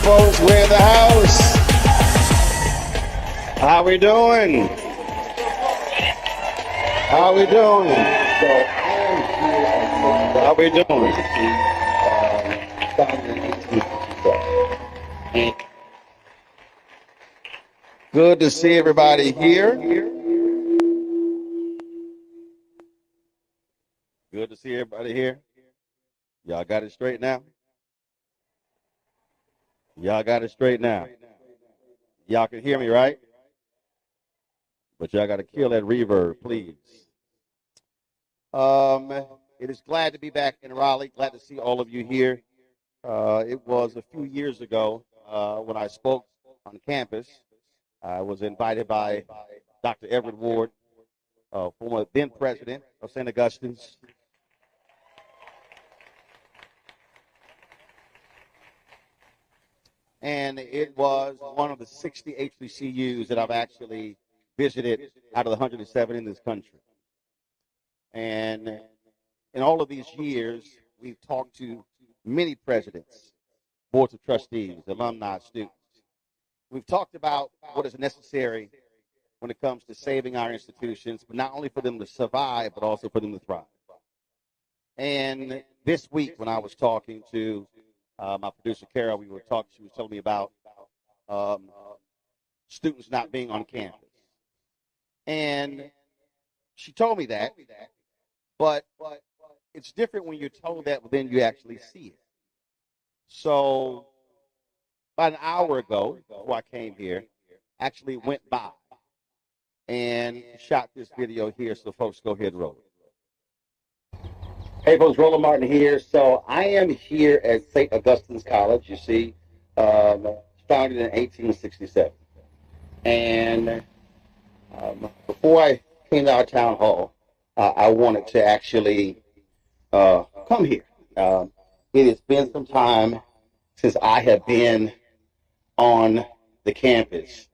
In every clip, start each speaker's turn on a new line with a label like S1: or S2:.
S1: folks, we're in the house. How we doing? How we doing? How we doing? Good to see everybody here. Good to see everybody here. Y'all got it straight now? Y'all got it straight now. Y'all can hear me, right? But y'all got to kill that reverb, please. It is glad to be back in Raleigh. Glad to see all of you here. It was a few years ago when I spoke on campus. I was invited by Dr. Everett Ward, former then president of Saint Augustine's. And it was one of the 60 HBCUs that I've actually visited out of the 107 in this country. And in all of these years, we've talked to many presidents, boards of trustees, alumni, students. We've talked about what is necessary when it comes to saving our institutions, but not only for them to survive, but also for them to thrive. And this week, when I was talking to my producer, Carol, she was telling me about students not being on campus. And she told me that, but it's different when you're told that, but then you actually see it. So about an hour ago, before I came here, actually went by and shot this video here, so folks go ahead and roll it. Hey folks, Roland Martin here. So I am here at Saint Augustine's College, you see, founded in 1867. And before I came to our town hall, I wanted to actually come here. It has been some time since I have been on the campus,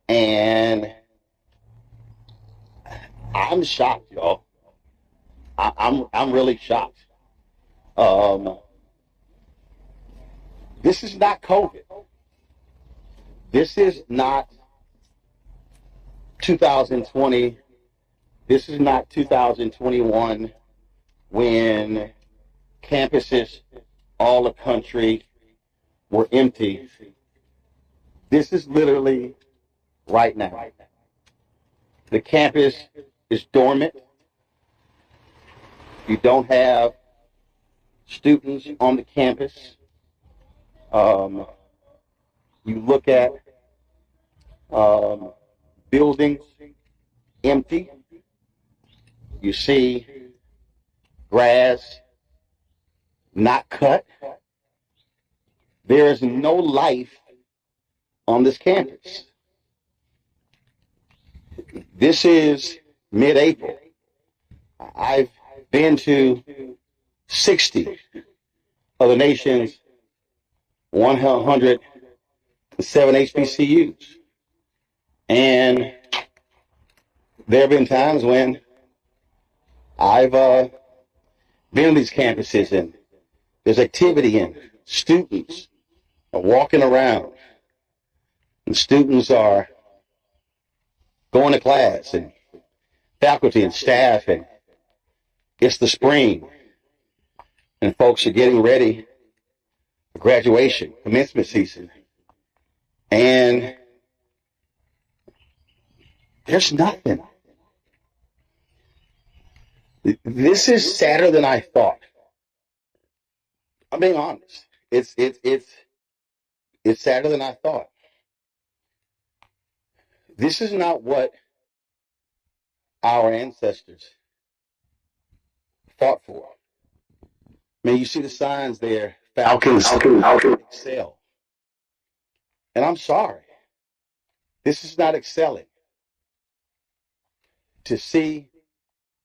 S1: and I'm shocked, y'all. I'm really shocked. This is not COVID. This is not 2020. This is not 2021 when campuses all the country were empty. This is literally right now. The campus is dormant. You don't have students on the campus. You look at buildings empty. You see grass not cut. There is no life on this campus. This is mid-April. I've been to 60 of the nation's 107 HBCUs. And there have been times when I've been on these campuses and there's activity and students are walking around and students are going to class and faculty and staff, and it's the spring and folks are getting ready for graduation, commencement season, and there's nothing. This is sadder than I thought. I'm being honest. It's sadder than I thought. This is not what our ancestors fought for. I mean, you see the signs there, Falcons excel. And I'm sorry, this is not excelling. To see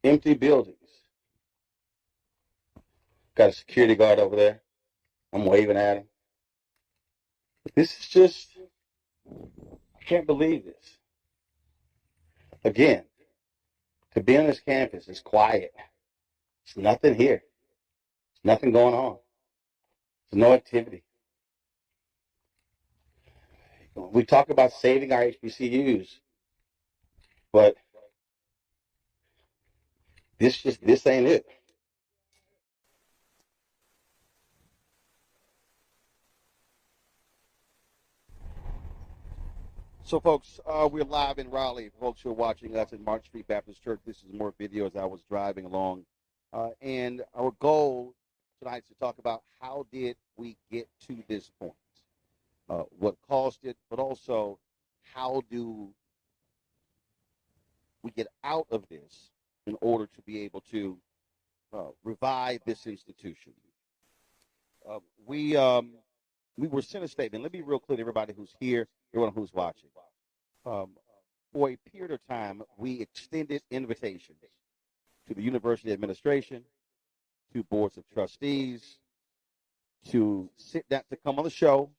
S1: empty buildings. Got a security guard over there. I'm waving at him. But this is just, I can't believe this. Again, to be on this campus is quiet. There's nothing here. There's nothing going on. There's no activity. We talk about saving our HBCUs, but this ain't it. So, folks, we're live in Raleigh. Folks who are watching us in March Street Baptist Church, this is more video as I was driving along. And our goal tonight is to talk about how did we get to this point, what caused it, but also how do we get out of this in order to be able to revive this institution. Uh, we um, we were sent a statement. Let me be real clear to everybody who's here, everyone who's watching. Um, for a period of time, we extended invitations to the university administration, to boards of trustees, to sit down, to come on the show,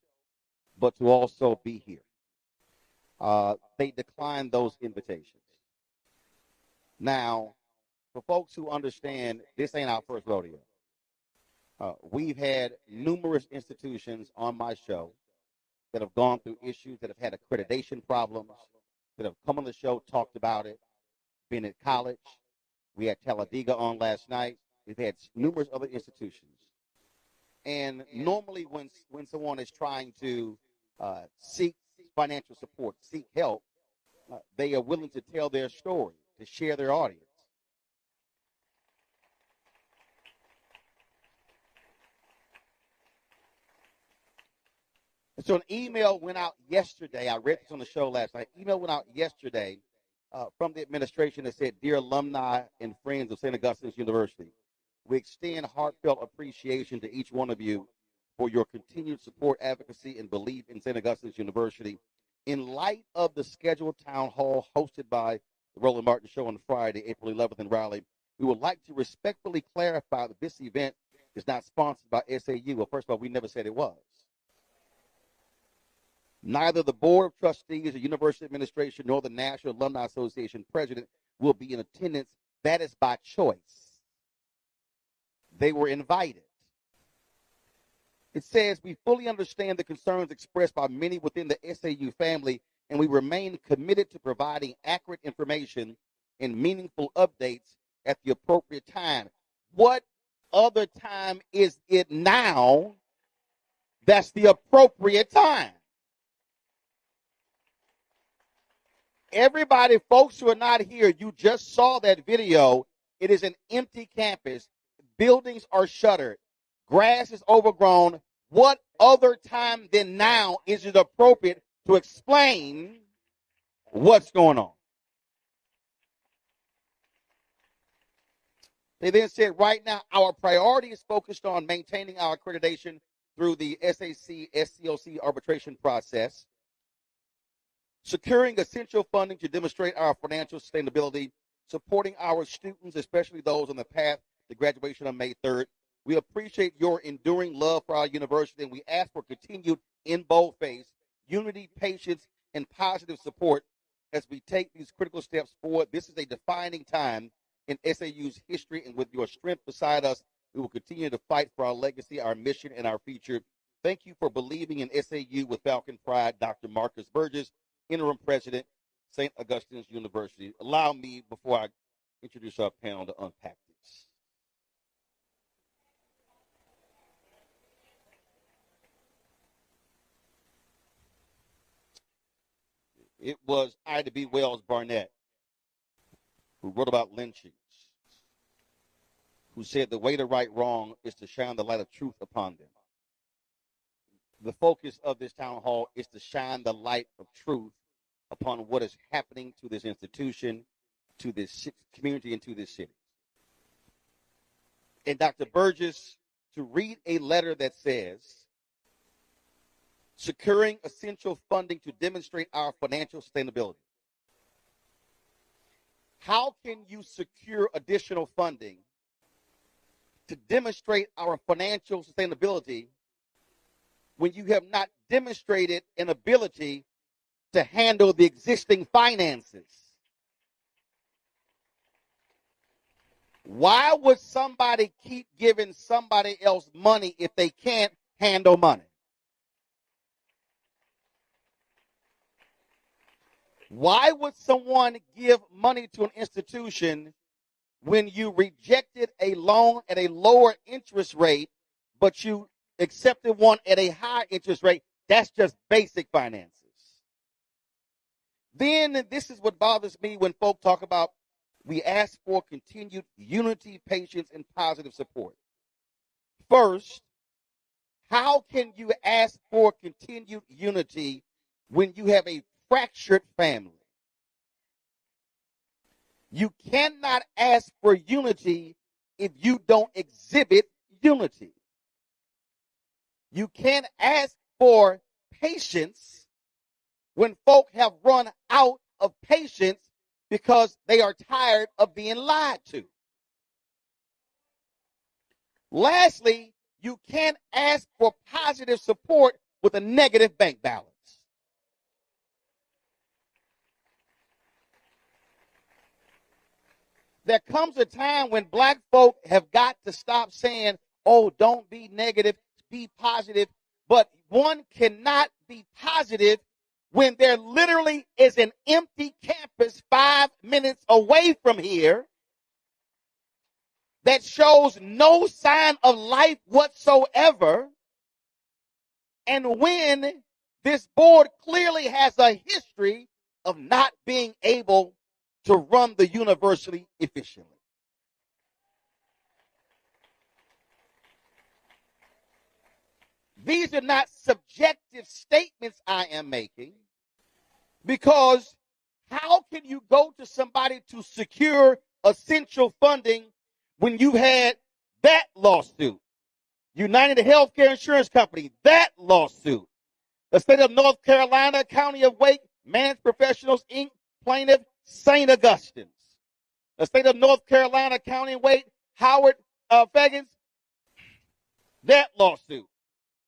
S1: but to also be here. They declined those invitations. Now, for folks who understand, this ain't our first rodeo. We've had numerous institutions on my show that have gone through issues, that have had accreditation problems, that have come on the show, talked about it, been at college. We had Talladega on last night. We've had numerous other institutions. And normally when someone is trying to seek financial support, seek help, they are willing to tell their story, to share their audience. And so an email went out yesterday. I read this on the show last night. Email went out yesterday from the administration that said, "Dear alumni and friends of St. Augustine University, we extend heartfelt appreciation to each one of you for your continued support, advocacy, and belief in St. Augustine University. In light of the scheduled town hall hosted by the Roland Martin Show on Friday, April 11th in Raleigh, we would like to respectfully clarify that this event is not sponsored by SAU." Well, first of all, we never said it was. Neither the Board of Trustees, the University Administration, nor the National Alumni Association president will be in attendance. That is by choice. They were invited. It says, "We fully understand the concerns expressed by many within the SAU family, and we remain committed to providing accurate information and meaningful updates at the appropriate time." What other time is it now that's the appropriate time? Everybody, folks who are not here, you just saw that video. It is an empty campus. Buildings are shuttered. Grass is overgrown. What other time than now is it appropriate to explain what's going on? They then said, right now, our priority is focused on maintaining our accreditation through the SAC-SCOC arbitration process, securing essential funding to demonstrate our financial sustainability, supporting our students, especially those on the path to graduation on May 3rd. We appreciate your enduring love for our university, and we ask for continued, in boldface, unity, patience, and positive support as we take these critical steps forward. This is a defining time in SAU's history, and with your strength beside us, we will continue to fight for our legacy, our mission, and our future. Thank you for believing in SAU with Falcon Pride, Dr. Marcus Burgess, Interim President, St. Augustine's University. Allow me, before I introduce our panel, to unpack this. It was Ida B. Wells Barnett who wrote about lynchings, who said the way to right wrong is to shine the light of truth upon them. The focus of this town hall is to shine the light of truth upon what is happening to this institution, to this community, and to this city. And Dr. Burgess, to read a letter that says, securing essential funding to demonstrate our financial sustainability. How can you secure additional funding to demonstrate our financial sustainability when you have not demonstrated an ability to handle the existing finances? Why would somebody keep giving somebody else money if they can't handle money? Why would someone give money to an institution when you rejected a loan at a lower interest rate, but you accepted one at a higher interest rate? That's just basic finances. Then this is what bothers me when folk talk about we ask for continued unity, patience, and positive support. First, how can you ask for continued unity when you have a fractured family? You cannot ask for unity if you don't exhibit unity. You can't ask for patience when folk have run out of patience because they are tired of being lied to. Lastly, you can't ask for positive support with a negative bank balance. There comes a time when black folk have got to stop saying, oh, don't be negative, be positive. But one cannot be positive when there literally is an empty campus 5 minutes away from here that shows no sign of life whatsoever. And when this board clearly has a history of not being able to run the university efficiently. These are not subjective statements I am making, because how can you go to somebody to secure essential funding when you had that lawsuit? United Healthcare Insurance Company, that lawsuit. The state of North Carolina, County of Wake, Managed Professionals, Inc., plaintiff, Saint Augustine. The state of North Carolina, County of Wake, Howard Fagans, that lawsuit.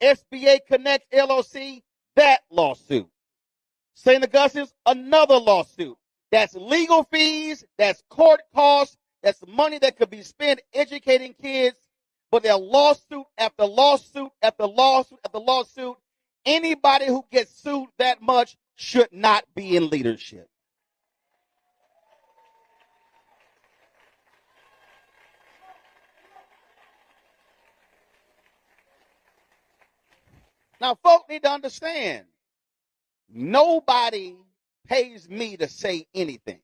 S1: SBA Connect LLC, that lawsuit. St. Augustine's, another lawsuit. That's legal fees, that's court costs, that's money that could be spent educating kids, but they're lawsuit after lawsuit after lawsuit after lawsuit. Anybody who gets sued that much should not be in leadership. Now, folk need to understand, nobody pays me to say anything.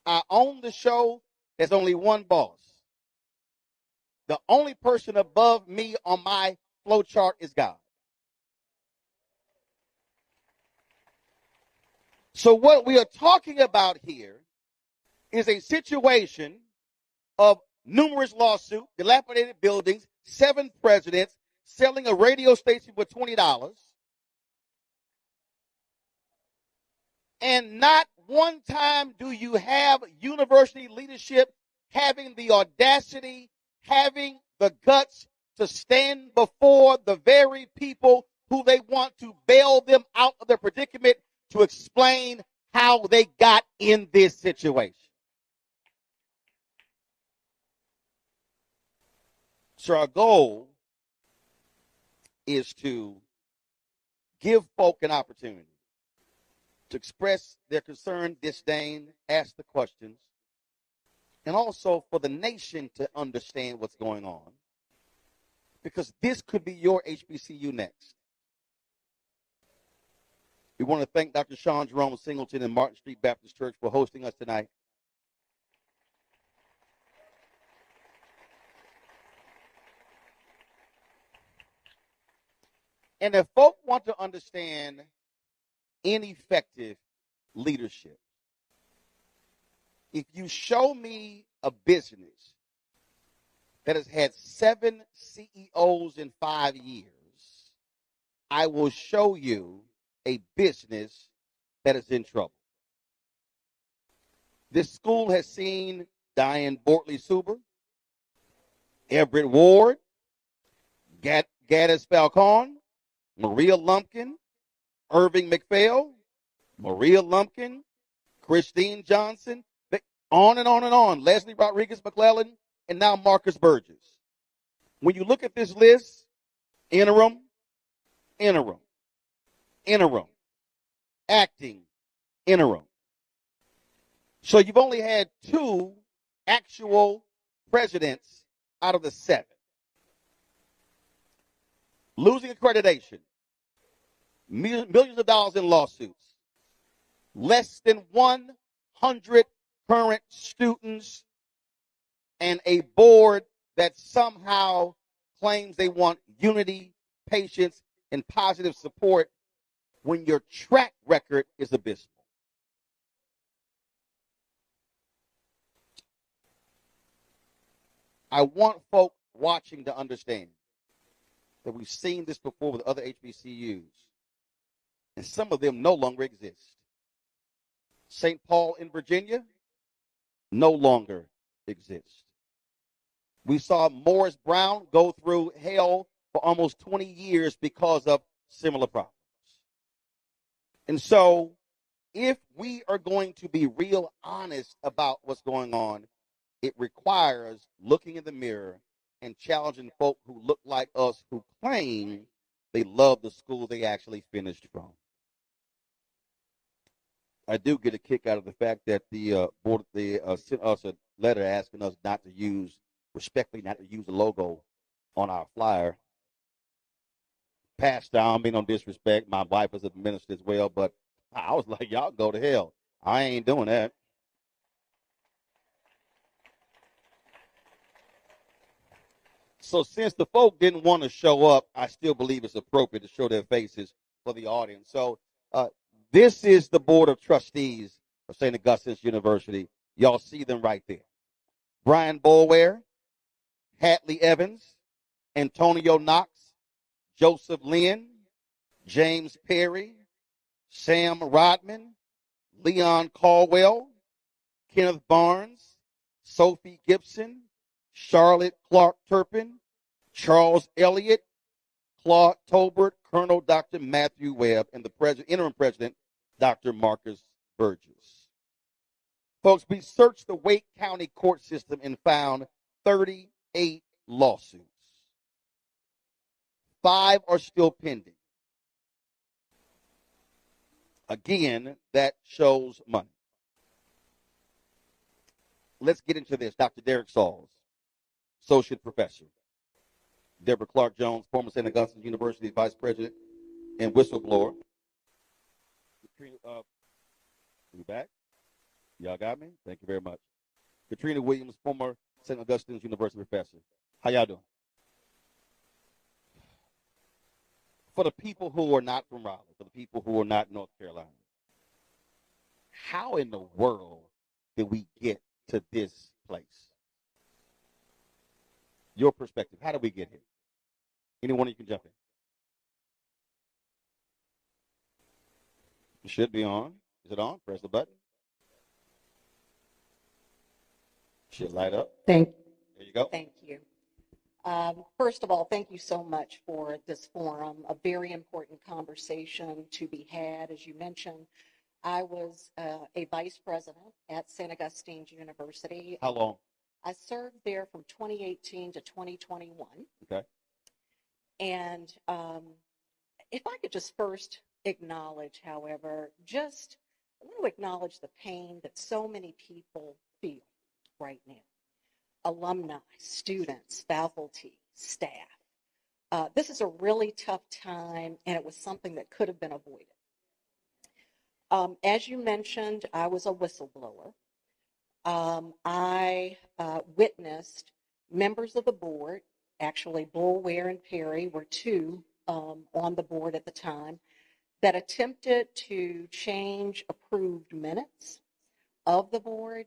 S1: I own the show. There's only one boss. The only person above me on my flow chart is God. So what we are talking about here is a situation of numerous lawsuits, dilapidated buildings, 7 presidents, selling a radio station for $20, and not one time do you have university leadership having the audacity, having the guts to stand before the very people who they want to bail them out of their predicament to explain how they got in this situation. So our goal is to give folk an opportunity to express their concern, disdain, ask the questions, and also for the nation to understand what's going on, because this could be your HBCU next. We want to thank Dr. Sean Jerome Singleton and Martin Street Baptist Church for hosting us tonight. And if folk want to understand ineffective leadership, if you show me a business that has had 7 CEOs in 5 years, I will show you a business that is in trouble. This school has seen Diane Bortley-Suber, Everett Ward, Gaddis Falcon, Maria Lumpkin, Irving McPhail, Maria Lumpkin, Christine Johnson, on and on and on. Leslie Rodriguez McClellan, and now Marcus Burgess. When you look at this list, interim, interim, interim, acting interim. So you've only had 2 actual presidents out of the 7. Losing accreditation, millions of dollars in lawsuits, less than 100 current students, and a board that somehow claims they want unity, patience, and positive support when your track record is abysmal. I want folk watching to understand that we've seen this before with other HBCUs, and some of them no longer exist. St. Paul in Virginia no longer exists. We saw Morris Brown go through hell for almost 20 years because of similar problems. And so, if we are going to be real honest about what's going on, it requires looking in the mirror and challenging folk who look like us, who claim they love the school they actually finished from. I do get a kick out of the fact that the board sent us a letter asking us not to use, respectfully, not to use the logo on our flyer. Pastor, I don't mean no disrespect. My wife is a minister as well, but I was like, y'all go to hell. I ain't doing that. So since the folk didn't want to show up, I still believe it's appropriate to show their faces for the audience. So this is the Board of Trustees of St. Augustine University. Y'all see them right there. Brian Boulware, Hatley Evans, Antonio Knox, Joseph Lynn, James Perry, Sam Rodman, Leon Caldwell, Kenneth Barnes, Sophie Gibson, Charlotte Clark Turpin, Charles Elliott, Claude Tolbert, Colonel Dr. Matthew Webb, and the interim president, Dr. Marcus Burgess. Folks, we searched the Wake County court system and found 38 lawsuits. 5 are still pending. Again, that shows money. Let's get into this. Dr. Derek Sauls, associate professor. Deborah Clark Jones, former St. Augustine University vice president and whistleblower. We back? Y'all got me? Thank you very much. Katrina Williams, former St. Augustine's University professor. How y'all doing? For the people who are not from Raleigh, for the people who are not North Carolina, how in the world did we get to this place? Your perspective, how did we get here? Anyone you can jump in. It should be on. Is it on? Press the button. Should light up.
S2: There
S1: you go.
S2: Thank you. First of all, thank you so much for this forum, a very important conversation to be had. As you mentioned, I was a vice president at St. Augustine's University.
S1: How long?
S2: I served there from 2018 to 2021.
S1: Okay.
S2: And if I could just first acknowledge, however, I want to acknowledge the pain that so many people feel right now. Alumni, students, faculty, staff. This is a really tough time, and it was something that could have been avoided. As you mentioned, I was a whistleblower. I witnessed members of the board, actually Boulware and Perry were 2 on the board at the time, that attempted to change approved minutes of the board.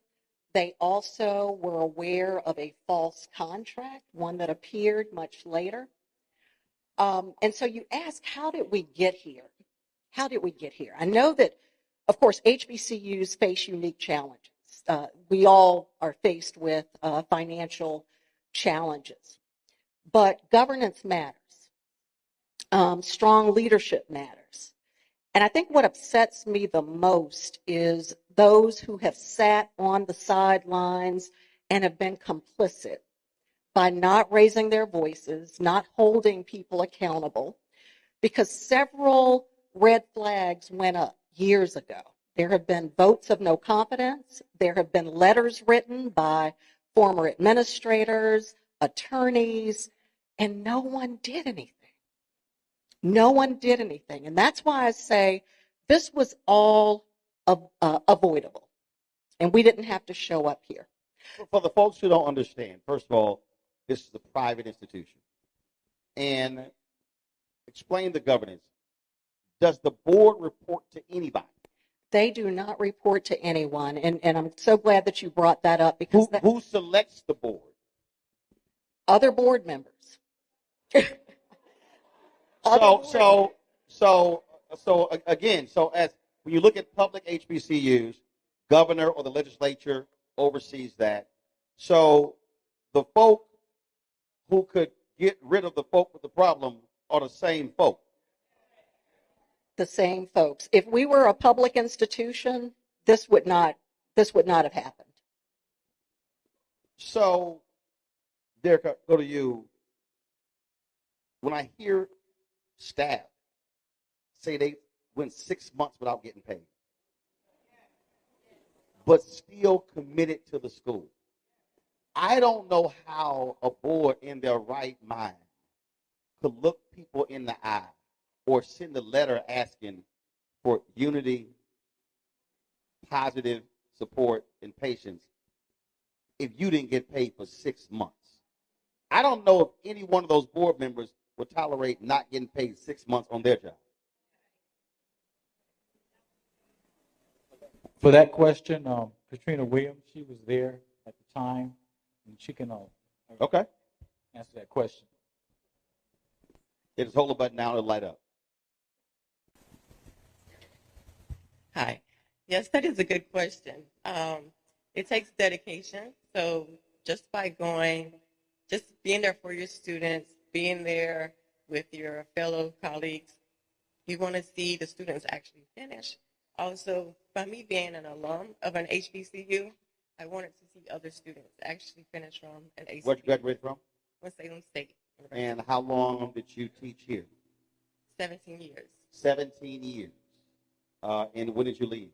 S2: They also were aware of a false contract, one that appeared much later. And so you ask, how did we get here? How did we get here? I know that, of course, HBCUs face unique challenges. We all are faced with financial challenges. But governance matters. Strong leadership matters. And I think what upsets me the most is those who have sat on the sidelines and have been complicit by not raising their voices, not holding people accountable, because several red flags went up. years ago. There have been votes of no confidence. There have been letters written by former administrators, attorneys, and no one did anything. No one did anything. And that's why I say this was all avoidable. And we didn't have to show up here.
S1: For the folks who don't understand, first of all, this is a private institution. And explain the governance. Does the board report to anybody?
S2: They do not report to anyone. And I'm so glad that you brought that up, because
S1: who selects the board?
S2: Other board members.
S1: So again, as when you look at public HBCUs, governor or the legislature oversees that. So the folk who could get rid of the folk with the problem are the same folk.
S2: The same folks. If we were a public institution, this would not have happened.
S1: So, Derek, I'll go to you. When I hear staff say they went 6 months without getting paid, but still committed to the school, I don't know how a board in their right mind could look people in the eye or send a letter asking for unity, positive support, and patience if you didn't get paid for 6 months. I don't know if any one of those board members would tolerate not getting paid 6 months on their job.
S3: For that question, Katrina Williams, she was there at the time, and she can
S1: Okay.
S3: answer that question.
S1: Just hold the button down, it'll light up.
S4: Hi. Yes, that is a good question. It takes dedication. So just by just being there for your students, being there with your fellow colleagues, you want to see the students actually finish. Also, by me being an alum of an HBCU, I wanted to see other students actually finish from an HBCU.
S1: Where'd you graduate from?
S4: Salem State University.
S1: And how long did you teach here?
S4: 17 years.
S1: 17 years. And when did you leave?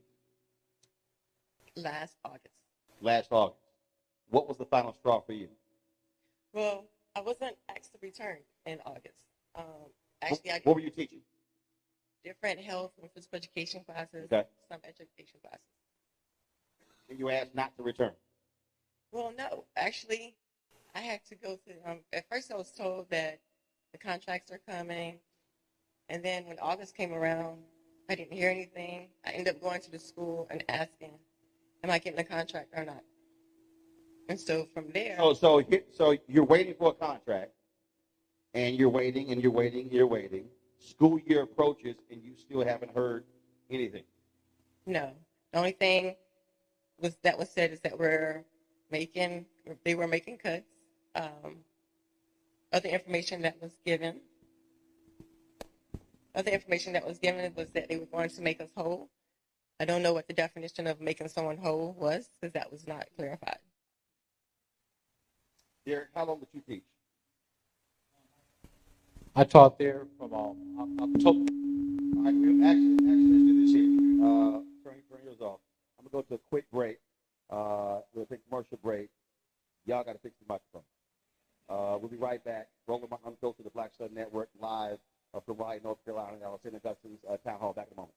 S4: Last August.
S1: Last August. What was the final straw for you?
S4: Well, I wasn't asked to return in August. Actually, I
S1: What were you teaching?
S4: different health and physical education classes,
S1: Okay.
S4: some education classes.
S1: And you were asked not to return.
S4: Well, no, actually, I had to go to, at first I was told that the contracts are coming, and then when August came around, I didn't hear anything. I ended up going to the school and asking, am I getting a contract or not? And so from there,
S1: So you're waiting for a contract, and you're waiting, and you're waiting, and you're waiting. School year approaches, and you still haven't heard anything.
S4: no. The only thing that was said is that they were making cuts. Other information that was given was that they were going to make us whole. I don't know what the definition of making someone whole was, because that was not clarified.
S1: Derek, how long did you teach?
S3: I taught there from October.
S1: All right, actually, let's do this here. Turn yours off. I'm going to go to a quick break. We'll take a commercial break. Y'all got to fix the microphone. We'll be right back. Rolling my Unfiltered, the Black Sun Network, live from Raleigh, North Carolina, at Saint Augustine's Town Hall. Back in a moment.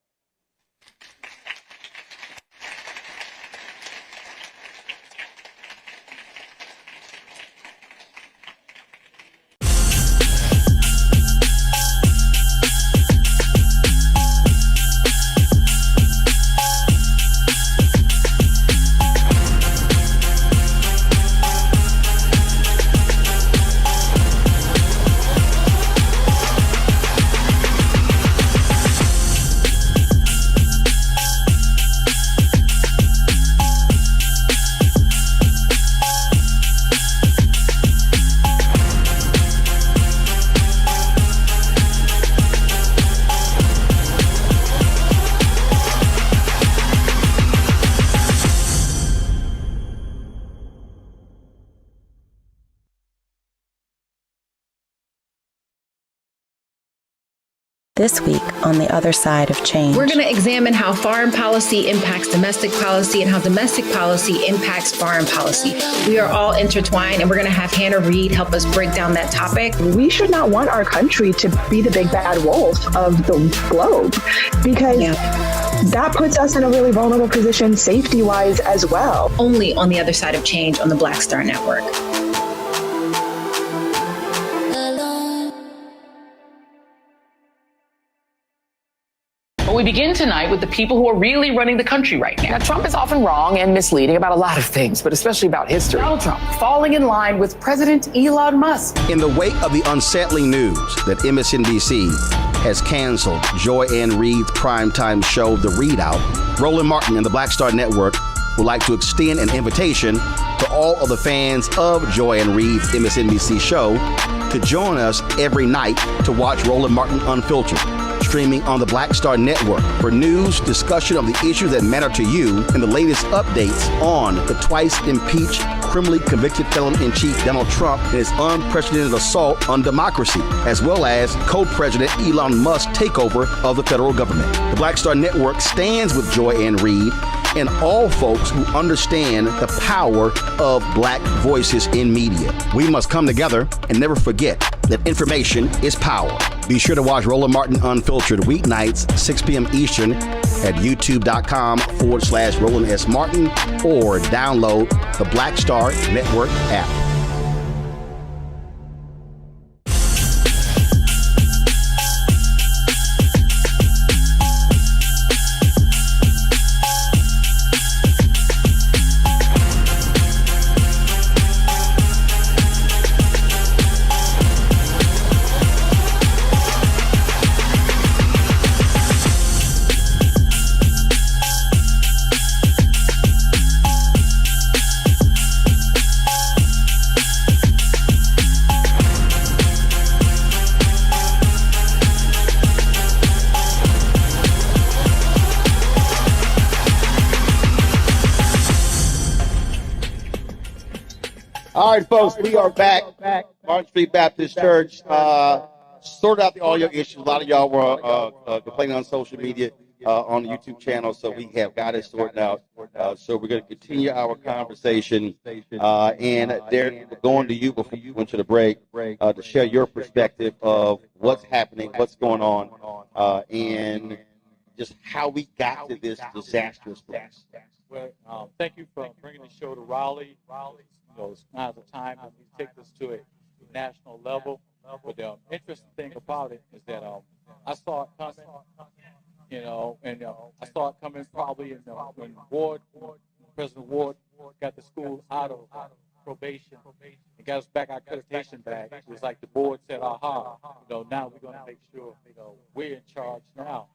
S5: This week on The Other Side of Change.
S6: We're going to examine how foreign policy impacts domestic policy and how domestic policy impacts foreign policy. We are all intertwined, and we're going to have Hannah Reed help us break down that topic.
S7: We should not want our country to be the big bad wolf of the globe, because that puts us in a really vulnerable position safety-wise as well.
S6: Only on The Other Side of Change on the Black Star Network.
S8: We begin tonight with the people who are really running the country right now.
S9: Now, Trump is often wrong and misleading about a lot of things, but especially about history.
S8: Donald Trump falling in line with President Elon Musk.
S1: In the wake of the unsettling news that MSNBC has canceled Joy Ann Reid's primetime show, The Readout, Roland Martin and the Black Star Network would like to extend an invitation to all of the fans of Joy Ann Reid's MSNBC show to join us every night to watch Roland Martin Unfiltered, streaming on the Black Star Network for news, discussion of the issues that matter to you, and the latest updates on the twice impeached, criminally convicted felon-in-chief Donald Trump and his unprecedented assault on democracy, as well as co-president Elon Musk's takeover of the federal government. The Black Star Network stands with Joy Ann Reid and all folks who understand the power of black voices in media. We must come together and never forget that information is power. Be sure to watch Roland Martin Unfiltered weeknights, 6 p.m. Eastern at youtube.com/Roland S. Martin or download the Black Star Network app. All right, folks, we are back. Martin Street Baptist Church. Sorted out the audio issues. A lot of y'all were complaining on social media, on the YouTube channel, so we have got it sorted out. So we're going to continue our conversation. And Derek, we're going to you before you went to the break to share your perspective of what's happening, what's going on, and just how we got to this disastrous place.
S3: Well, thank you for bringing the show to Raleigh. You know, now's the time when we take this to a national level. But the interesting thing about it is that I saw it coming, you know, and I saw it coming probably when President Ward got the school out of probation and got us back our accreditation back. It was like the board said, aha, you know, now we're going to make sure, you know, we're in charge now.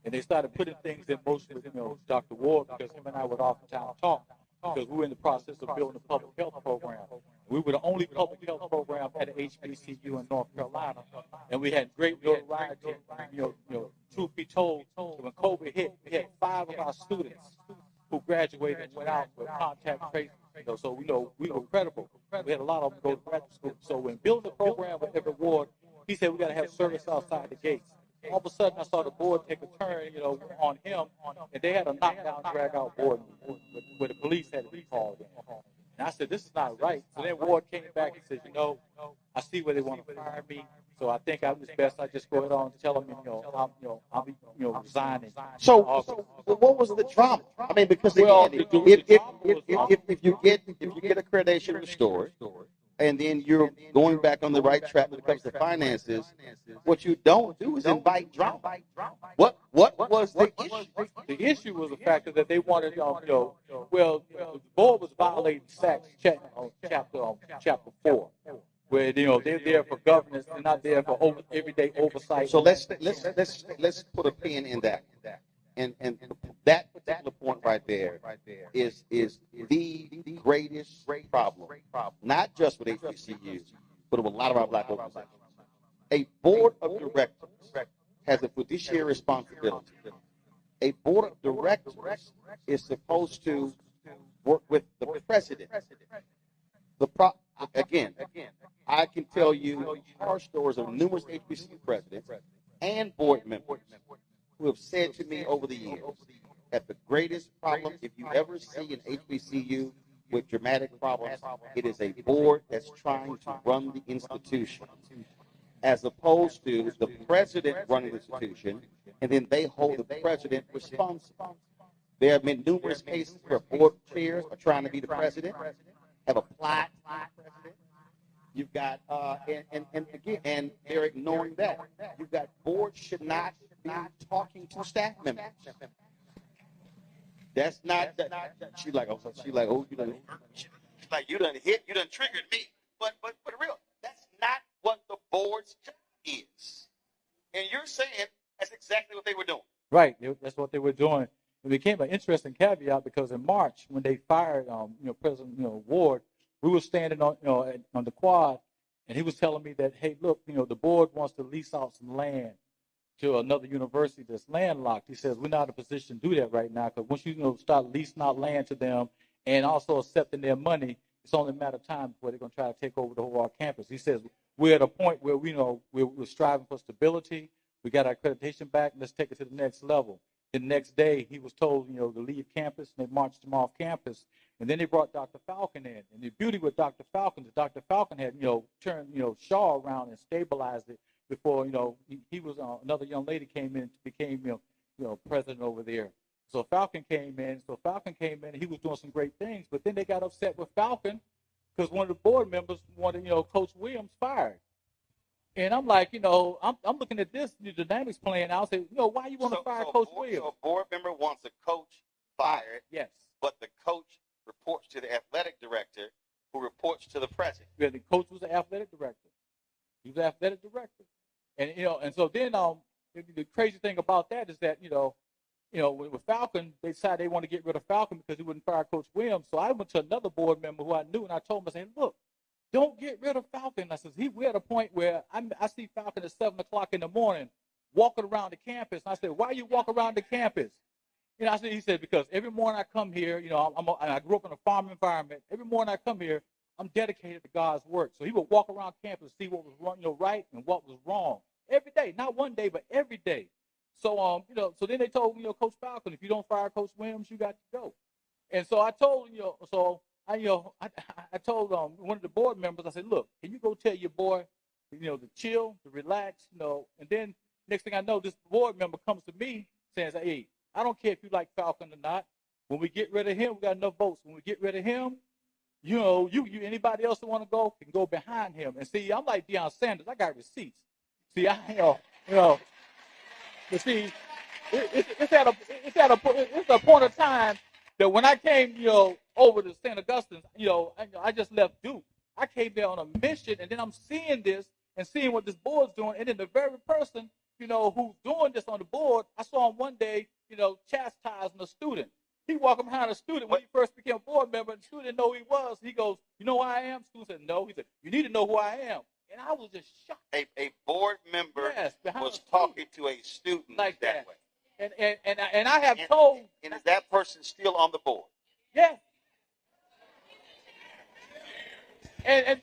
S3: And they started putting things in motion with, you know, Dr. Ward, because him and I would oftentimes talk, because we were in the process of building a public health program. We were the only public health program at an HBCU in North Carolina, and we had great notoriety. You know, truth be told, when COVID hit, we had 5 of our students who graduated and went out with contact tracing. You know, so we were credible. We had a lot of them go to graduate school. So when building a program with Everett Ward, he said we got to have service outside the gates. All of a sudden, I saw the board take a turn, you know, on him, and they had a knockdown, drag-out board where the police had to be called in. And I said, this is not right. So then Ward came back and said, you know, I see where they want to fire me, so I think it's best I just go ahead on and tell them, I'll be resigning.
S1: So what was the drama? I mean, because if you get accreditation restored, and then you're going back on the right track when it comes to finances, what you don't do is invite drama. What was the issue?
S3: The issue was the fact that they wanted, the board was violating SACS chapter 4, where they're there for governance, they're not there for everyday oversight.
S1: So let's put a pin in that. And that particular point right there is the greatest problem, not just with HBCUs, but with a lot of our black organizations. A board of directors has a fiduciary responsibility. A board of directors is supposed to work with the president. Again, I can tell you horror stories of numerous HBCU presidents and board members who have said to me over the years that the greatest problem, if you ever see an HBCU with dramatic problems, it is a board that's trying to run the institution, as opposed to the president running the institution, and then they hold the president responsible. There have been numerous cases where board chairs are trying to be the president, have applied to be the president. You've got, and they're ignoring that. You've got boards should not be talking to staff members. That's not. She's like, oh, you done. She's like, you done triggered me. But real, that's not what the board's job is. And you're saying that's exactly what they were doing.
S3: Right, that's what they were doing. It became an interesting caveat because in March, when they fired, President, Ward, we were standing on, on the quad, and he was telling me that, hey, look, the board wants to lease out some land to another university that's landlocked. He says we're not in a position to do that right now because once you start leasing out land to them and also accepting their money, it's only a matter of time before they're going to try to take over the whole campus. He says we're at a point where we're striving for stability. We got our accreditation back. Let's take it to the next level. The next day, he was told, to leave campus, and they marched him off campus. And then they brought Dr. Falcon in. And the beauty with Dr. Falcon is Dr. Falcon had, turned, Shaw around and stabilized it before, he was, another young lady came in, became, president over there. So Falcon came in. And he was doing some great things. But then they got upset with Falcon because one of the board members wanted, Coach Williams fired. And I'm like, I'm looking at this, the dynamics playing out. I say, why you want to fire Coach Williams?
S1: So a board member wants a coach fired.
S3: Yes.
S1: But the coach reports to the athletic director, who reports to the president.
S3: Yeah, the coach was the athletic director. He was the athletic director. And and so then the crazy thing about that is that with Falcon, they decided they want to get rid of Falcon because he wouldn't fire Coach Williams. So I went to another board member who I knew, and I told him, I said, look, don't get rid of Falcon. I said, we're at a point where I see Falcon at 7 o'clock in the morning walking around the campus. And I said, why you walk around the campus? He said, because every morning I come here, I grew up in a farm environment. Every morning I come here, I'm dedicated to God's work. So he would walk around campus, see what was wrong, right and what was wrong every day, not one day, but every day. So, so then they told, Coach Falcon, if you don't fire Coach Williams, you got to go. And so I told, I told one of the board members, I said, look, can you go tell your boy, to chill, to relax, and then next thing I know, this board member comes to me saying, hey, I don't care if you like Falcon or not. When we get rid of him, we got enough votes. When we get rid of him, you anybody else that want to go can go behind him. And see, I'm like Deion Sanders. I got receipts. See, but see, it's at a point of time that when I came, over to Saint Augustine, I just left Duke. I came there on a mission, and then I'm seeing this and seeing what this board's doing, and then the very person, who's doing this on the board, I saw him one day, chastising a student. He walked behind a student when he first became a board member, and the student didn't know who he was. He goes, you know who I am? The student said, no. He said, you need to know who I am. And I was just shocked.
S1: A board member was talking to a student like that way.
S3: And I have told.
S1: And is that person still on the board?
S3: Yeah. And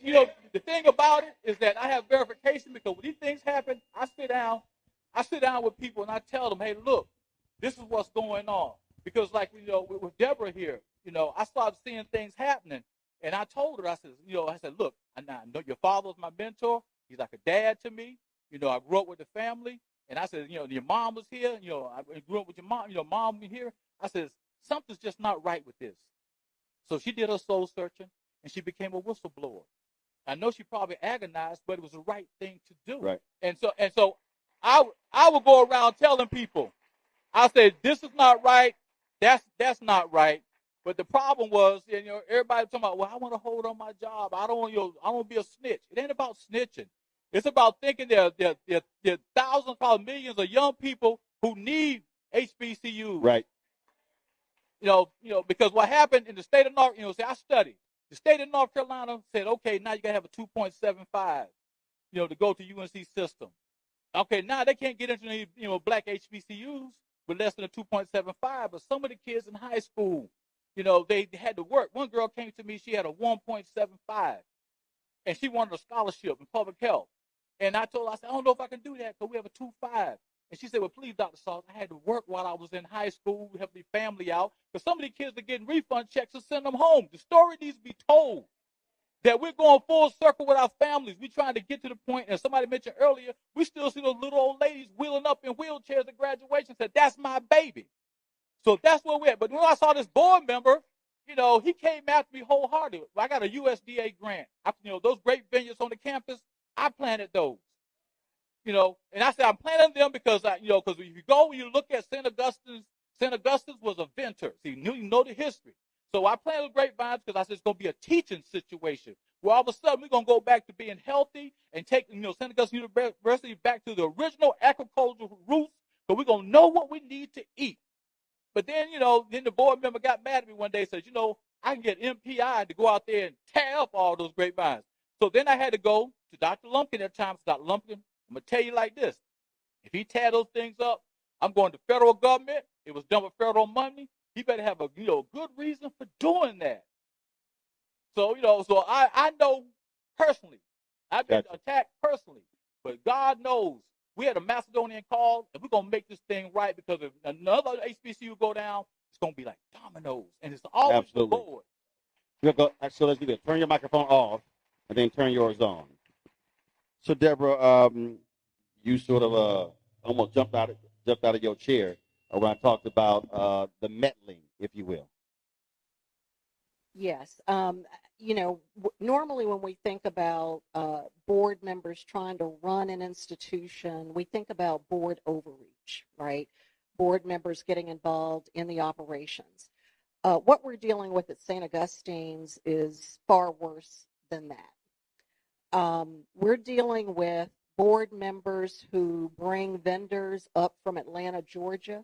S3: the thing about it is that I have verification because when these things happen, I sit down with people and I tell them, hey, look, this is what's going on. Because like, with Deborah here, I started seeing things happening. And I told her, I said, look, I know your father was my mentor. He's like a dad to me. I grew up with the family. And I said, your mom was here. I grew up with your mom. Mom here. I said, something's just not right with this. So she did her soul searching, and she became a whistleblower. I know she probably agonized, but it was the right thing to do.
S1: Right.
S3: And so I would go around telling people, I said, this is not right. That's not right. But the problem was, everybody talking about, well, I want to hold on my job. I don't want to be a snitch. It ain't about snitching. It's about thinking there are thousands, probably millions of young people who need HBCUs.
S1: Right.
S3: Because what happened in the state of North, I studied. The state of North Carolina said, okay, now you got to have a 2.75, to go to UNC system. Okay, now they can't get into any, black HBCUs with less than a 2.75, but some of the kids in high school, they had to work. One girl came to me, she had a 1.75, and she wanted a scholarship in public health. And I told her, I said, I don't know if I can do that because we have a 2.5. And she said, well, please, Dr. Sauce, I had to work while I was in high school, help the family out, because some of these kids are getting refund checks to send them home. The story needs to be told that we're going full circle with our families. We're trying to get to the point, and somebody mentioned earlier, we still see those little old ladies wheeling up in wheelchairs at graduation, said, that's my baby. So that's where we're at. But when I saw this board member, he came after me wholeheartedly. I got a USDA grant. Those great vineyards on the campus, I planted those. And I said, I'm planting them because because if you go and you look at Saint Augustine's was a venter. So you know the history. So I planted grapevines because I said it's going to be a teaching situation where all of a sudden we're going to go back to being healthy and take, Saint Augustine University back to the original agricultural roots, so we're going to know what we need to eat. But then, then the board member got mad at me one day and said, I can get MPI to go out there and tear up all those grapevines. So then I had to go to Dr. Lumpkin at the time. Dr. Lumpkin, I'm going to tell you like this. If he tear those things up, I'm going to federal government. It was done with federal money. He better have a good reason for doing that. So, so I know personally. I've been attacked personally. But God knows we had a Macedonian call, and we're going to make this thing right, because if another HBCU go down, it's going to be like dominoes. And it's always the Lord.
S1: So let's do this. Turn your microphone off and then turn yours on. So, Deborah, you sort of almost jumped out of your chair when I talked about the meddling, if you will.
S2: Yes. Normally when we think about board members trying to run an institution, we think about board overreach, right? Board members getting involved in the operations. What we're dealing with at Saint Augustine's is far worse than that. We're dealing with board members who bring vendors up from Atlanta, Georgia,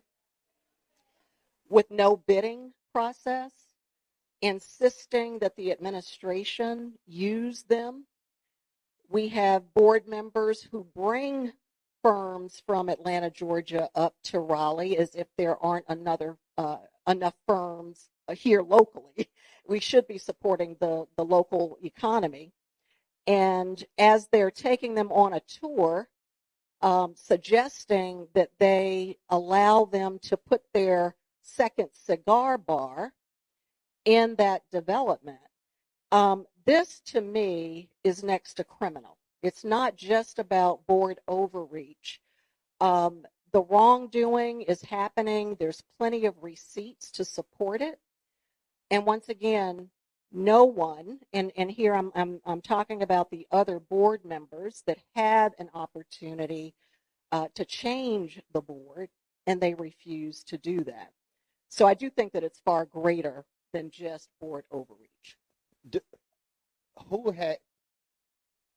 S2: with no bidding process, insisting that the administration use them. We have board members who bring firms from Atlanta, Georgia up to Raleigh as if there aren't enough firms here locally. We should be supporting the local economy. And as they're taking them on a tour, suggesting that they allow them to put their second cigar bar in that development, this to me is next to criminal. It's not just about board overreach. The wrongdoing is happening. There's plenty of receipts to support it. And once again, no one, and here I'm talking about the other board members that had an opportunity to change the board, and they refuse to do that. So I do think that it's far greater than just board overreach.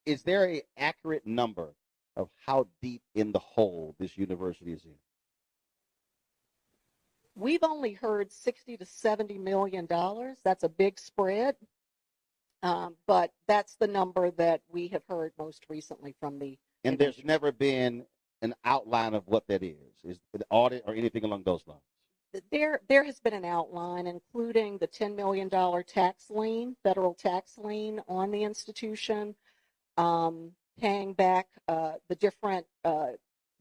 S1: Is there an accurate number of how deep in the hole this university is in?
S2: We've only heard $60 to $70 million. That's a big spread, but that's the number that we have heard most recently from the.
S1: And there's never been an outline of what that is an audit or anything along those lines?
S2: There has been an outline, including the $10 million tax lien, federal tax lien on the institution, paying back the different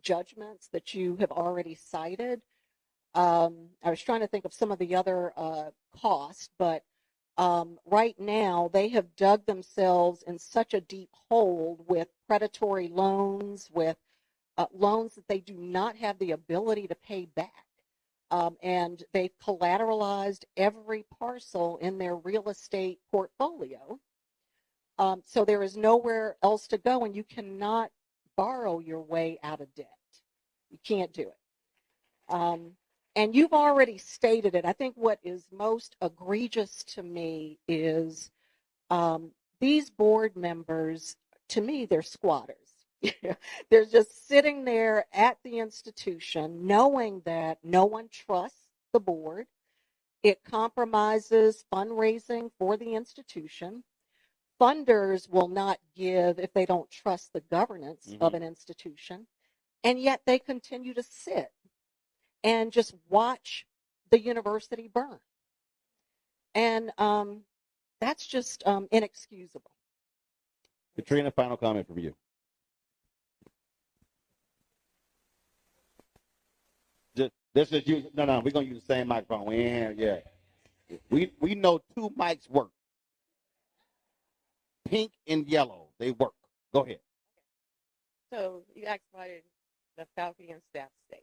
S2: judgments that you have already cited. I was trying to think of some of the other costs, but right now they have dug themselves in such a deep hole with predatory loans, with loans that they do not have the ability to pay back. And they've collateralized every parcel in their real estate portfolio. So there is nowhere else to go, and you cannot borrow your way out of debt. You can't do it. And you've already stated it. I think what is most egregious to me is these board members, to me, they're squatters. They're just sitting there at the institution knowing that no one trusts the board. It compromises fundraising for the institution. Funders will not give if they don't trust the governance of an institution. And yet they continue to sit and just watch the university burn. And that's just inexcusable.
S1: Katrina, final comment from you. This is use no. We're gonna use the same microphone. We ain't here. Yeah. We know 2 mics work. Pink and yellow, they work. Go ahead.
S4: So you asked why did the faculty and staff stay?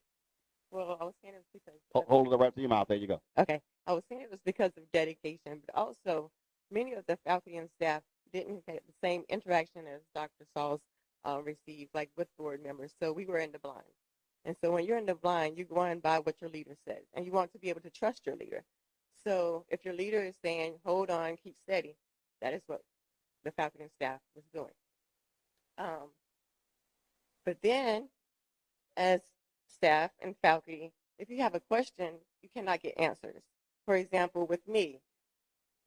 S4: Well, I was saying it was because
S1: Hold it right to your mouth. There you go.
S4: okay. I was saying it was because of dedication, but also many of the faculty and staff didn't have the same interaction as Dr. Sauls received, like with board members. So we were in the blind. And so when you're in the blind, you're going by what your leader says, and you want to be able to trust your leader. So if your leader is saying, hold on, keep steady, that is what the faculty and staff was doing. But then, as staff and faculty, if you have a question, you cannot get answers. For example, with me,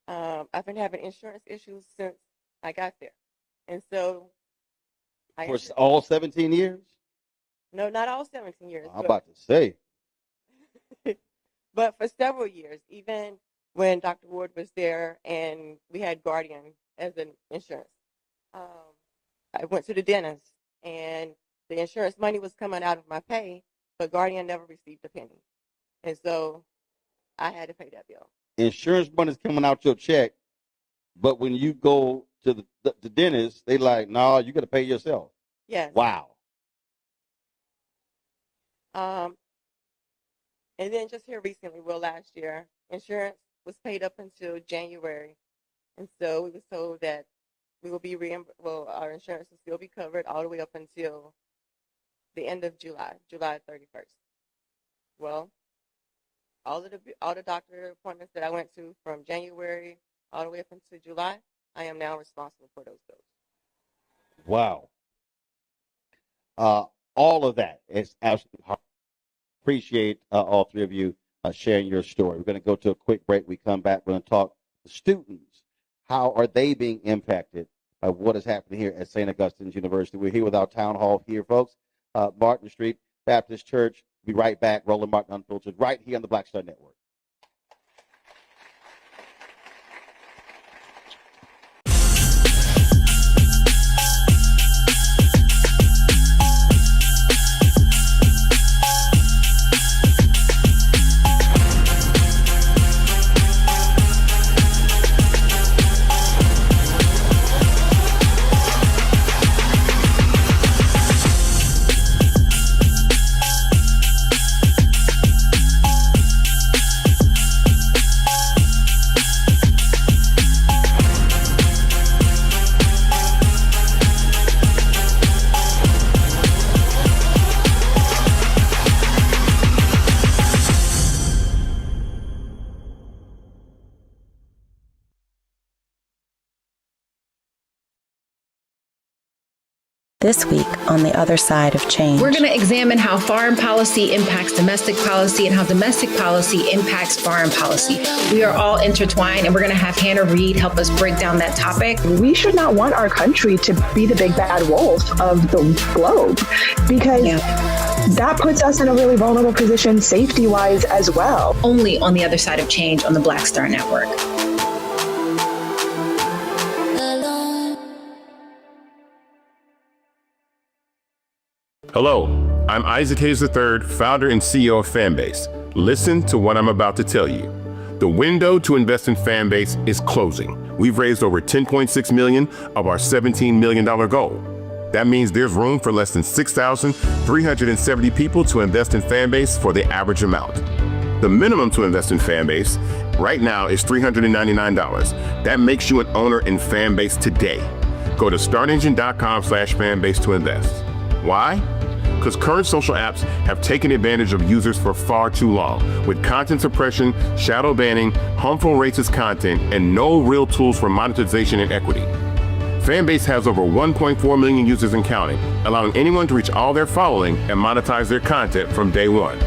S4: I've been having insurance issues since I got there. And so
S1: For all 17 years?
S4: No, not all 17 years.
S1: I'm about to say.
S4: But for several years, even when Dr. Ward was there and we had Guardian as an insurance. I went to the dentist and the insurance money was coming out of my pay, but Guardian never received a penny. And so I had to pay that bill.
S1: Insurance money's coming out your check, but when you go to the dentist, they like, no, you got to pay yourself.
S4: Yes.
S1: Wow.
S4: And then just here recently, last year, insurance was paid up until January. And so we were told that we will be our insurance will still be covered all the way up until the end of July 31st. Well, all the doctor appointments that I went to from January all the way up until July, I am now responsible for those bills.
S1: Wow. All of that is absolutely hard. Appreciate all 3 of you sharing your story. We're going to go to a quick break. We come back. We're going to talk to students. How are they being impacted by what is happening here at St. Augustine's University? We're here with our town hall here, folks. Martin Street Baptist Church. We'll be right back. Roland Martin Unfiltered, right here on the Black Star Network.
S5: This week on The Other Side of Change.
S6: We're going to examine how foreign policy impacts domestic policy and how domestic policy impacts foreign policy. We are all intertwined, and we're going to have Hannah Reed help us break down that topic.
S7: We should not want our country to be the big bad wolf of the globe, because that puts us in a really vulnerable position safety-wise as well.
S6: Only on The Other Side of Change on the Black Star Network.
S10: Hello, I'm Isaac Hayes III, founder and CEO of Fanbase. Listen to what I'm about to tell you. The window to invest in Fanbase is closing. We've raised over $10.6 million of our $17 million goal. That means there's room for less than 6,370 people to invest in Fanbase for the average amount. The minimum to invest in Fanbase right now is $399. That makes you an owner in Fanbase today. Go to startengine.com/fanbase to invest. Why? Because current social apps have taken advantage of users for far too long, with content suppression, shadow banning, harmful racist content, and no real tools for monetization and equity. Fanbase has over 1.4 million users and counting, allowing anyone to reach all their following and monetize their content from day one.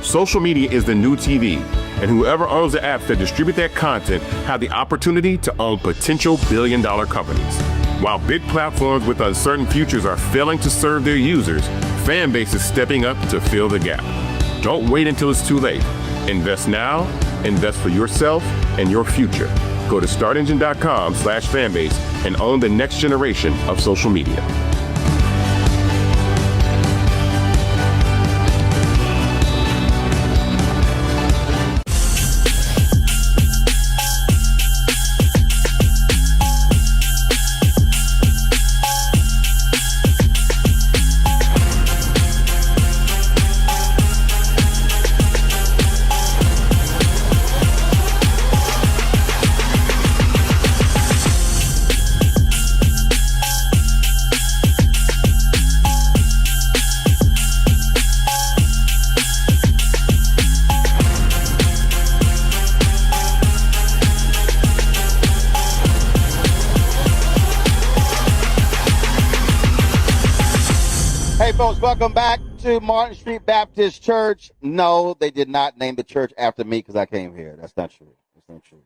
S10: Social media is the new TV, and whoever owns the apps that distribute that content have the opportunity to own potential billion-dollar companies. While big platforms with uncertain futures are failing to serve their users, Fanbase is stepping up to fill the gap. Don't wait until it's too late. Invest now, invest for yourself and your future. Go to startengine.com/fanbase and own the next generation of social media.
S1: folks, welcome back to Martin Street Baptist Church. No, they did not name the church after me because I came here. That's not true. That's not true.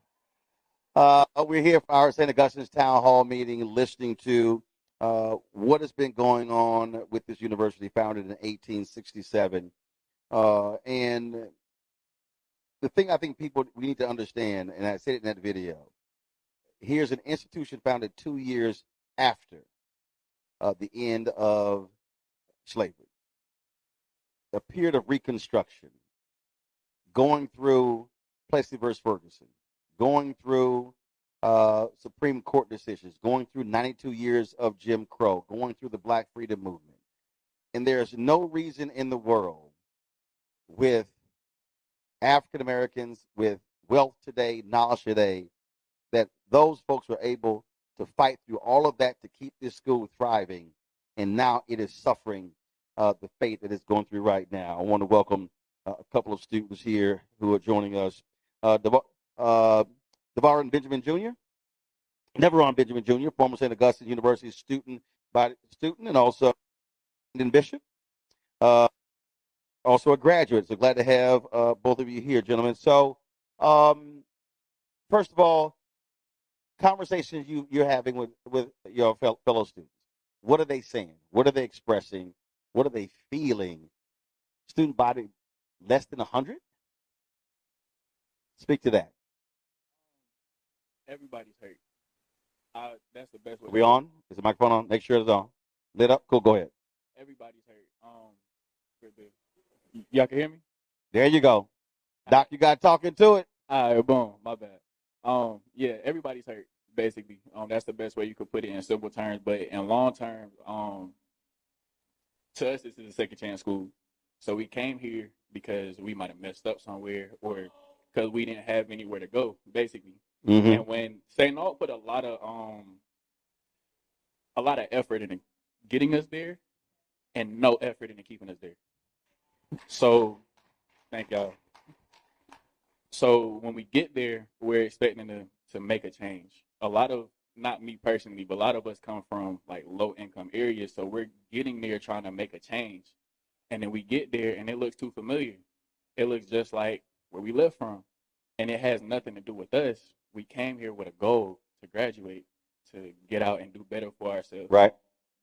S1: We're here for our St. Augustine's Town Hall meeting, listening to what has been going on with this university founded in 1867. And the thing I think we need to understand, and I said it in that video, here's an institution founded 2 years after the end of slavery, a period of reconstruction, going through Plessy versus Ferguson, going through Supreme Court decisions, going through 92 years of Jim Crow, going through the Black Freedom Movement. And there's no reason in the world with African Americans, with wealth today, knowledge today, that those folks were able to fight through all of that to keep this school thriving. And now it is suffering the fate that it's going through right now. I want to welcome a couple of students here who are joining us. DeVaron Benjamin Jr., Neveron Benjamin Jr., former St. Augustine University student, and also Bishop, also a graduate. So glad to have both of you here, gentlemen. So, first of all, conversations you're having with your fellow students. What are they saying? What are they expressing? What are they feeling? Student body less than 100? Speak to that.
S3: Everybody's hurt. That's the best way.
S1: Are we on? Is the microphone on? Make sure it's on. Lit up? Cool, go ahead.
S3: Everybody's hurt. Y'all can hear me?
S1: There you go. Doc, you got talking to it.
S3: All right, boom. My bad. Yeah, everybody's hurt, basically. That's the best way you could put it in simple terms. But in long term, to us, this is a second chance school. So we came here because we might have messed up somewhere or because we didn't have anywhere to go, basically. Mm-hmm. And when St. Aug put a lot of effort into getting us there and no effort into keeping us there. So, thank y'all. So when we get there, we're expecting to make a change. A lot of, not me personally, but a lot of us come from like low income areas. So we're getting there trying to make a change. And then we get there and it looks too familiar. It looks just like where we live from. And it has nothing to do with us. We came here with a goal to graduate, to get out and do better for ourselves.
S1: Right.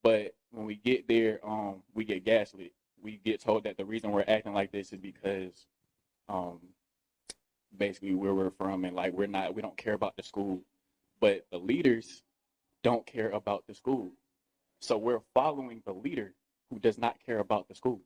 S3: But when we get there, we get gaslit. We get told that the reason we're acting like this is because basically where we're from and like we don't care about the school. But the leaders don't care about the school. So we're following the leader who does not care about the school.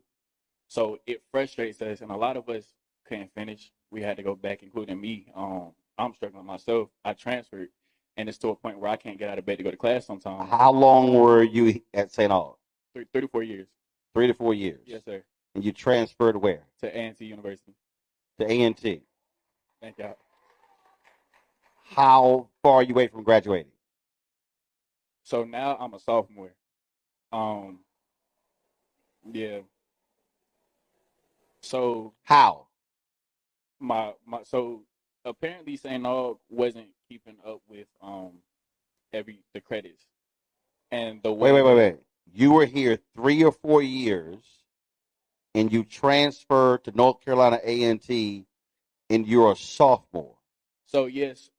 S3: So it frustrates us, and a lot of us couldn't finish. We had to go back, including me. I'm struggling myself. I transferred, and it's to a point where I can't get out of bed to go to class sometimes.
S1: How long were you at St. Aug?
S3: 3 to 4 years.
S1: 3 to 4 years.
S3: Yes, sir.
S1: And you transferred where?
S3: To A&T University.
S1: To A&T.
S3: Thank y'all.
S1: How far are you away from graduating?
S3: So now I'm a sophomore. Yeah. So
S1: how?
S3: So apparently St. Aug wasn't keeping up with the credits. And the way
S1: wait. You were here 3 or 4 years and you transferred to North Carolina A&T and you're a sophomore.
S3: So yes,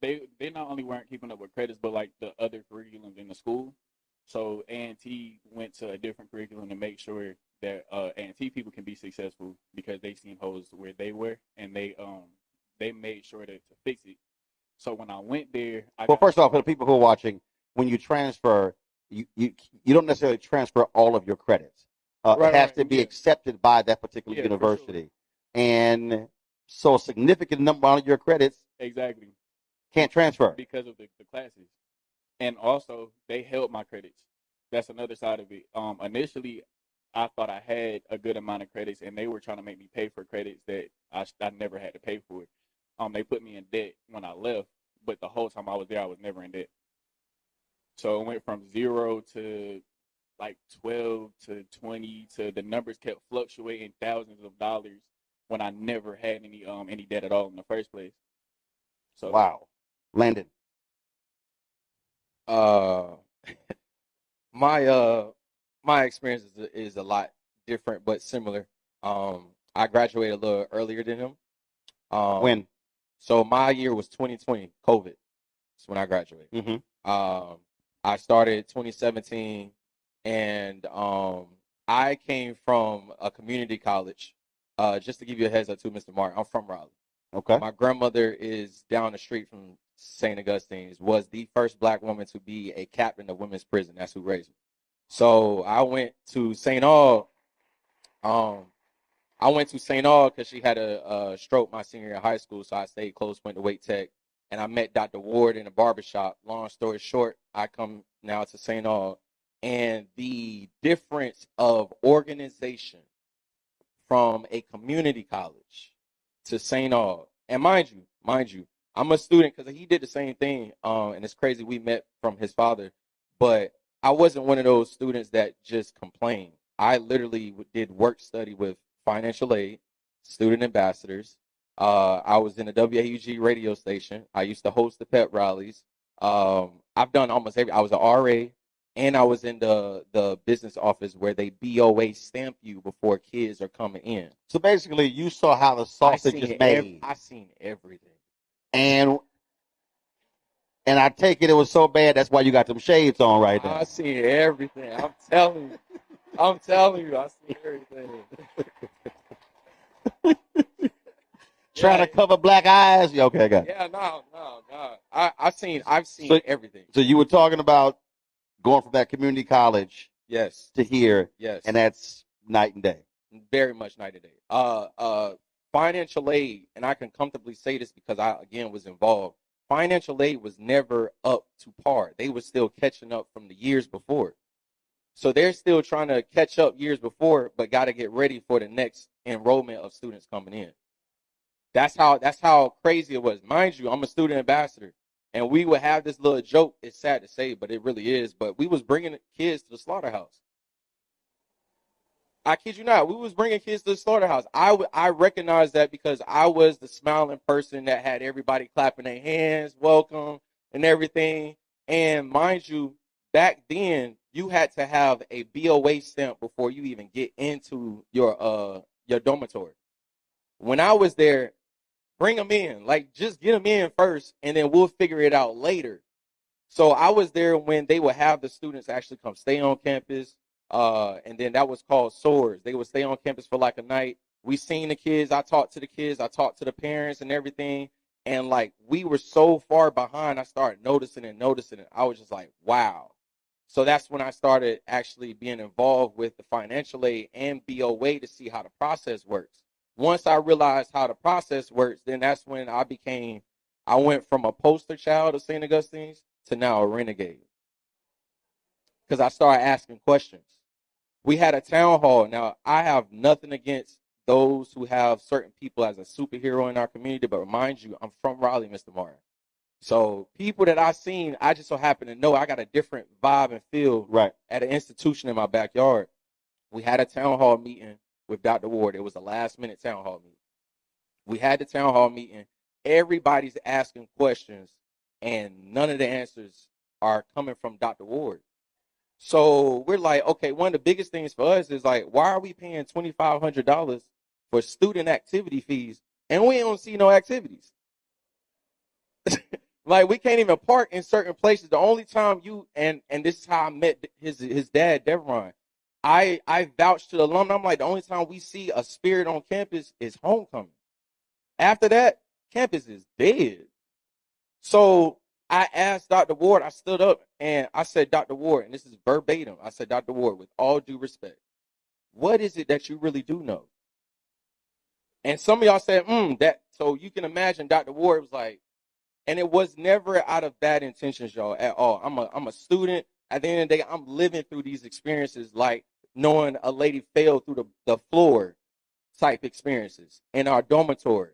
S3: they not only weren't keeping up with credits, but like the other curriculums in the school. So A&T went to a different curriculum to make sure that A&T people can be successful because they seen holes where they were, and they made sure to fix it. So when I went there,
S1: first off, for the people who are watching, when you transfer, you don't necessarily transfer all of your credits. It has to be accepted by that particular university, sure. And so a significant number of your credits
S3: exactly
S1: can't transfer
S3: because of the classes. And also, they held my credits. That's another side of it. Initially, I thought I had a good amount of credits, and they were trying to make me pay for credits that I never had to pay for. They put me in debt when I left, but the whole time I was there, I was never in debt. So it went from 0 to like 12 to 20 to the numbers kept fluctuating thousands of dollars when I never had any debt at all in the first place. So
S1: wow, Landon.
S11: My my experience is a lot different but similar. I graduated a little earlier than him.
S1: When?
S11: So my year was 2020, COVID. That's when I graduated.
S1: Mm-hmm.
S11: I started 2017, and I came from a community college. Just to give you a heads up too, Mr. Martin, I'm from Raleigh.
S1: Okay.
S11: My grandmother is down the street from Saint Augustine, was the first black woman to be a captain of women's prison. That's who raised me. So I went to St. Aug. I went to St. Aug because she had a stroke my senior year of high school, so I stayed close, went to Wake Tech, and I met Dr. Ward in a barbershop. Long story short, I come now to St. Aug, and the difference of organization from a community college to St. Aug, and mind you, I'm a student because he did the same thing, and it's crazy we met from his father, but I wasn't one of those students that just complained. I literally did work study with financial aid, student ambassadors. I was in a WAUG radio station. I used to host the pep rallies. I've done almost every. I was an RA, and I was in the business office where they BOA stamp you before kids are coming in.
S1: So basically, you saw how the sausage is made.
S11: I seen everything.
S1: And I take it was so bad that's why you got them shades on right now.
S11: I seen everything. I'm telling you, I seen everything.
S1: Trying to cover black eyes. Yeah, okay, I got it.
S11: Yeah, no. I've seen everything.
S1: So you were talking about going from that community college,
S11: yes,
S1: to here,
S11: yes,
S1: and that's night and day.
S11: Very much night and day. Financial aid, and I can comfortably say this because I again was involved. Financial aid was never up to par. They were still catching up from the years before. So they're still trying to catch up years before, but got to get ready for the next enrollment of students coming in. That's how crazy it was. Mind you, I'm a student ambassador, and we would have this little joke. It's sad to say, but it really is. But we was bringing kids to the slaughterhouse. I kid you not. We was bringing kids to the slaughterhouse. I recognized that because I was the smiling person that had everybody clapping their hands, welcome, and everything. And mind you, back then, you had to have a BOA stamp before you even get into your dormitory. When I was there, bring them in. Like, just get them in first, and then we'll figure it out later. So I was there when they would have the students actually come stay on campus. And then that was called SOARs. They would stay on campus for like a night. We seen the kids. I talked to the kids. I talked to the parents and everything. And like, we were so far behind. I started noticing it. I was just like, wow. So that's when I started actually being involved with the financial aid and BOA to see how the process works. Once I realized how the process works, then that's when I went from a poster child of St. Augustine's to now a renegade. Because I started asking questions. We had a town hall. Now, I have nothing against those who have certain people as a superhero in our community, but remind you, I'm from Raleigh, Mr. Martin. So people that I've seen, I just so happen to know I got a different vibe and feel at an institution in my backyard. We had a town hall meeting with Dr. Ward. It was a last-minute town hall meeting. We had the town hall meeting. Everybody's asking questions, and none of the answers are coming from Dr. Ward. So we're like, okay, one of the biggest things for us is like, why are we paying $2,500 for student activity fees and we don't see no activities? Like, we can't even park in certain places. The only time and this is how I met his dad, Deveron. I vouched to the alumni. I'm like, the only time we see a spirit on campus is homecoming. After that, campus is dead. So I asked Dr. Ward, I stood up and I said, Dr. Ward, and this is verbatim. I said, Dr. Ward, with all due respect, what is it that you really do know? And some of y'all said, that. So you can imagine Dr. Ward was like, and it was never out of bad intentions, y'all, at all. I'm a student. At the end of the day, I'm living through these experiences like knowing a lady fell through the floor type experiences in our dormitory.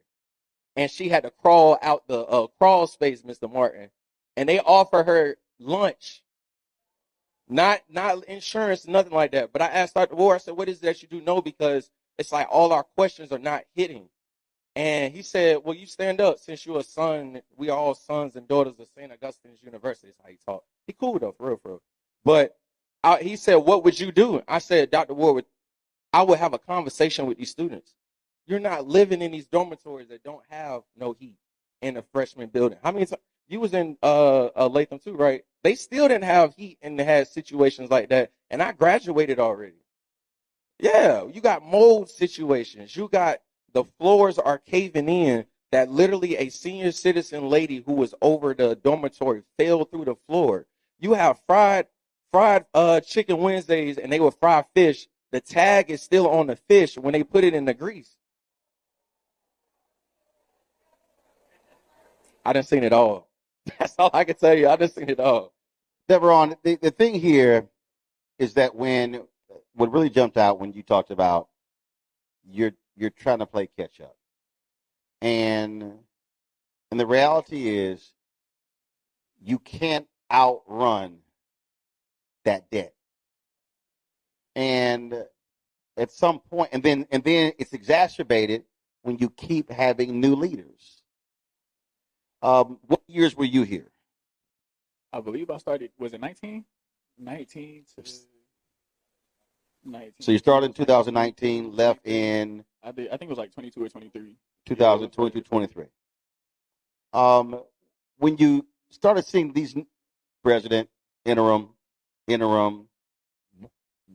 S11: And she had to crawl out the crawl space, Mr. Martin. And they offer her lunch. Not insurance, nothing like that. But I asked Dr. Ward, I said, what is it that you do know? Because it's like all our questions are not hitting. And he said, well, you stand up since you're a son. We are all sons and daughters of St. Augustine's University. That's how he talked. He cool though, for real. But He said, what would you do? I said, Dr. Ward, I would have a conversation with these students. You're not living in these dormitories that don't have no heat in a freshman building. How many times? You was in Latham too, right? They still didn't have heat and they had situations like that. And I graduated already. Yeah, you got mold situations. You got the floors are caving in that literally a senior citizen lady who was over the dormitory fell through the floor. You have fried chicken Wednesdays and they would fry fish. The tag is still on the fish when they put it in the grease. I done seen it all. That's all I can tell you. I done seen it all.
S1: Deveron, the thing here is that what really jumped out when you talked about you're trying to play catch up. And the reality is you can't outrun that debt. And at some point, and then it's exacerbated when you keep having new leaders. What years were you here?
S3: I believe I started, was it 19? 19 to 19.
S1: So you started in 2019, left in?
S3: I think it was like 22 or 23.
S1: 2022, 23. When you started seeing these president, interim,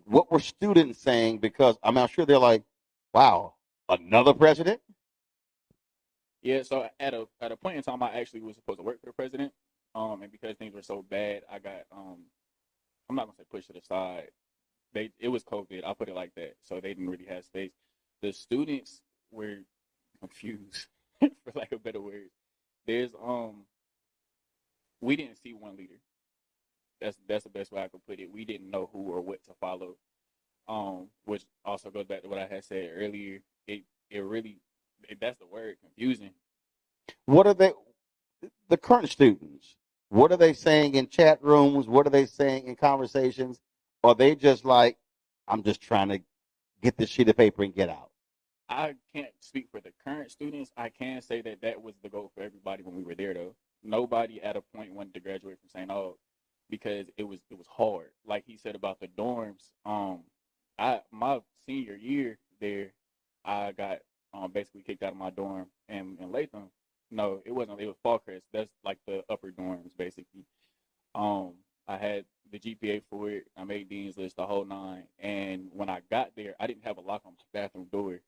S1: what were students saying? Because I'm sure they're like, wow, another president?
S3: Yeah, so at a point in time, I actually was supposed to work for the president, and because things were so bad, I got I'm not gonna say pushed to the side. It was COVID. I'll put it like that. So they didn't really have space. The students were confused, for lack of better words. There's we didn't see one leader. That's the best way I could put it. We didn't know who or what to follow. Which also goes back to what I had said earlier. It really, that's the word, confusing.
S1: What are the current students? What are they saying in chat rooms? What are they saying in conversations? Are they just like, I'm just trying to get this sheet of paper and get out?
S3: I can't speak for the current students. I can say that was the goal for everybody when we were there, though. Nobody at a point wanted to graduate from St. Aug because it was hard. Like he said about the dorms. My senior year there, I got basically kicked out of my dorm in Latham. No, it wasn't. It was Fallcrest. That's like the upper dorms, basically. I had the GPA for it. I made Dean's List, the whole nine. And when I got there, I didn't have a lock on my bathroom door.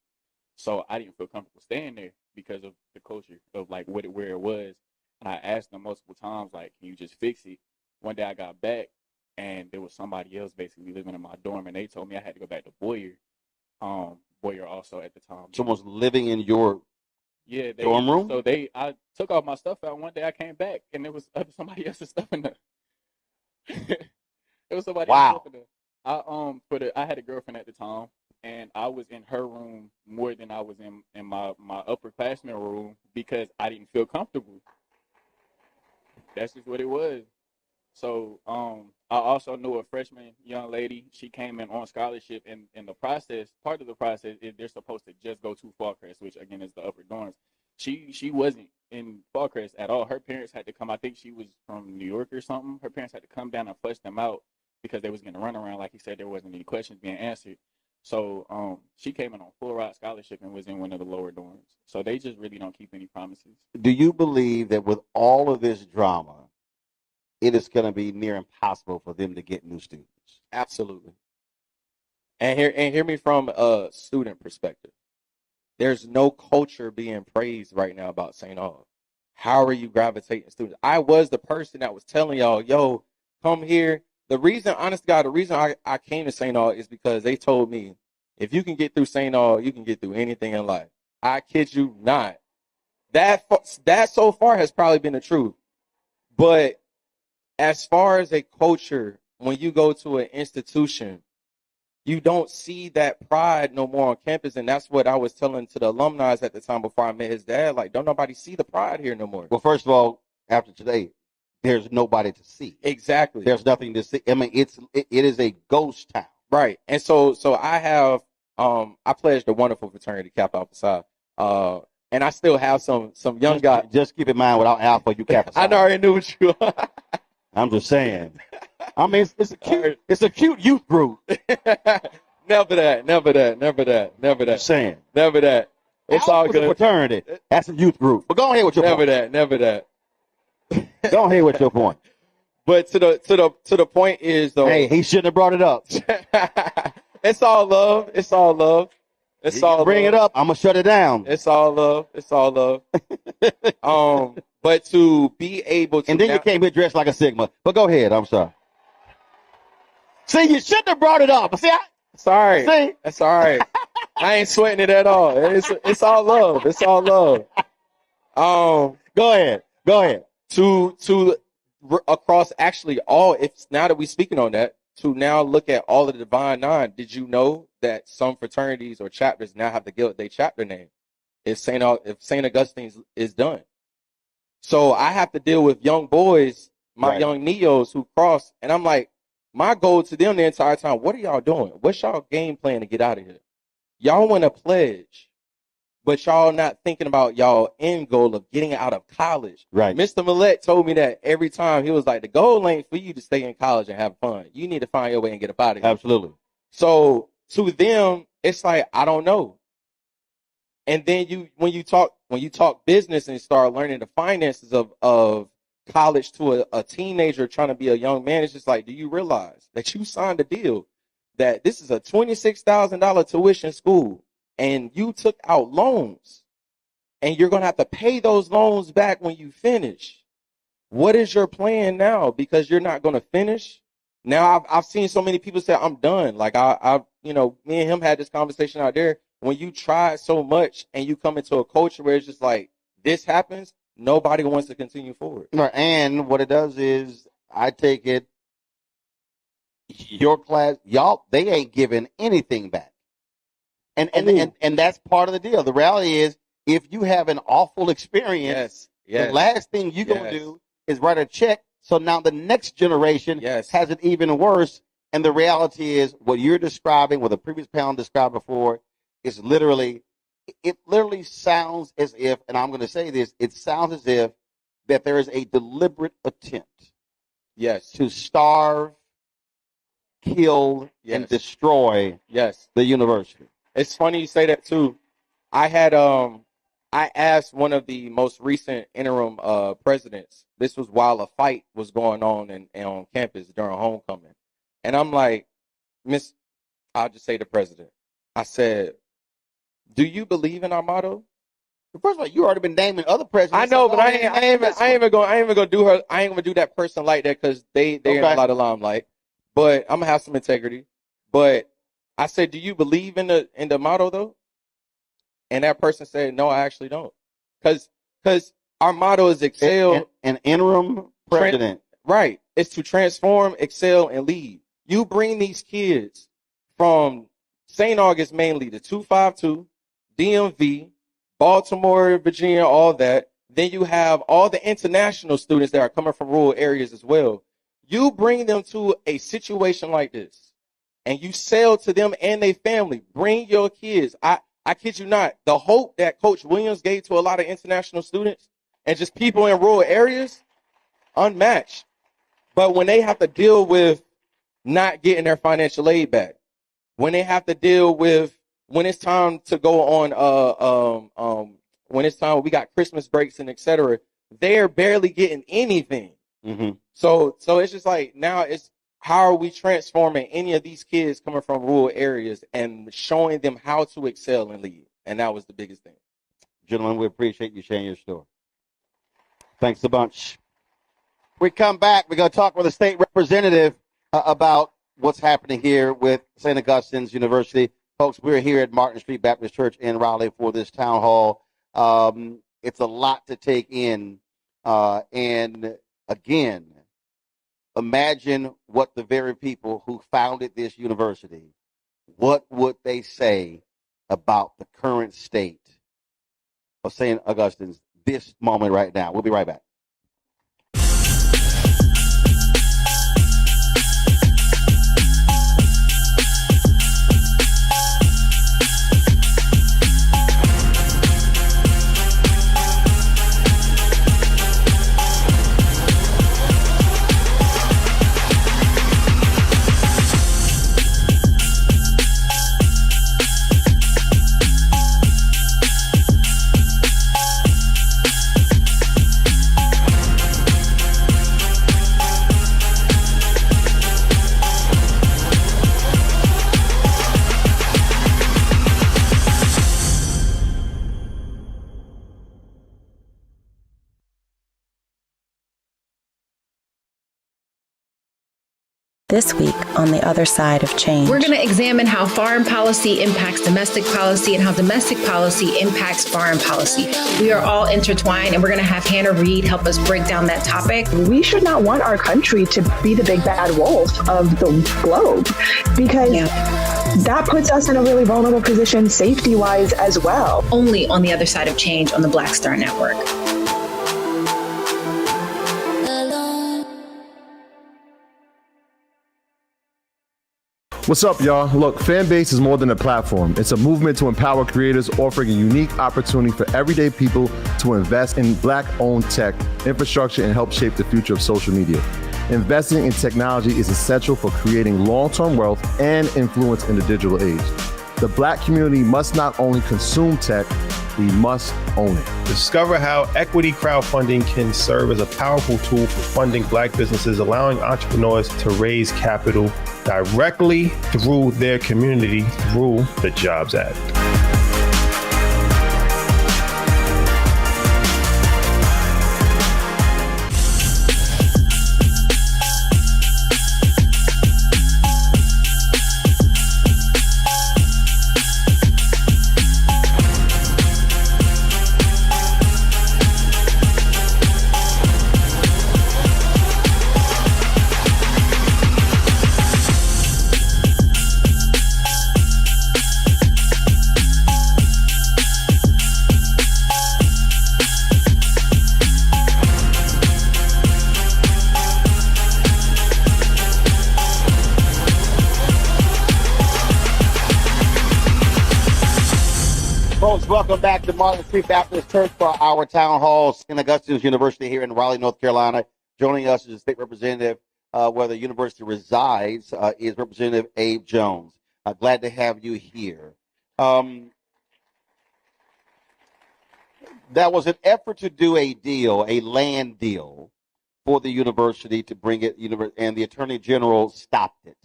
S3: So I didn't feel comfortable staying there because of the culture of like where it was. And I asked them multiple times, like, can you just fix it? One day I got back and there was somebody else basically living in my dorm and they told me I had to go back to Boyer. Boyer also at the time.
S1: Someone's living in your dorm room?
S3: So I took all my stuff out. One day I came back and there was somebody else's stuff in there. It was somebody else's stuff in there. I had a girlfriend at the time. And I was in her room more than I was in my upperclassmen room because I didn't feel comfortable. That's just what it was. So I also knew a freshman young lady. She came in on scholarship, and in the process, part of the process is they're supposed to just go to Fallcrest, which again is the upper dorms. She wasn't in Fallcrest at all. Her parents had to come. I think she was from New York or something. Her parents had to come down and flush them out because they was going to run around. Like he said, there wasn't any questions being answered. So she came in on full ride scholarship and was in one of the lower dorms. So they just really don't keep any promises.
S1: Do you believe that with all of this drama, it is going to be near impossible for them to get new students?
S11: Absolutely. And hear me from a student perspective. There's no culture being praised right now about St. Aug. How are you gravitating students? I was the person that was telling y'all, yo, come here. The reason, honest to God, the reason I came to St. Aug is because they told me, if you can get through St. Aug, you can get through anything in life. I kid you not. That so far has probably been the truth. But as far as a culture, when you go to an institution, you don't see that pride no more on campus. And that's what I was telling to the alumni at the time before I met his dad. Like, don't nobody see the pride here no more.
S1: Well, first of all, after today, there's nobody to see.
S11: Exactly.
S1: There's nothing to see. I mean, it is a ghost town.
S11: Right. And so I have I pledged a wonderful fraternity, Kappa Alpha Psi. And I still have some young guys.
S1: Just keep in mind, without Alpha, you Kappa Psi.
S11: I already knew what you are.
S1: I'm just saying. I mean, it's a cute youth group.
S11: Never that.
S1: Just saying.
S11: Never that. It's all
S1: Alpha's a
S11: good.
S1: fraternity. That's a youth group. But go ahead with your point.
S11: Never that.
S1: Go ahead with your point.
S11: But to the point is though.
S1: Hey, he shouldn't have brought it up.
S11: It's all love. It's all love. It's all
S1: bring
S11: love.
S1: it up. I'm gonna shut it down.
S11: It's all love. It's all love. But to be able to,
S1: and then you came here dressed like a Sigma. But go ahead. I'm sorry. See, you shouldn't have brought it up. See,
S11: sorry.
S1: See,
S11: that's all right. I ain't sweating it at all. It's all love. It's all love.
S1: Go ahead.
S11: To across actually all. If now that we're speaking on that, to now look at all of the Divine Nine. Did you know that some fraternities or chapters now have to give their chapter name if Saint Augustine is done? So I have to deal with young boys, my young neos who cross, and I'm like, my goal to them the entire time, what are y'all doing? What's y'all game plan to get out of here? Y'all want to pledge, but y'all not thinking about y'all end goal of getting out of college.
S1: Right.
S11: Mr. Millette told me that every time. He was like, the goal ain't for you to stay in college and have fun. You need to find your way and get up out of here.
S1: Absolutely.
S11: So to them, it's like, I don't know. And then when you talk business and start learning the finances of college to a teenager trying to be a young man, it's just like, do you realize that you signed a deal that this is a $26,000 tuition school and you took out loans and you're going to have to pay those loans back when you finish? What is your plan now? Because you're not going to finish. Now I've seen so many people say, I'm done. Like I me and him had this conversation out there. When you try so much and you come into a culture where it's just like, this happens, nobody wants to continue forward.
S1: Right. And what it does is, I take it, your class, y'all, they ain't giving anything back. And that's part of the deal. The reality is, if you have an awful experience, the last thing you're going to do is write a check. So now the next generation has it even worse. And the reality is, what you're describing, what the previous panel described before, is literally, it literally sounds as if, and I'm going to say this, it sounds as if that there is a deliberate attempt to starve, kill, and destroy the university.
S11: It's funny you say that too. I asked one of the most recent interim presidents. This was while a fight was going on campus during homecoming. And I'm like, I'll just say the president. I said, do you believe in our motto?
S1: First of all, you already been naming other presidents.
S11: I know, but I ain't even gonna do her. I ain't gonna do that person like that because they in a lot of limelight. But I'm gonna have some integrity. But I said, do you believe in the motto though? And that person said, no, I actually don't. Because our motto is excel.
S1: An interim president.
S11: Right. It's to transform, excel, and lead. You bring these kids from St. August mainly to 252, DMV, Baltimore, Virginia, all that. Then you have all the international students that are coming from rural areas as well. You bring them to a situation like this, and you sell to them and their family. Bring your kids. I kid you not. The hope that Coach Williams gave to a lot of international students and just people in rural areas, unmatched. But when they have to deal with not getting their financial aid back, when they have to deal with when it's time to go on, when it's time we got Christmas breaks and etc., they're barely getting anything.
S1: Mm-hmm.
S11: So it's just like now it's how are we transforming any of these kids coming from rural areas and showing them how to excel and lead? And that was the biggest thing.
S1: Gentlemen, we appreciate you sharing your story. Thanks a bunch. We come back, we're going to talk with a state representative about what's happening here with St. Augustine's University. Folks, we're here at Martin Street Baptist Church in Raleigh for this town hall. It's a lot to take in. And again, imagine what the very people who founded this university, what would they say about the current state of St. Augustine's this moment right now? We'll be right back.
S5: This week on The Other Side of Change.
S6: We're going to examine how foreign policy impacts domestic policy and how domestic policy impacts foreign policy. We are all intertwined, and we're going to have Hannah Reed help us break down that topic.
S7: We should not want our country to be the big bad wolf of the globe, because that puts us in a really vulnerable position safety-wise as well.
S6: Only on The Other Side of Change on the Black Star Network.
S12: What's up, y'all? Look, Fanbase is more than a platform. It's a movement to empower creators, offering a unique opportunity for everyday people to invest in Black-owned tech, infrastructure, and help shape the future of social media. Investing in technology is essential for creating long-term wealth and influence in the digital age. The Black community must not only consume tech, we must own it.
S13: Discover how equity crowdfunding can serve as a powerful tool for funding Black businesses, allowing entrepreneurs to raise capital directly through their community through the Jobs Act.
S1: Welcome back to Martin Street Baptist Church for our town hall. Saint Augustine University here in Raleigh, North Carolina. Joining us is the state representative where the university resides is Representative Abe Jones. Glad to have you here. That was an effort to do a deal, a land deal for the university to bring it, and the Attorney General stopped it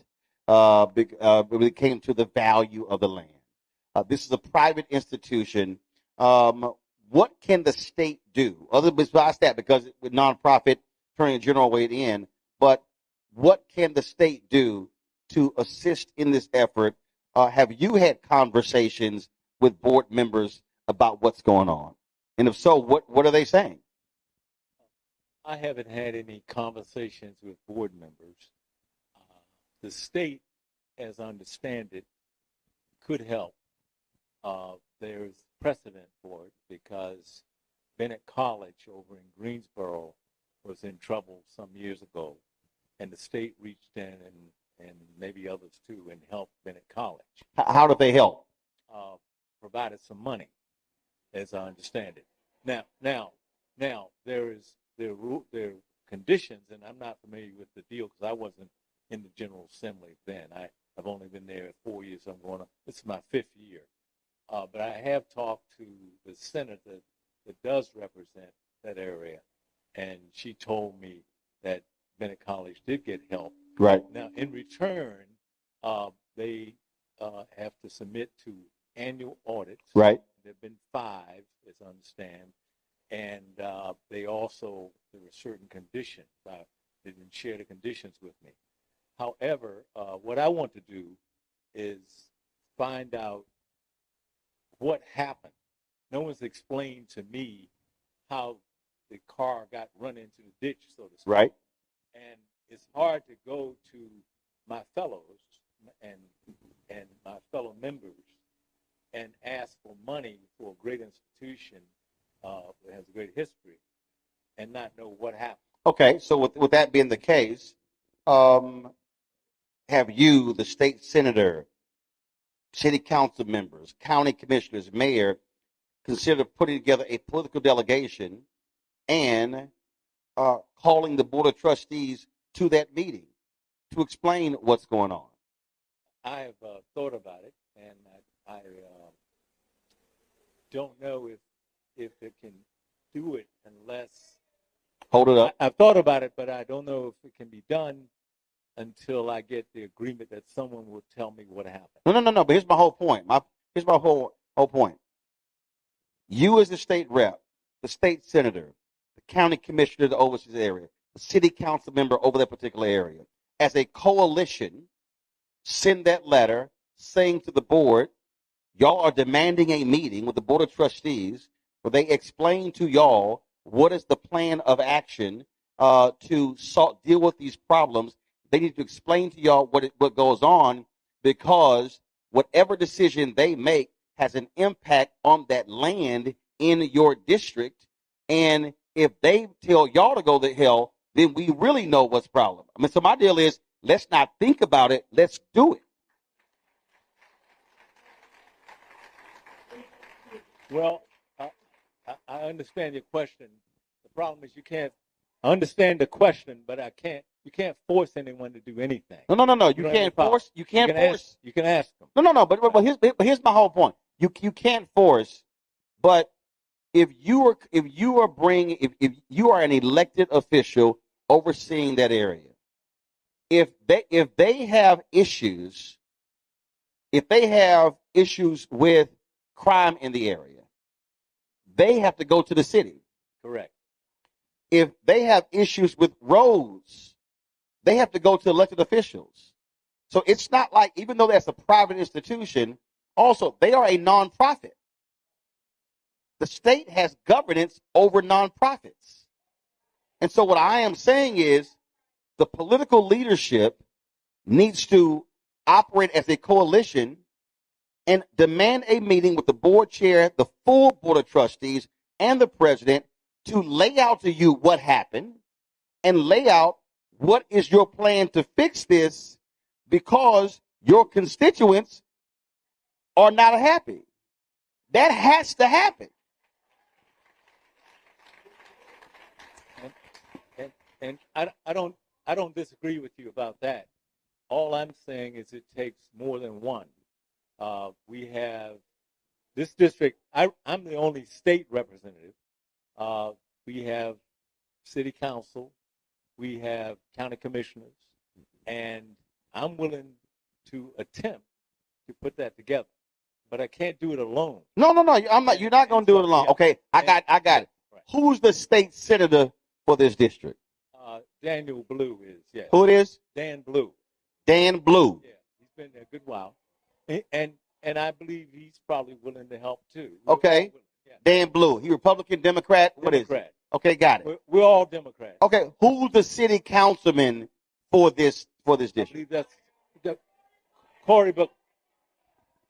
S1: when it came to the value of the land. This is a private institution. What can the state do? Other besides that, because with nonprofit, Attorney General weighed in, but what can the state do to assist in this effort? Have you had conversations with board members about what's going on? And if so, what are they saying?
S3: I haven't had any conversations with board members. The state, as I understand it, could help. There's precedent for it because Bennett College over in Greensboro was in trouble some years ago, and the state reached in and maybe others too and helped Bennett College.
S1: How did they help?
S3: Provided some money, as I understand it. Now there are conditions, and I'm not familiar with the deal because I wasn't in the General Assembly then. I've only been there 4 years. This is my 5th year. But I have talked to the senator that does represent that area, and she told me that Bennett College did get help.
S1: Right.
S3: Now, in return, they have to submit to annual audits.
S1: Right.
S3: There have been 5, as I understand, and there were certain conditions. They didn't share the conditions with me. However, what I want to do is find out what happened. No one's explained to me how the car got run into the ditch, so to speak.
S1: Right.
S3: And it's hard to go to my fellows and my fellow members and ask for money for a great institution that has a great history and not know what happened.
S1: Okay, so with that being the case, have you, the state senator, city council members, county commissioners, mayor, consider putting together a political delegation and calling the board of trustees to that meeting to explain what's going on?
S3: I have thought about it, and I don't know if it can do it unless...
S1: Hold it up.
S3: I've thought about it, but I don't know if it can be done until I get the agreement that someone will tell me what happened.
S1: No. But here's my whole point. Here's my whole point. You as the state rep, the state senator, the county commissioner that oversees the area, the city council member over that particular area, as a coalition, send that letter saying to the board, y'all are demanding a meeting with the board of trustees where they explain to y'all what is the plan of action to deal with these problems. They need to explain to y'all what goes on, because whatever decision they make has an impact on that land in your district. And if they tell y'all to go to hell, then we really know what's the problem. I mean, so my deal is, let's not think about it. Let's do it.
S3: Well, I understand your question. The problem is I understand the question, but you can't force anyone to do anything.
S1: No. You can't force. You can't force.
S3: You can ask them.
S1: No. But here's my whole point. You can't force, but if you are an elected official overseeing that area, if they have issues with crime in the area, they have to go to the city.
S3: Correct.
S1: If they have issues with roads, they have to go to elected officials. So it's not like, even though that's a private institution, also they are a nonprofit. The state has governance over nonprofits. And so what I am saying is, the political leadership needs to operate as a coalition and demand a meeting with the board chair, the full board of trustees, and the president to lay out to you what happened and lay out what is your plan to fix this, because your constituents are not happy. That has to happen.
S3: And I don't disagree with you about that. All I'm saying is it takes more than one. We have this district. I'm the only state representative. We have city council. We have county commissioners. And I'm willing to attempt to put that together. But I can't do it alone.
S1: No. I'm not. You're not going to do it alone. Okay, I got it. Right. Who's the state senator for this district?
S3: Daniel Blue is. Yeah.
S1: Who it is?
S3: Dan Blue.
S1: Dan Blue.
S3: Yeah, he's been there a good while, and I believe he's probably willing to help too.
S1: Okay. Yeah. Dan Blue. He Republican, Democrat. What is it? Okay, got it.
S3: We're all Democrats.
S1: Okay, who's the city councilman for this district?
S3: I believe that's Corey. But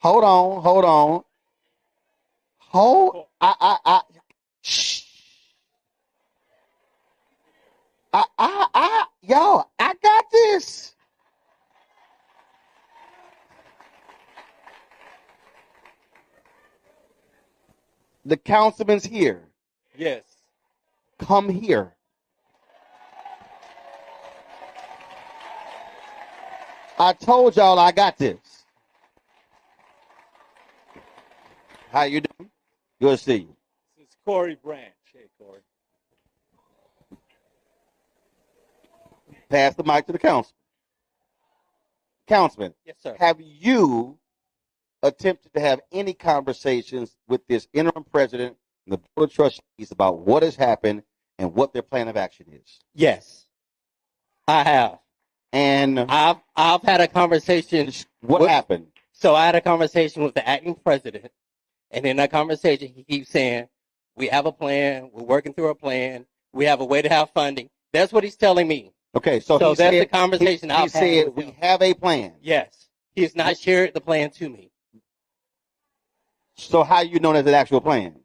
S1: hold on. Shh. Yo, I got this. The councilman's here.
S3: Yes.
S1: Come here. I told y'all I got this. How you doing? Good to see you.
S3: This is Corey Branch. Hey, Corey.
S1: Pass the mic to the councilman. Councilman,
S14: yes, sir.
S1: Have you attempted to have any conversations with this interim president and the board of trustees about what has happened and what their plan of action is?
S14: Yes, I have.
S1: And
S14: I've had a conversation.
S1: What happened?
S14: So I had a conversation with the acting president, and in that conversation, he keeps saying, "We have a plan. We're working through a plan. We have a way to have funding." That's what he's telling me.
S1: Okay, so
S14: that's the conversation I've had.
S1: He said we have a plan.
S14: Yes, he has not shared the plan to me.
S1: So how you know there's an actual plan?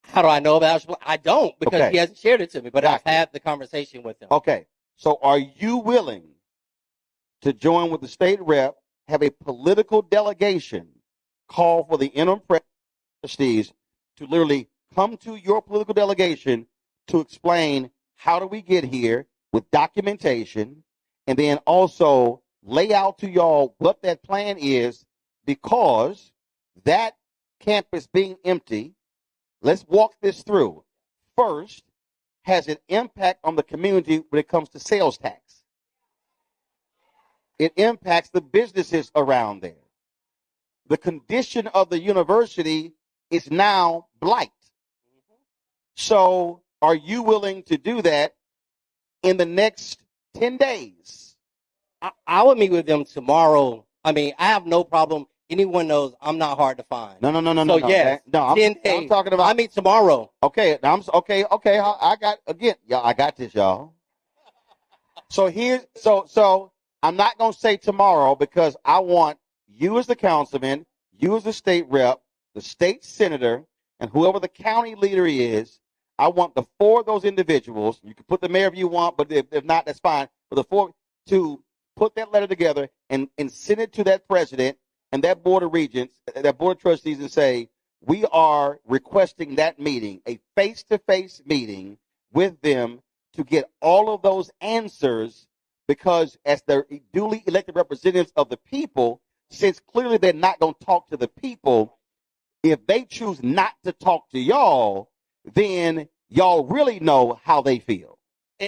S14: How do I know about it? I don't, because he hasn't shared it to me, but
S1: Gotcha.
S14: I've had the conversation with him.
S1: Okay, so are you willing to join with the state rep, have a political delegation call for the interim trustees to literally come to your political delegation to explain how do we get here with documentation, and then also lay out to y'all what that plan is, because that campus being empty, let's walk this through, first, has an impact on the community when it comes to sales tax. It impacts the businesses around there. The condition of the university is now blight. So are you willing to do that in the next 10 days?
S14: I would meet with them tomorrow. I mean, I have no problem. Anyone knows I'm not hard to find.
S1: No.
S14: So yes,
S1: I'm
S14: 10 days.
S1: I'm talking about.
S14: I meet tomorrow.
S1: Okay, okay. I got again, y'all. I got this, y'all. So I'm not gonna say tomorrow because I want you as the councilman, you as the state rep, the state senator, and whoever the county leader is. I want the four of those individuals. You can put the mayor if you want, but if not, that's fine. But the four to put that letter together and send it to that president and that board of regents, that board of trustees, and say we are requesting that meeting, a face-to-face meeting with them to get all of those answers, because as the duly elected representatives of the people, since clearly they're not going to talk to the people, if they choose not to talk to y'all, then y'all really know how they feel.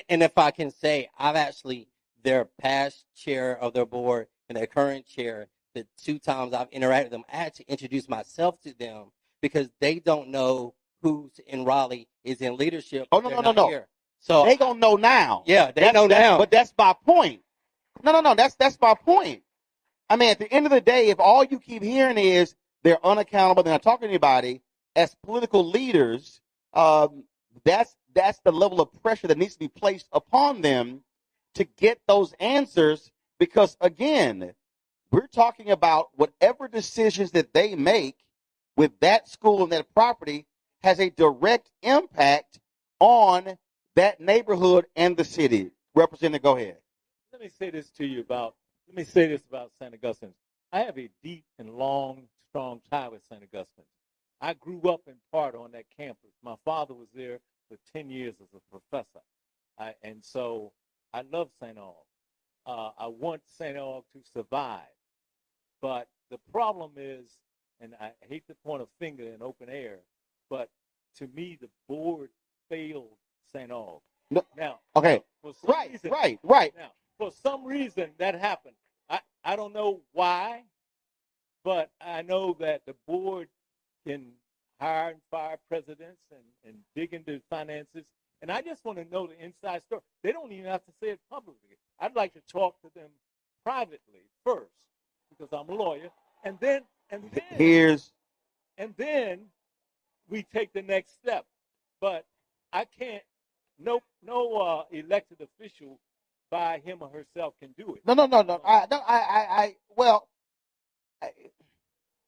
S14: And if I can say, I've actually, their past chair of their board and their current chair, the 2 times I've interacted with them, I had to introduce myself to them because they don't know who's in Raleigh is in leadership.
S1: Oh, no.
S14: Here. So
S1: they gonna know now.
S14: Yeah, they know now.
S1: But that's my point. No. That's my point. I mean, at the end of the day, if all you keep hearing is they're unaccountable, they're not talking to anybody, as political leaders, that's the level of pressure that needs to be placed upon them to get those answers. Because again, we're talking about whatever decisions that they make with that school and that property has a direct impact on that neighborhood and the city. Representative, go ahead.
S3: Let me say this about Saint Augustine. I have a deep and long, strong tie with Saint Augustine. I grew up in part on that campus. My father was there for 10 years as a professor. And so I love St. Aug. I want St. Aug to survive. But the problem is, and I hate to point a finger in open air, but to me, the board failed St. Aug.
S1: No.
S3: Now,
S1: okay.
S3: Right. Now, for some reason that happened. I don't know why, but I know that the board can hire and fire presidents and dig into finances. And I just want to know the inside story. They don't even have to say it publicly. I'd like to talk to them privately first because I'm a lawyer, and then we take the next step. But I can't. No elected official by him or herself can do it.
S1: No.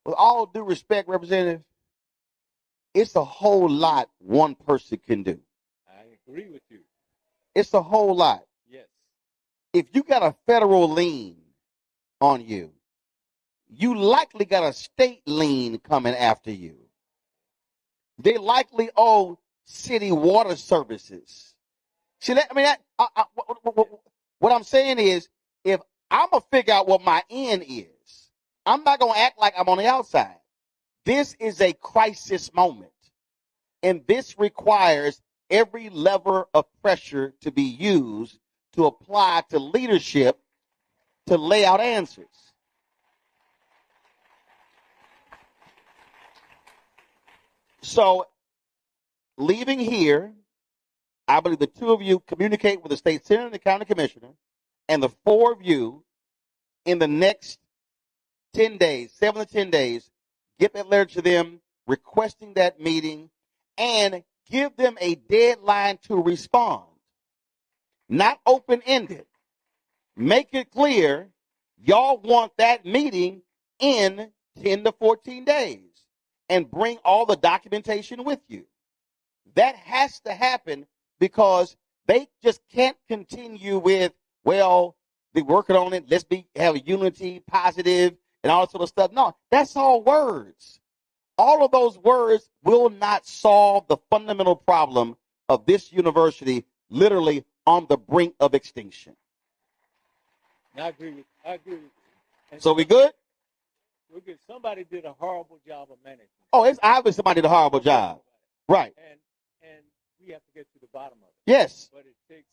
S1: With all due respect, Representative, it's a whole lot one person can do.
S3: I agree with you.
S1: It's a whole lot.
S3: Yes.
S1: If you got a federal lien on you, you likely got a state lien coming after you. They likely owe city water services. See, what I'm saying is, if I'm going to figure out what my end is, I'm not going to act like I'm on the outside. This is a crisis moment. And this requires every lever of pressure to be used to apply to leadership to lay out answers. So, leaving here, I believe the 2 of you communicate with the state senator and the county commissioner, and the 4 of you in the next 10 days, 7 to 10 days, get that letter to them requesting that meeting and give them a deadline to respond. Not open-ended. Make it clear y'all want that meeting in 10 to 14 days and bring all the documentation with you. That has to happen because they just can't continue with, well, they're working on it, have a unity, positive, and all that sort of stuff. No, that's all words. All of those words will not solve the fundamental problem of this university literally on the brink of extinction.
S3: I agree with you. And
S1: so we good?
S3: We're good. Somebody did a horrible job of management.
S1: Oh, it's obvious somebody did a horrible job. Right.
S3: And we have to get to the bottom of it.
S1: Yes.
S3: But it takes.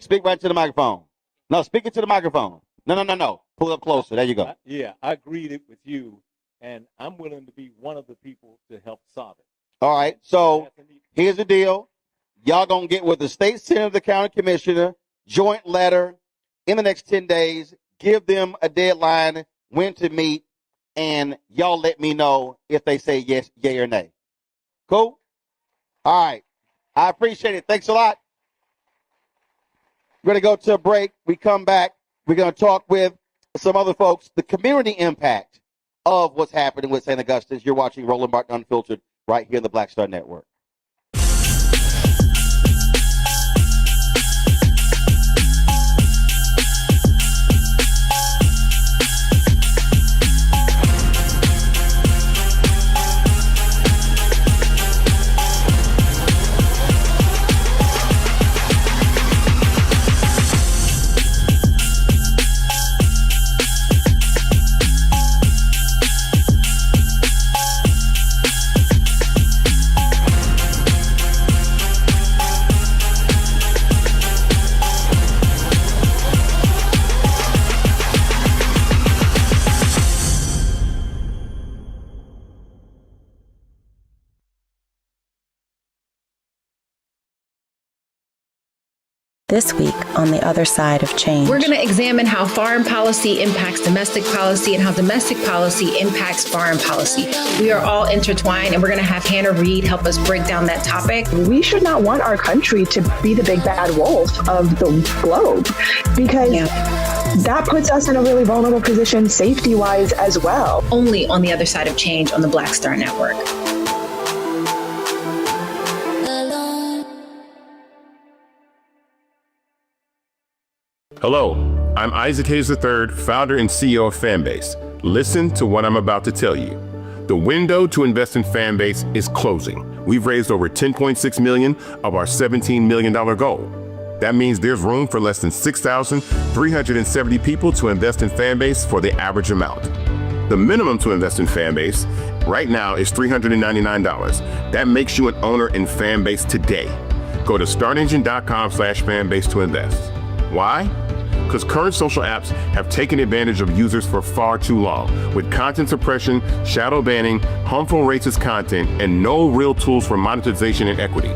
S1: Speak right to the microphone. No, speak it to the microphone. No. Pull up closer. There you go.
S3: I agreed with you, and I'm willing to be one of the people to help solve it.
S1: All right. So here's the deal. Y'all going to get with the state senator, the county commissioner, joint letter, in the next 10 days. Give them a deadline when to meet, and y'all let me know if they say yes, yay, or nay. Cool? All right. I appreciate it. Thanks a lot. We're going to go to a break. We come back. We're going to talk with some other folks, the community impact of what's happening with St. Augustine. You're watching Roland Martin Unfiltered right here in the Black Star Network.
S5: This week on The Other Side of Change.
S6: We're going to examine how foreign policy impacts domestic policy and how domestic policy impacts foreign policy. We are all intertwined, and we're going to have Hannah Reed help us break down that topic.
S7: We should not want our country to be the big bad wolf of the globe, because that puts us in a really vulnerable position safety-wise as well.
S6: Only on The Other Side of Change on the Black Star Network.
S10: Hello, I'm Isaac Hayes III, founder and CEO of Fanbase. Listen to what I'm about to tell you. The window to invest in Fanbase is closing. We've raised over $10.6 million of our $17 million goal. That means there's room for less than 6,370 people to invest in Fanbase for the average amount. The minimum to invest in Fanbase right now is $399. That makes you an owner in Fanbase today. Go to startengine.com/fanbase to invest. Why? Because current social apps have taken advantage of users for far too long, with content suppression, shadow banning, harmful racist content, and no real tools for monetization and equity.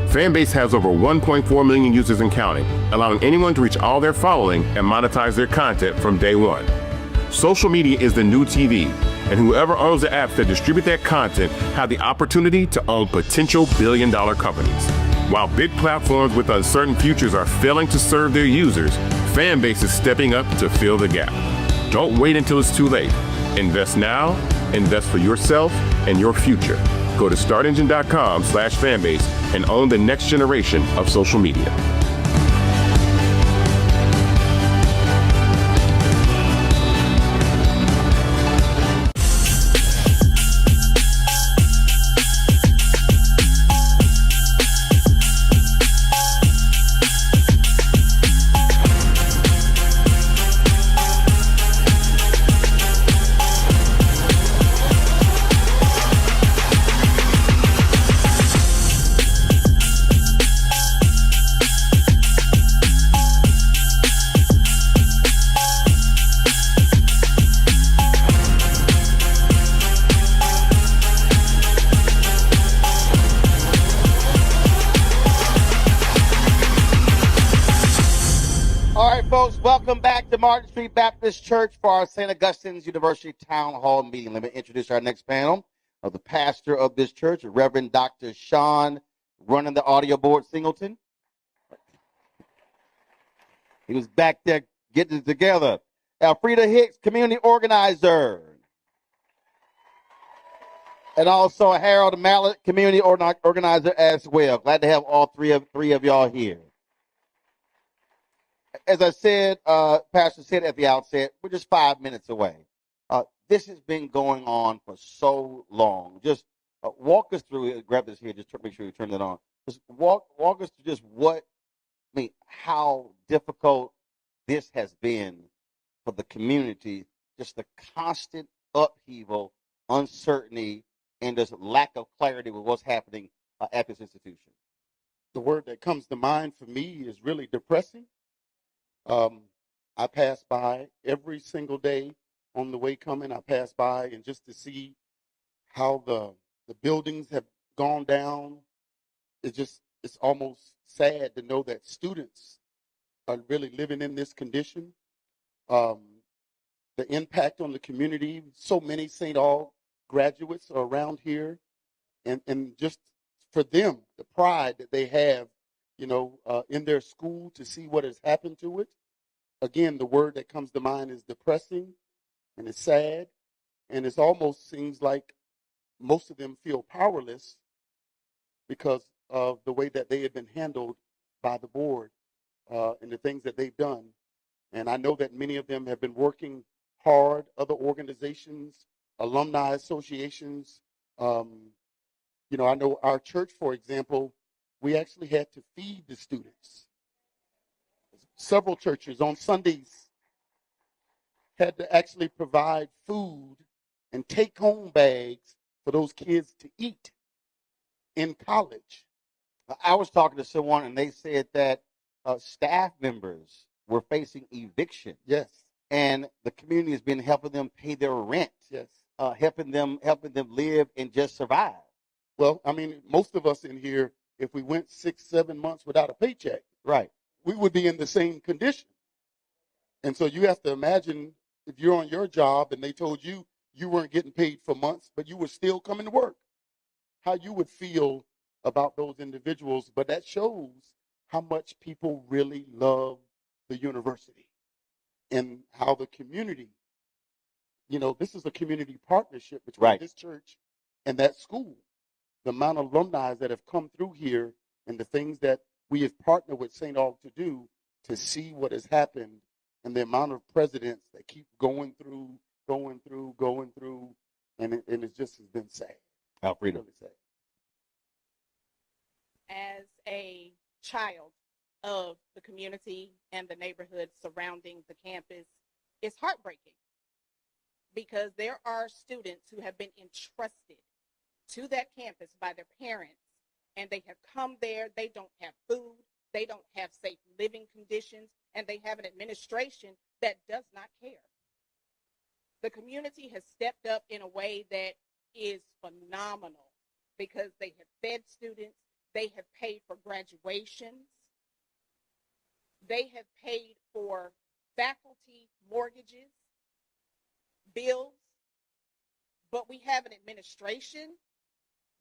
S10: Fanbase has over 1.4 million users and counting, allowing anyone to reach all their following and monetize their content from day one. Social media is the new TV, and whoever owns the apps that distribute that content have the opportunity to own potential billion-dollar companies. While big platforms with uncertain futures are failing to serve their users, Fanbase is stepping up to fill the gap. Don't wait until it's too late. Invest now, invest for yourself and your future. Go to startengine.com/fanbase and own the next generation of social media.
S1: Welcome back to Martin Street Baptist Church for our St. Augustine's University Town Hall meeting. Let me introduce our next panel of the pastor of this church, Reverend Dr. Sean, running the audio board, Singleton. He was back there getting it together. Elfrida Hicks, community organizer. And also Harold Mallett, community organizer as well. Glad to have all three of y'all here. As I said, Pastor said at the outset, we're just 5 minutes away. This has been going on for so long. Just walk us through it. Grab this here. Just make sure you turn it on. Just walk us through just how difficult this has been for the community. Just the constant upheaval, uncertainty, and just lack of clarity with what's happening at this institution.
S15: The word that comes to mind for me is really depressing. I pass by every single day on the way coming. I pass by, and just to see how the buildings have gone down, it's almost sad to know that students are really living in this condition. Um, the impact on the community. So many St. Aug graduates are around here, and just for them, the pride that they have, in their school to see what has happened to it. Again, the word that comes to mind is depressing, and it's sad, and it almost seems like most of them feel powerless because of the way that they have been handled by the board and the things that they've done. And I know that many of them have been working hard, other organizations, alumni associations. I know our church, for example, we actually had to feed the students. Several churches on Sundays had to actually provide food and take home bags for those kids to eat in college.
S1: I was talking to someone and they said that staff members were facing eviction.
S15: Yes.
S1: And the community has been helping them pay their rent.
S15: Yes.
S1: Helping them live and just survive.
S15: Well, I mean, most of us in here, if we went 6-7 months without a paycheck,
S1: right,
S15: we would be in the same condition. And so you have to imagine if you're on your job and they told you you weren't getting paid for months, but you were still coming to work, how you would feel about those individuals. But that shows how much people really love the university and how the community, this is a community partnership between this church and that school. The amount of alumni that have come through here and the things that we have partnered with St. Aug to do to see what has happened, and the amount of presidents that keep going through, and it just has been sad.
S1: Alfredo.
S15: Really sad.
S16: As a child of the community and the neighborhood surrounding the campus, it's heartbreaking because there are students who have been entrusted to that campus by their parents, and they have come there. They don't have food, they don't have safe living conditions, and they have an administration that does not care. The community has stepped up in a way that is phenomenal because they have fed students, they have paid for graduations, they have paid for faculty mortgages, bills, but we have an administration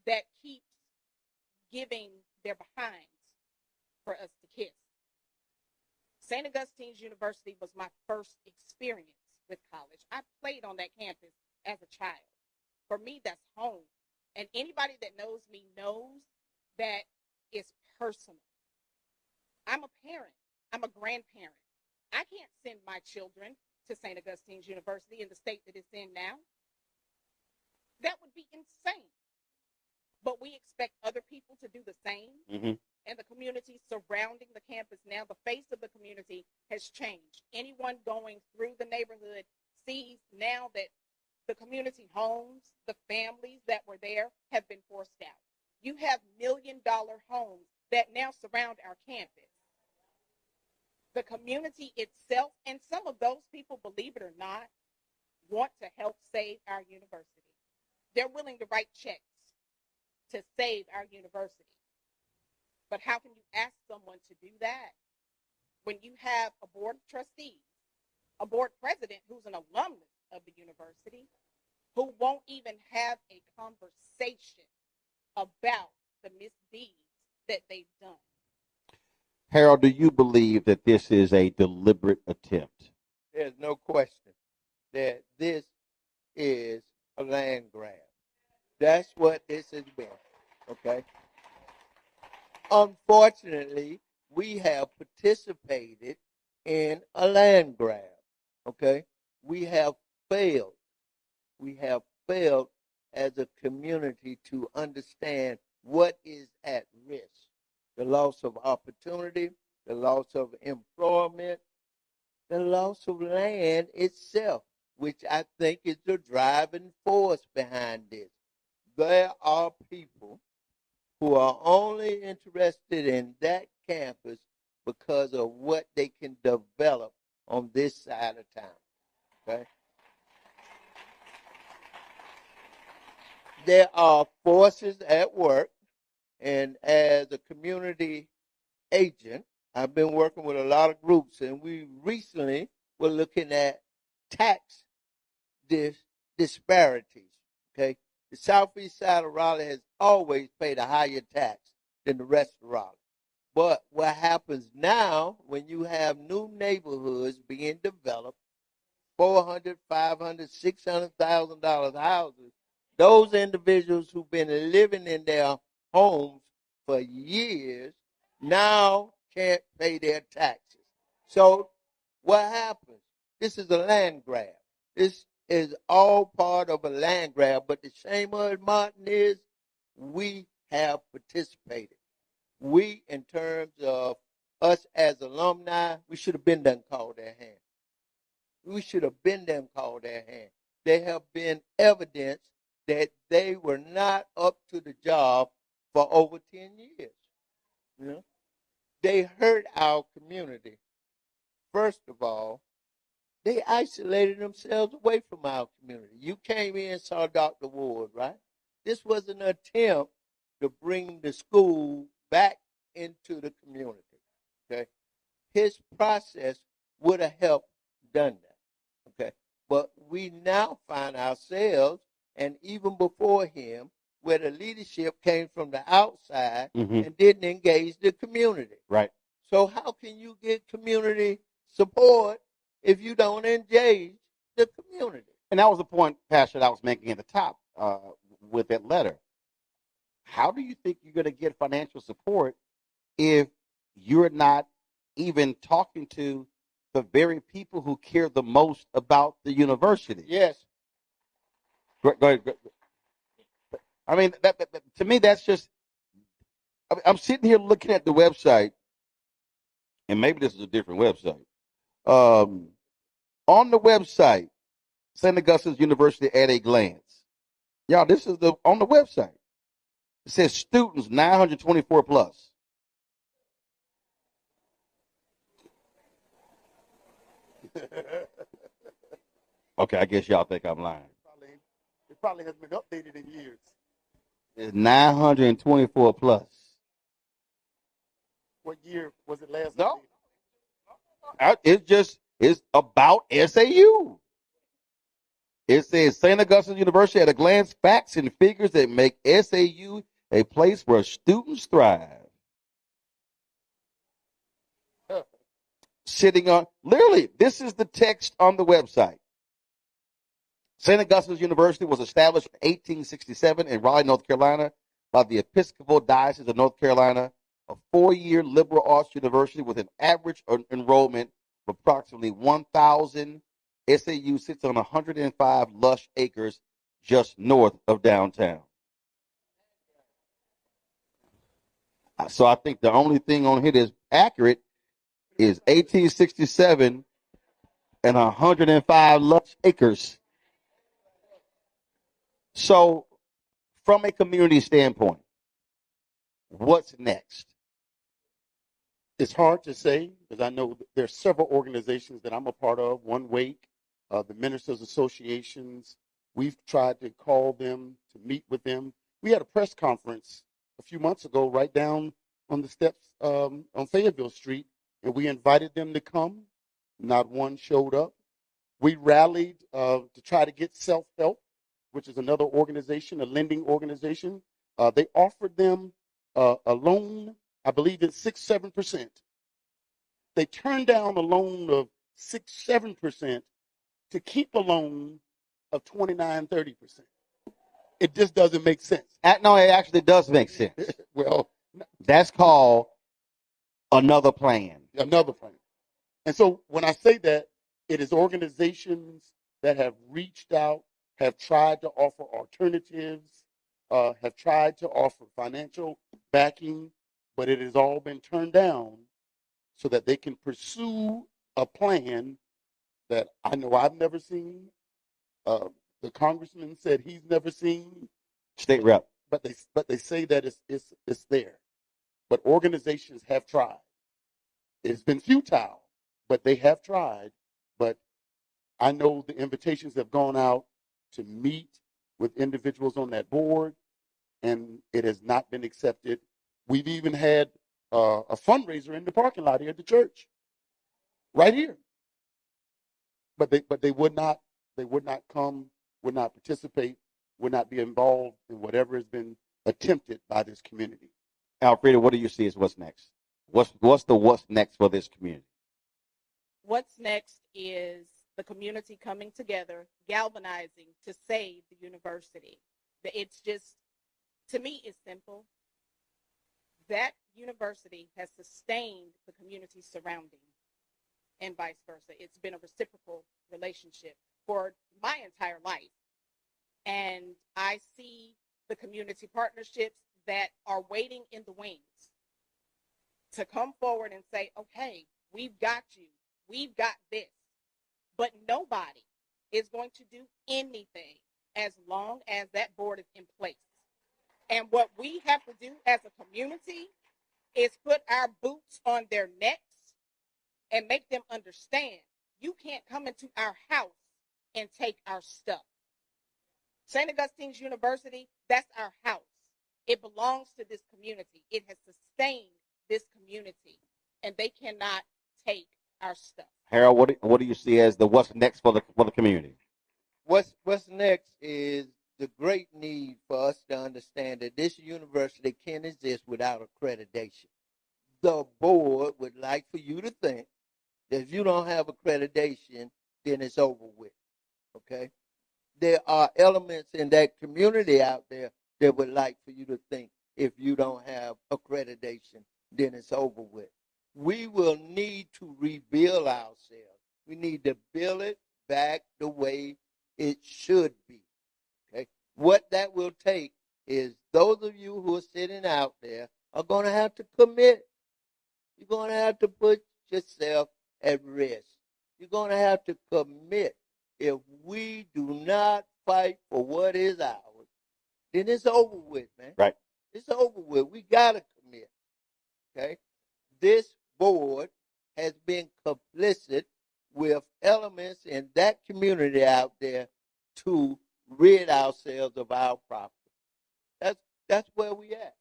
S16: that keeps giving their behinds for us to kiss. St. Augustine's University was my first experience with college. I played on that campus as a child. For me, that's home. And anybody that knows me knows that it's personal. I'm a parent. I'm a grandparent. I can't send my children to St. Augustine's University in the state that it's in now. That would be insane. But we expect other people to do the same.
S1: Mm-hmm.
S16: And the community surrounding the campus now, the face of the community has changed. Anyone going through the neighborhood sees now that the community homes, the families that were there have been forced out. You have $1 million homes that now surround our campus. The community itself, and some of those people, believe it or not, want to help save our university. They're willing to write checks to save our university. But how can you ask someone to do that when you have a board of trustees, a board president who's an alumnus of the university, who won't even have a conversation about the misdeeds that they've done?
S1: Harold, do you believe that this is a deliberate attempt?
S17: There's no question that this is a land grab. That's what this has been, okay? Unfortunately, we have participated in a land grab, okay? We have failed. We have failed as a community to understand what is at risk. The loss of opportunity, the loss of employment, the loss of land itself, which I think is the driving force behind this. There are people who are only interested in that campus because of what they can develop on this side of town. Okay? There are forces at work, and as a community agent, I've been working with a lot of groups, and we recently were looking at tax disparities. Okay, the southeast side of Raleigh has always paid a higher tax than the rest of Raleigh. But what happens now when you have new neighborhoods being developed, $400,000, $500,000, $600,000 houses, those individuals who've been living in their homes for years now can't pay their taxes. So what happens? This is a land grab. This is all part of a land grab. But the shame of it, Martin, is we have participated. We, in terms of us as alumni, we should have been done called their hand. We should have been them called their hand. There have been evidence that they were not up to the job for over 10 years. You know? They hurt our community. First of all, they isolated themselves away from our community. You came in and saw Dr. Ward, right? This was an attempt to bring the school back into the community. Okay, his process would have helped done that. Okay, but we now find ourselves, and even before him, where the leadership came from the outside and didn't engage the community.
S1: Right.
S17: So how can you get community support if you don't engage the community?
S1: And that was the point, Pastor, that I was making at the top with that letter. How do you think you're going to get financial support if you're not even talking to the very people who care the most about the university?
S17: Yes.
S1: Go ahead. I mean, that to me, that's just. I'm sitting here looking at the website, and maybe this is a different website. On the website, Saint Augustine University at a glance. Y'all, this is on the website. It says students 924 plus. Okay, I guess y'all think I'm lying.
S15: It probably has been updated in years.
S1: It's 924 plus.
S15: What year was it last?
S1: No. It's about SAU. It says St. Augustine University at a glance, facts and figures that make SAU a place where students thrive. Sitting on, literally, this is the text on the website. St. Augustine's University was established in 1867 in Raleigh, North Carolina by the Episcopal Diocese of North Carolina, a 4-year liberal arts university with an average enrollment of approximately 1,000. SAU sits on 105 lush acres just north of downtown. So I think the only thing on here that's accurate is 1867 and 105 lush acres. So from a community standpoint, what's next?
S15: It's hard to say because I know there's several organizations that I'm a part of. One Wake, the Ministers Associations. We've tried to call them to meet with them. We had a press conference a few months ago right down on the steps on Fayetteville Street, and we invited them to come. Not one showed up. We rallied to try to get Self-Help, which is another organization, a lending organization. They offered them a loan, I believe it's 6-7%. They turned down a loan of 6-7% to keep a loan of 29-30%. It just doesn't make sense.
S1: No, it actually does make sense.
S15: Well,
S1: that's called another plan.
S15: Another plan. And so when I say that, it is organizations that have reached out, have tried to offer alternatives, have tried to offer financial backing, but it has all been turned down so that they can pursue a plan that I know I've never seen. The congressman said he's never seen.
S1: State rep.
S15: But they say that it's there. But organizations have tried. It's been futile, but they have tried. But I know the invitations have gone out to meet with individuals on that board, and it has not been accepted. We've even had a fundraiser in the parking lot here at the church, right here. But they would not come, would not participate, would not be involved in whatever has been attempted by this community.
S1: Alfreda, what do you see as what's next? What's next for this community?
S16: What's next is the community coming together, galvanizing to save the university. It's just, to me, it's simple. That university has sustained the community surrounding, and vice versa. It's been a reciprocal relationship for my entire life. And I see the community partnerships that are waiting in the wings to come forward and say, okay, we've got you. We've got this. But nobody is going to do anything as long as that board is in place. And what we have to do as a community is put our boots on their necks and make them understand you can't come into our house and take our stuff. Saint Augustine's University, that's our house. It belongs to this community. It has sustained this community, and they cannot take our stuff.
S1: Harold, what do you see as the what's next for the community?
S17: What's next is the great need for us to understand that this university can't exist without accreditation. The board would like for you to think that if you don't have accreditation, then it's over with. Okay? There are elements in that community out there that would like for you to think if you don't have accreditation, then it's over with. We will need to rebuild ourselves. We need to build it back the way it should be. Okay? What that will take is those of you who are sitting out there are going to have to commit. You're going to have to put yourself at risk. You're going to have to commit. If we do not fight for what is ours, then it's over with, man.
S1: Right.
S17: It's over with. We got to commit. Okay? This board has been complicit with elements in that community out there to rid ourselves of our property. That's where we at.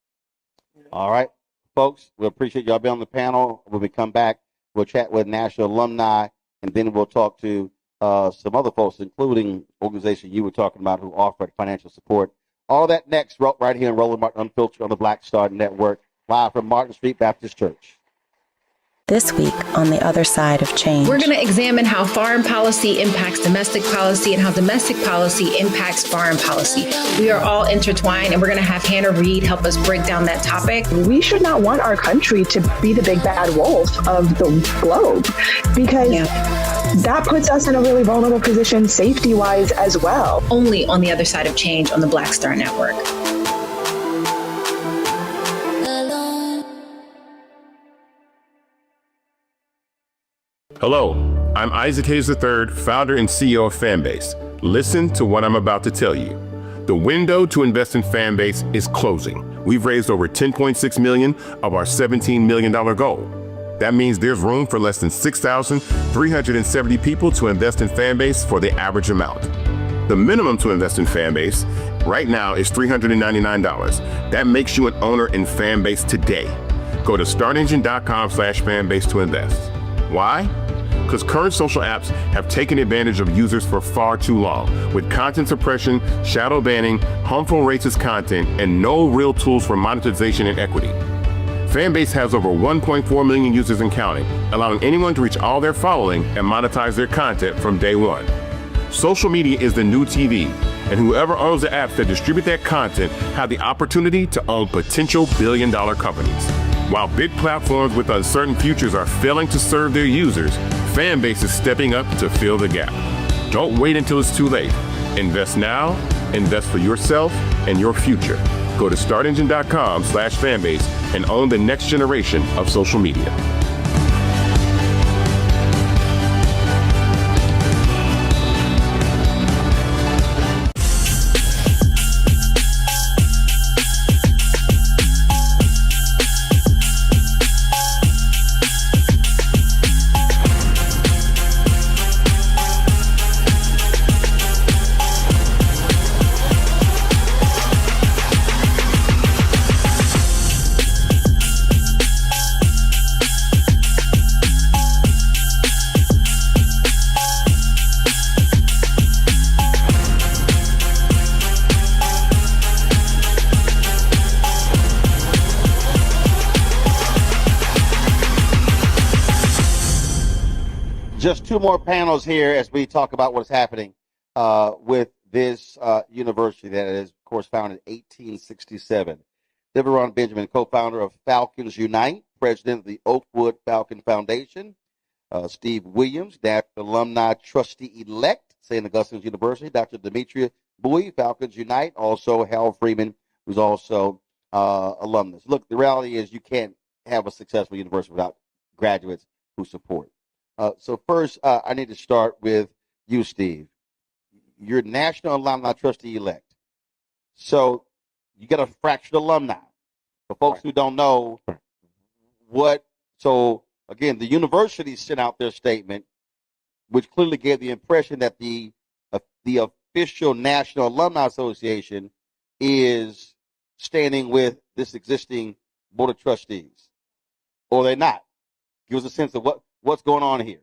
S17: You know?
S1: All right, folks, we appreciate y'all being on the panel. When we come back, we'll chat with National Alumni, and then we'll talk to some other folks, including organization you were talking about who offered financial support. All that next, right here in Roland Martin Unfiltered on the Black Star Network, live from Martin Street Baptist Church.
S5: This week on The Other Side of Change.
S6: We're going to examine how foreign policy impacts domestic policy and how domestic policy impacts foreign policy. We are all intertwined, and we're going to have Hannah Reed help us break down that topic.
S7: We should not want our country to be the big bad wolf of the globe, because that puts us in a really vulnerable position safety-wise as well.
S6: Only on The Other Side of Change on the Black Star Network.
S10: Hello, I'm Isaac Hayes III, founder and CEO of Fanbase. Listen to what I'm about to tell you. The window to invest in Fanbase is closing. We've raised over $10.6 million of our $17 million goal. That means there's room for less than 6,370 people to invest in Fanbase for the average amount. The minimum to invest in Fanbase right now is $399. That makes you an owner in Fanbase today. Go to startengine.com/fanbase to invest. Why? Because current social apps have taken advantage of users for far too long, with content suppression, shadow banning, harmful racist content, and no real tools for monetization and equity. Fanbase has over 1.4 million users and counting, allowing anyone to reach all their following and monetize their content from day one. Social media is the new TV, and whoever owns the apps that distribute that content have the opportunity to own potential billion-dollar companies. While big platforms with uncertain futures are failing to serve their users, Fanbase is stepping up to fill the gap. Don't wait until it's too late. Invest now, invest for yourself and your future. Go to startengine.com/fanbase and own the next generation of social media.
S1: Just two more panels here as we talk about what's happening with this university that is, of course, founded in 1867. Deveron Benjamin, co-founder of Falcons Unite, president of the Oakwood Falcon Foundation. Steve Williams, NAP alumni trustee-elect, St. Augustine University. Dr. Demetria Bowie, Falcons Unite. Also, Hal Freeman, who's also alumnus. Look, the reality is you can't have a successful university without graduates who support. So first, I need to start with you, Steve. You're National Alumni Trustee-elect. So you got a fractured alumni. For folks who don't know so again, the university sent out their statement, which clearly gave the impression that the official National Alumni Association is standing with this existing Board of Trustees. Or they're not. Give us a sense of what's going on here.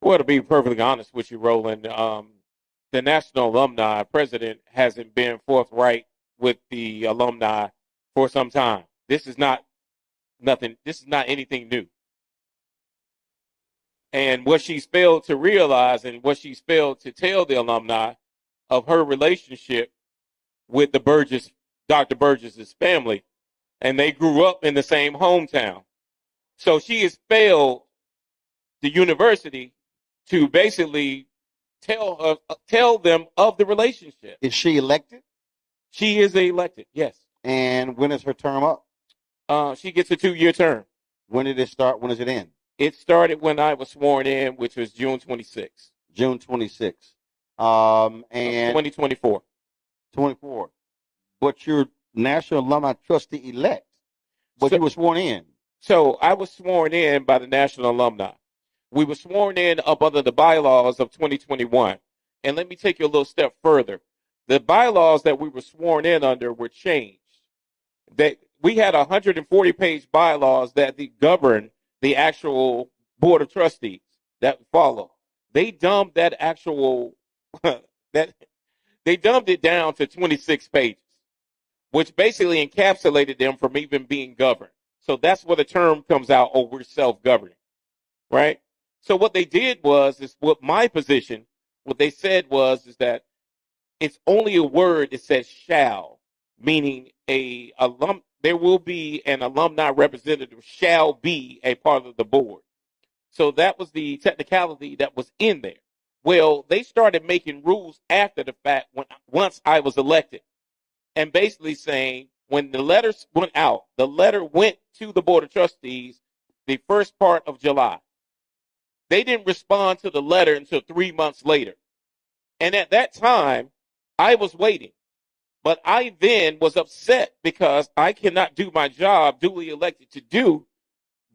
S18: Well, to be perfectly honest with you, Roland, the National Alumni President hasn't been forthright with the alumni for some time. This is not anything new. And what she's failed to realize and what she's failed to tell the alumni of her relationship with the Dr. Burgess's family, and they grew up in the same hometown. So she has failed the university to basically tell them of the relationship.
S1: Is she elected?
S18: She is elected, yes.
S1: And when is her term up?
S18: She gets a 2-year term.
S1: When did it start? When does it end?
S18: It started when I was sworn in, which was June 26th.
S1: June 26th. And
S18: 2024.
S1: 24. But you're National Alumni Trustee-elect. But you were sworn in.
S18: So I was sworn in by the National Alumni. We were sworn in up under the bylaws of 2021. And let me take you a little step further. The bylaws that we were sworn in under were changed. We had 140-page bylaws that govern the actual Board of Trustees that follow. They dumbed that actual they dumbed it down to 26 pages, which basically encapsulated them from even being governed. So that's where the term comes out, oh, we're self-governing, right? So what they did is what my position, what they said is that it's only a word that says shall, meaning there will be an alumni representative shall be a part of the board. So that was the technicality that was in there. Well, they started making rules after the fact once I was elected, and basically saying when the letters went out, the letter went to the Board of Trustees the first part of July. They didn't respond to the letter until 3 months later. And at that time, I was waiting. But I then was upset because I cannot do my job duly elected to do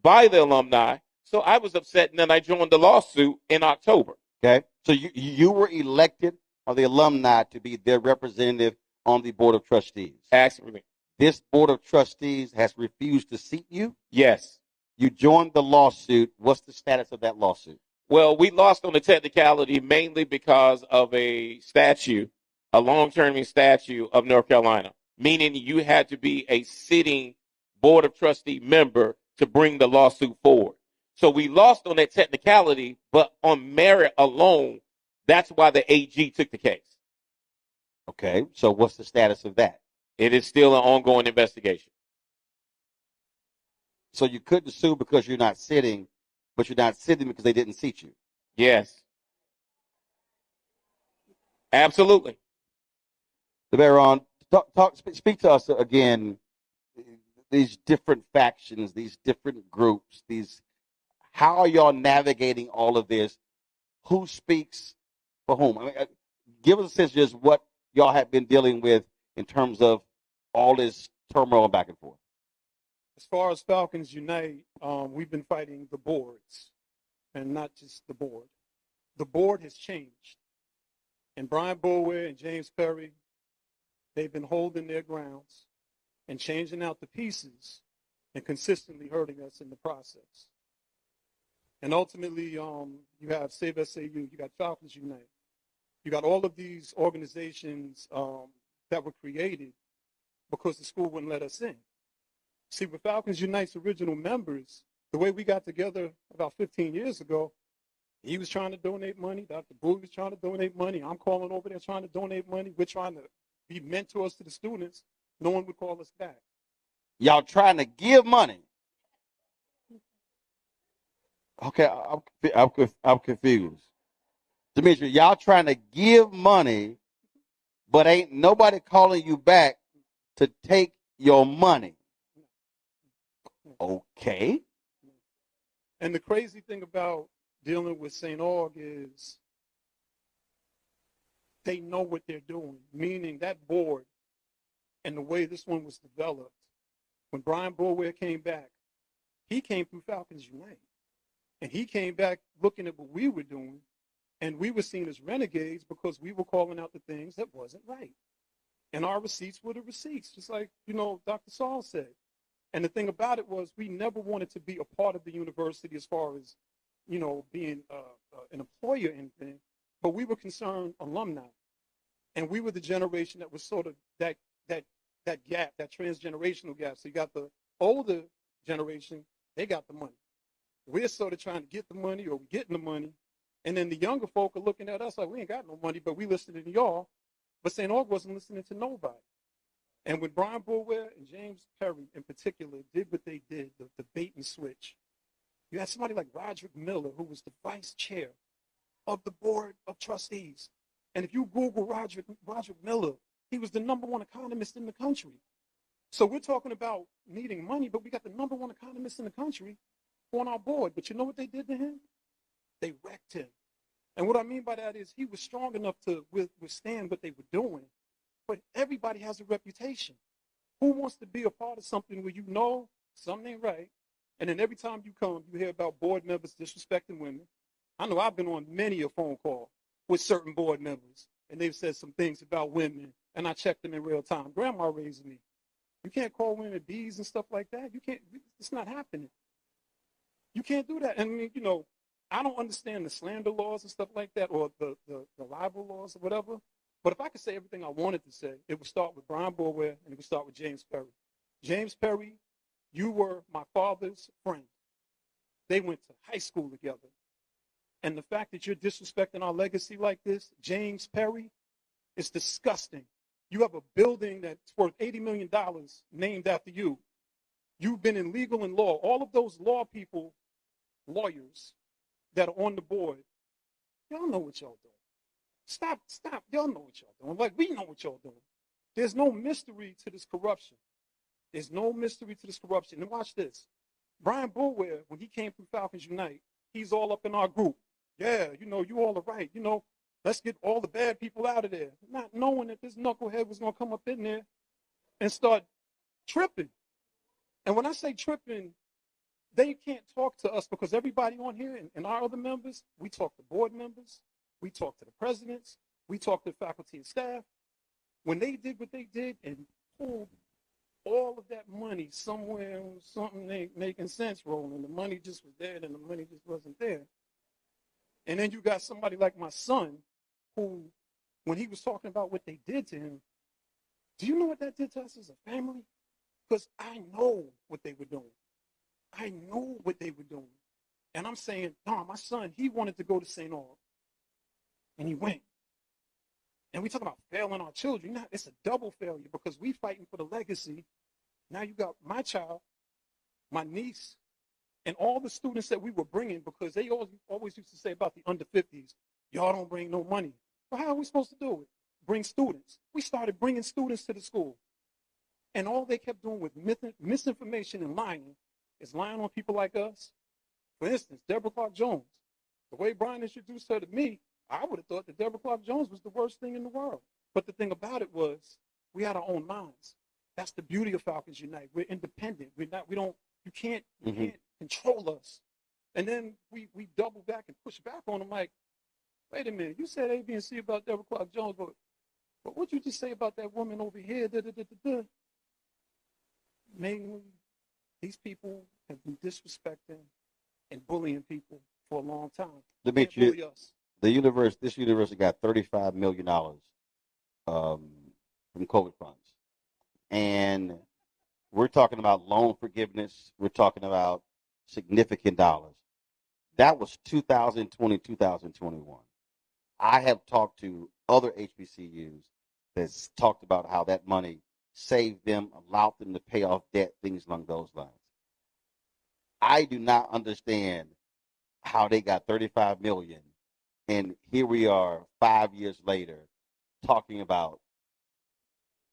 S18: by the alumni. So I was upset, and then I joined the lawsuit in October.
S1: Okay. So you were elected by the alumni to be their representative on the Board of Trustees.
S18: Absolutely.
S1: This Board of Trustees has refused to seat you?
S18: Yes.
S1: You joined the lawsuit. What's the status of that lawsuit?
S18: Well, we lost on the technicality mainly because of a statute, a long-term statute of North Carolina, meaning you had to be a sitting Board of Trustee member to bring the lawsuit forward. So we lost on that technicality, but on merit alone, that's why the AG took the case.
S1: Okay, so what's the status of that?
S18: It is still an ongoing investigation.
S1: So you couldn't sue because you're not sitting, but you're not sitting because they didn't seat you?
S18: Yes. Absolutely.
S1: Deveron, speak to us again, these different factions, these different groups, how are y'all navigating all of this? Who speaks for whom? I mean, give us a sense of just what y'all have been dealing with in terms of all this turmoil back and forth.
S19: As far as Falcons Unite, we've been fighting the boards and not just the board. The board has changed. And Brian Boulware and James Perry, they've been holding their grounds and changing out the pieces and consistently hurting us in the process. And ultimately, you have Save SAU, you got Falcons Unite. You got all of these organizations that were created because the school wouldn't let us in. See, with Falcons Unite's original members, the way we got together about 15 years ago, He was trying to donate money. Dr. Bowie was trying to donate money. I'm calling over there trying to donate money. We're trying to be mentors to the students. No one would call us back.
S1: Y'all trying to give money. Okay, I'm confused. Demetri, y'all trying to give money, but ain't nobody calling you back to take your money. Okay.
S19: And the crazy thing about dealing with St. Aug is they know what they're doing, meaning that board and the way this one was developed. When Brian Boulware came back, he came through Falcons Unite. And he came back looking at what we were doing, and we were seen as renegades because we were calling out the things that wasn't right. And our receipts were the receipts, just like, Dr. Saul said. And the thing about it was we never wanted to be a part of the university as far as, being an employee or anything, but we were concerned alumni. And we were the generation that was sort of that gap, that transgenerational gap. So you got the older generation, they got the money. We're sort of trying to get the money, or we're getting the money. And then the younger folk are looking at us like, we ain't got no money, but we listening to y'all. But St. Aug wasn't listening to nobody. And when Brian Boulware and James Perry in particular did what they did, the bait and switch, you had somebody like Roderick Miller, who was the vice chair of the board of trustees. And if you Google Roderick Miller, he was the #1 economist in the country. So we're talking about needing money, but we got the #1 economist in the country on our board. But you know what they did to him? They wrecked him. And what I mean by that is he was strong enough to withstand what they were doing. But everybody has a reputation. Who wants to be a part of something where you know something ain't right, and then every time you come, you hear about board members disrespecting women? I know I've been on many a phone call with certain board members, and they've said some things about women, and I checked them in real time. Grandma raised me. You can't call women bees and stuff like that. You can't. It's not happening. You can't do that. And I don't understand the slander laws and stuff like that, or the libel laws or whatever. But if I could say everything I wanted to say, it would start with Brian Boulware and it would start with James Perry. James Perry, you were my father's friend. They went to high school together. And the fact that you're disrespecting our legacy like this, James Perry, is disgusting. You have a building that's worth $80 million named after you. You've been in legal and law. All of those lawyers that are on the board, y'all know what y'all doing. Stop. Y'all know what y'all doing. Like, we know what y'all doing. There's no mystery to this corruption. There's no mystery to this corruption. And watch this. Brian Boulware, when he came through Falcons Unite, he's all up in our group. Yeah, you all are right. Let's get all the bad people out of there. Not knowing that this knucklehead was going to come up in there and start tripping. And when I say tripping, they can't talk to us because everybody on here and our other members, we talk to board members. We talked to the presidents. We talked to faculty and staff. When they did what they did and pulled all of that money somewhere, something ain't making sense rolling. The money just was there and the money just wasn't there. And then you got somebody like my son who, when he was talking about what they did to him, do you know what that did to us as a family? Because I know what they were doing. I know what they were doing. And I'm saying, no, my son, he wanted to go to St. Aug. And he went. And we talk about failing our children. It's a double failure because we fighting for the legacy. Now you got my child, my niece, and all the students that we were bringing, because they always used to say about the under 50s, y'all don't bring no money. Well, how are we supposed to do it? Bring students. We started bringing students to the school. And all they kept doing with misinformation and lying is lying on people like us. For instance, Deborah Clark Jones. The way Brian introduced her to me, I would have thought that Deborah Clark Jones was the worst thing in the world. But the thing about it was we had our own minds. That's the beauty of Falcons Unite. We're independent. You can't control us. And then we double back and push back on them like, wait a minute, you said A, B, and C about Deborah Clark Jones, but what'd you just say about that woman over here? Mainly, these people have been disrespecting and bullying people for a long time.
S1: This university got $35 million from COVID funds. And we're talking about loan forgiveness. We're talking about significant dollars. That was 2020, 2021. I have talked to other HBCUs that's talked about how that money saved them, allowed them to pay off debt, things along those lines. I do not understand how they got 35 million, and here we are 5 years later talking about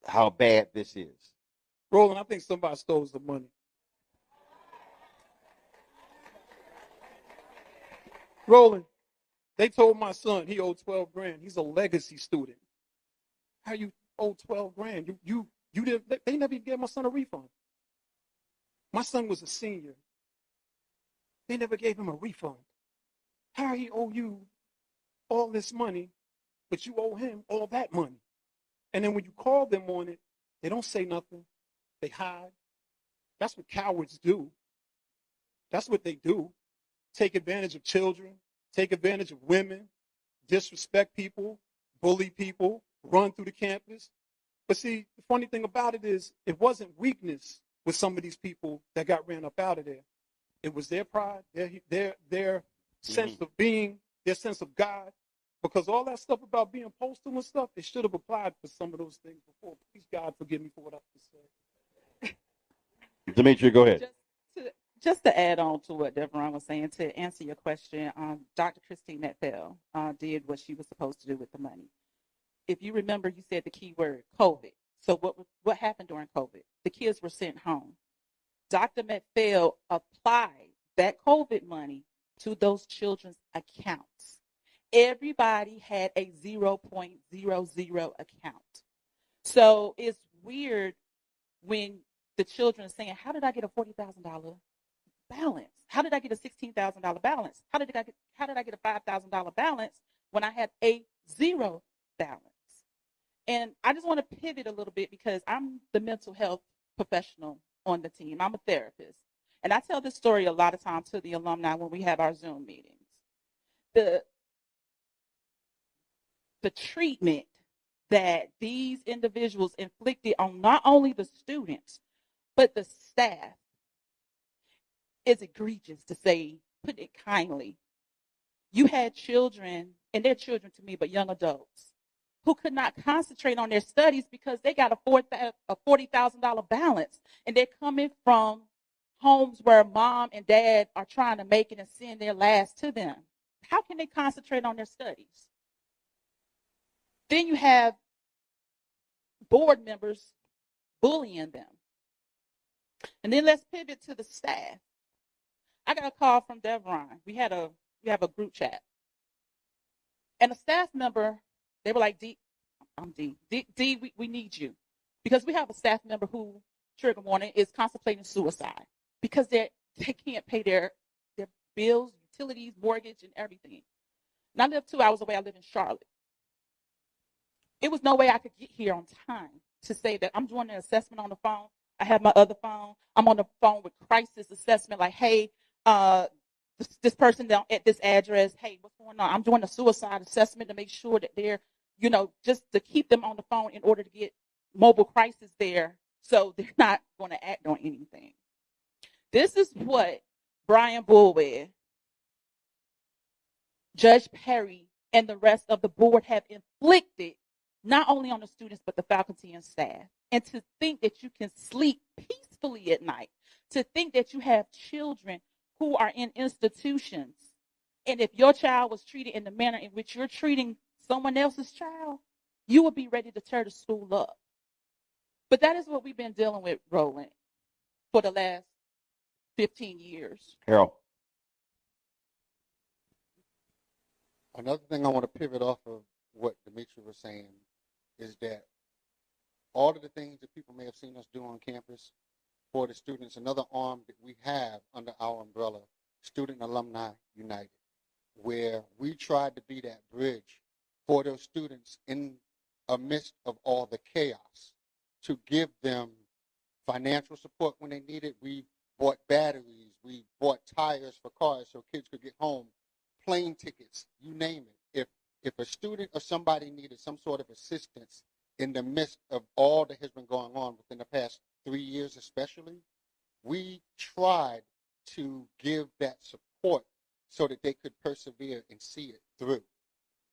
S1: how bad this is.
S19: Roland, I think somebody stole some money. Roland, they told my son he owed 12 grand. He's a legacy student. How you owe 12 grand? You didn't. They never gave my son a refund. My son was a senior. They never gave him a refund. How he owe you all this money, but you owe him all that money? And then when you call them on it, they don't say nothing. They hide. That's what cowards do. That's what they do. Take advantage of children, take advantage of women, disrespect people, bully people, run through the campus. But see, the funny thing about it is it wasn't weakness with some of these people that got ran up out of there. It was their pride, their sense of being, their sense of God. Because all that stuff about being postal and stuff, it should have applied for some of those things before. Please, God, forgive me for what I have to say.
S1: Demetria, go ahead.
S20: Just to add on to what Devron was saying, to answer your question, Dr. Christine Metfeld did what she was supposed to do with the money. If you remember, you said the key word, COVID. So what happened during COVID? The kids were sent home. Dr. Metfeld applied that COVID money to those children's accounts. Everybody had a 0.00 account. So it's weird when the children are saying, how did I get a $40,000 balance? How did I get a $16,000 balance? How did I get a $5,000 balance when I had a zero balance? And I just want to pivot a little bit because I'm the mental health professional on the team. I'm a therapist. And I tell this story a lot of times to the alumni when we have our Zoom meetings. The treatment that these individuals inflicted on not only the students, but the staff is egregious, to say, put it kindly. You had children, and they're children to me, but young adults, who could not concentrate on their studies because they got a $40,000 balance, and they're coming from homes where mom and dad are trying to make it and send their last to them. How can they concentrate on their studies? Then you have board members bullying them. And then let's pivot to the staff. I got a call from Devron. We have a group chat. And a staff member, they were like, D, we need you. Because we have a staff member who, trigger warning, is contemplating suicide because they can't pay their bills, utilities, mortgage, and everything. And I live 2 hours away. I live in Charlotte. It was no way I could get here on time to say that I'm doing an assessment on the phone. I have my other phone. I'm on the phone with crisis assessment, like, hey, this person down at this address, hey, what's going on? I'm doing a suicide assessment to make sure that they're, just to keep them on the phone in order to get mobile crisis there so they're not going to act on anything. This is what Brian Bulwer, Judge Perry, and the rest of the board have inflicted not only on the students, but the faculty and staff. And to think that you can sleep peacefully at night, to think that you have children who are in institutions, and if your child was treated in the manner in which you're treating someone else's child, you would be ready to tear the school up. But that is what we've been dealing with, Roland, for the last 15 years.
S1: Carol.
S15: Another thing I want to pivot off of what Demetria was saying is that all of the things that people may have seen us do on campus for the students, another arm that we have under our umbrella, Student Alumni United, where we tried to be that bridge for those students in amidst of all the chaos, to give them financial support when they need it. We bought batteries, we bought tires for cars so kids could get home, plane tickets, you name it. If a student or somebody needed some sort of assistance in the midst of all that has been going on within the past 3 years especially, we tried to give that support
S21: so that they could persevere and see it through.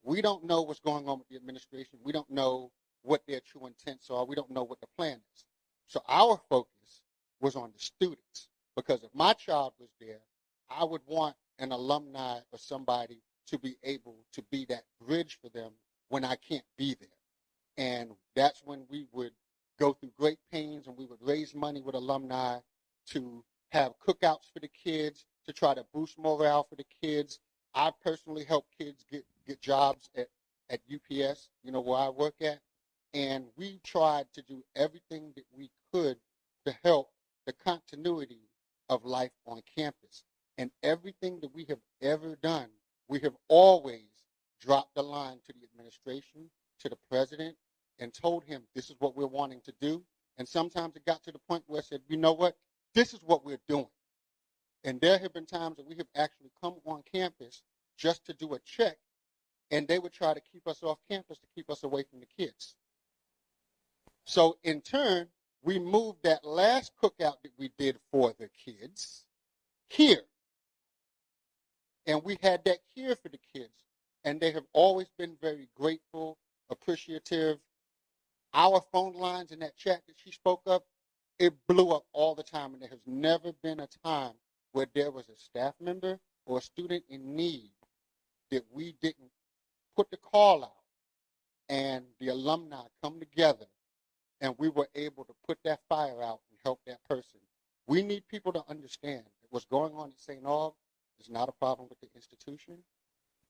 S21: We don't know what's going on with the administration. We don't know what their true intents are. We don't know what the plan is. So our focus was on the students, because if my child was there, I would want an alumni or somebody to be able to be that bridge for them when I can't be there. And that's when we would go through great pains, and we would raise money with alumni to have cookouts for the kids, to try to boost morale for the kids. I personally help kids get jobs at UPS, where I work at. And we tried to do everything that we could to help the continuity of life on campus. And everything that we have ever done, we have always dropped the line to the administration, to the president, and told him this is what we're wanting to do. And sometimes it got to the point where I said, you know what, this is what we're doing. And there have been times that we have actually come on campus just to do a check, and they would try to keep us off campus to keep us away from the kids. So in turn, we moved that last cookout that we did for the kids here. And we had that here for the kids. And they have always been very grateful, appreciative. Our phone lines in that chat that she spoke of, it blew up all the time. And there has never been a time where there was a staff member or a student in need that we didn't put the call out and the alumni come together and we were able to put that fire out and help that person. We need people to understand that what's going on at St. Aug is not a problem with the institution.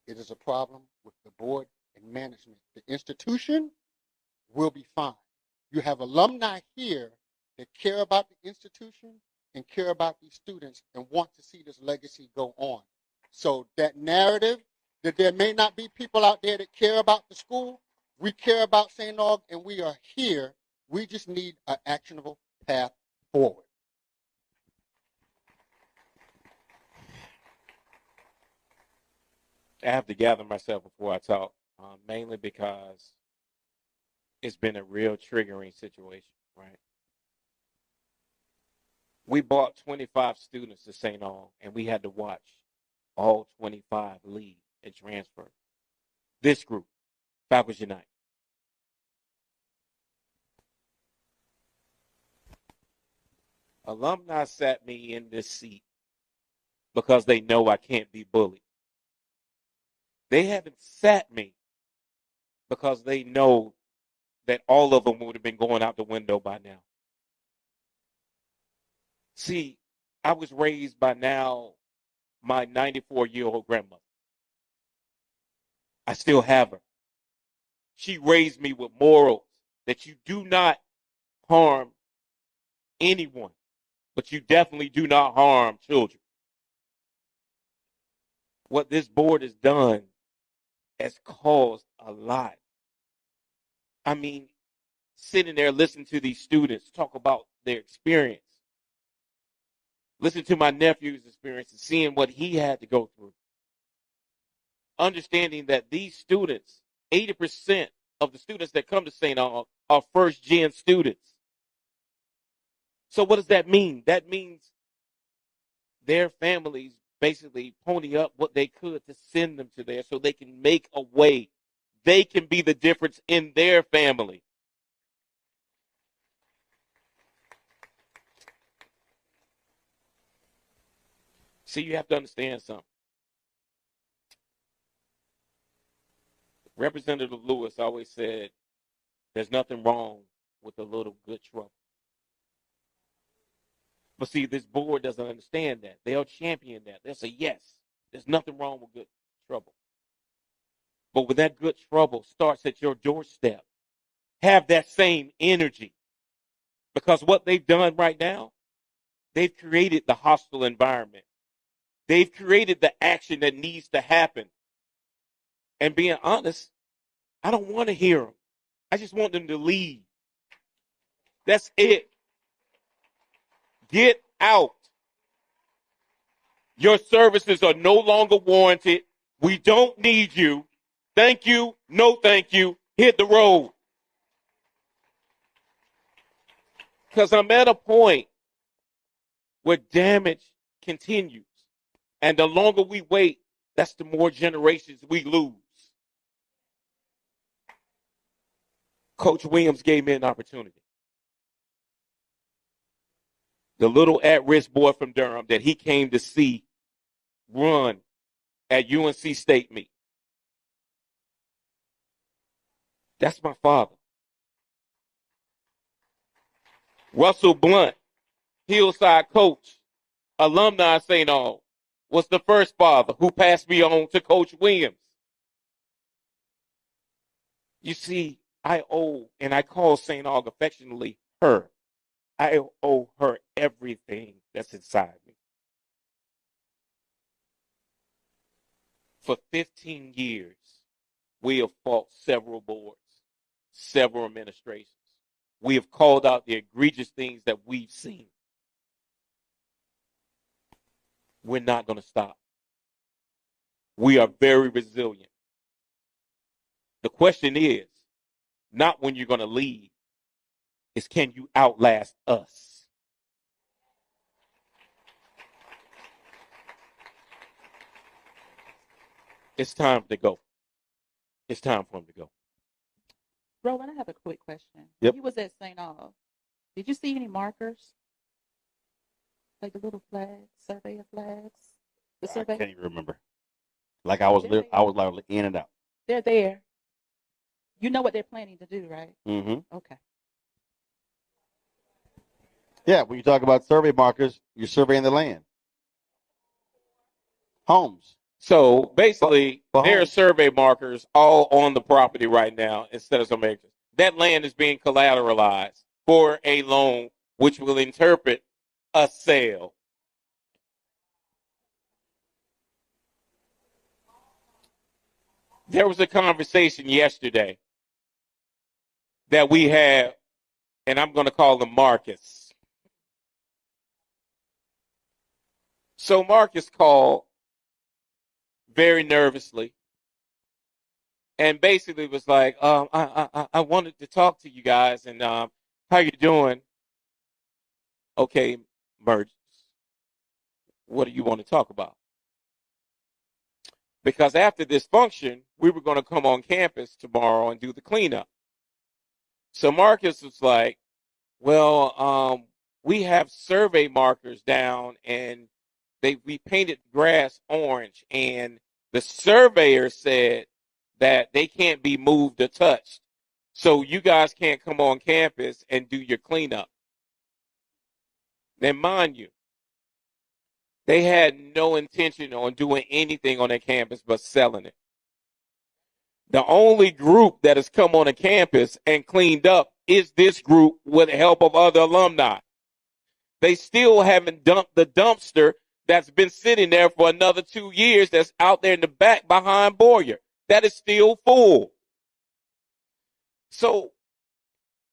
S21: It is a problem with the board and management. The institution will be fine. You have alumni here that care about the institution and care about these students and want to see this legacy go on. So that narrative that there may not be people out there that care about the school, we care about St. Aug and we are here. We just need an actionable path forward.
S18: I have to gather myself before I talk, mainly because it's been a real triggering situation, right? We brought 25 students to St. Aug, and we had to watch all 25 leave and transfer. This group, Falcons Unite. Alumni sat me in this seat because they know I can't be bullied. They haven't sat me because they know that all of them would have been going out the window by now. See, I was raised by now my 94-year-old grandmother. I still have her. She raised me with morals that you do not harm anyone, but you definitely do not harm children. What this board has done has caused a lot. I mean, sitting there listening to these students talk about their experience, listen to my nephew's experience and seeing what he had to go through. Understanding that these students, 80% of the students that come to St. Aug are first-gen students. So what does that mean? That means their families basically pony up what they could to send them to there so they can make a way. They can be the difference in their family. See, you have to understand something. Representative Lewis always said, there's nothing wrong with a little good trouble. But see, this board doesn't understand that. They'll champion that. They'll say, yes, there's nothing wrong with good trouble. But when that good trouble starts at your doorstep, have that same energy. Because what they've done right now, they've created the hostile environment. They've created the action that needs to happen. And being honest, I don't want to hear them. I just want them to leave. That's it. Get out. Your services are no longer warranted. We don't need you. Thank you. No thank you. Hit the road. Because I'm at a point where damage continues. And the longer we wait, that's the more generations we lose. Coach Williams gave me an opportunity. The little at-risk boy from Durham that he came to see run at UNC State meet. That's my father. Russell Blunt, Hillside coach, alumni St. Aug, was the first father who passed me on to Coach Williams. You see, I owe, and I call St. Aug affectionately her. I owe her everything that's inside me. For 15 years, we have fought several boards, several administrations. We have called out the egregious things that we've seen. We're not going to stop. We are very resilient. The question is not when you're going to leave, is can you outlast us? It's time to go. It's time for him to go.
S20: Roland, I have a quick question.
S1: Yep.
S20: When you was at St. Aug, did you see any markers? Like the little flags, surveyor flags? The
S1: I
S20: survey?
S1: can't even remember. Like I was like in and out.
S20: They're there. You know what they're planning to do, right?
S1: Mm-hmm.
S20: Okay.
S1: Yeah, when you talk about survey markers, you're surveying the land. Homes.
S18: So basically, there are survey markers all on the property right now instead of some acres. That land is being collateralized for a loan, which will interpret a sale. There was a conversation yesterday that we had, and I'm going to call him Marcus. So Marcus called very nervously and basically was like, I wanted to talk to you guys, and how you doing? Okay, Merge, what do you want to talk about? Because after this function, we were going to come on campus tomorrow and do the cleanup. So Marcus was like, well, we have survey markers down, and we painted grass orange, and the surveyor said that they can't be moved or touched. So you guys can't come on campus and do your cleanup. Now, mind you, they had no intention on doing anything on that campus but selling it. The only group that has come on a campus and cleaned up is this group with the help of other alumni. They still haven't dumped the dumpster that's been sitting there for another 2 years that's out there in the back behind Boyer. That is still full. So,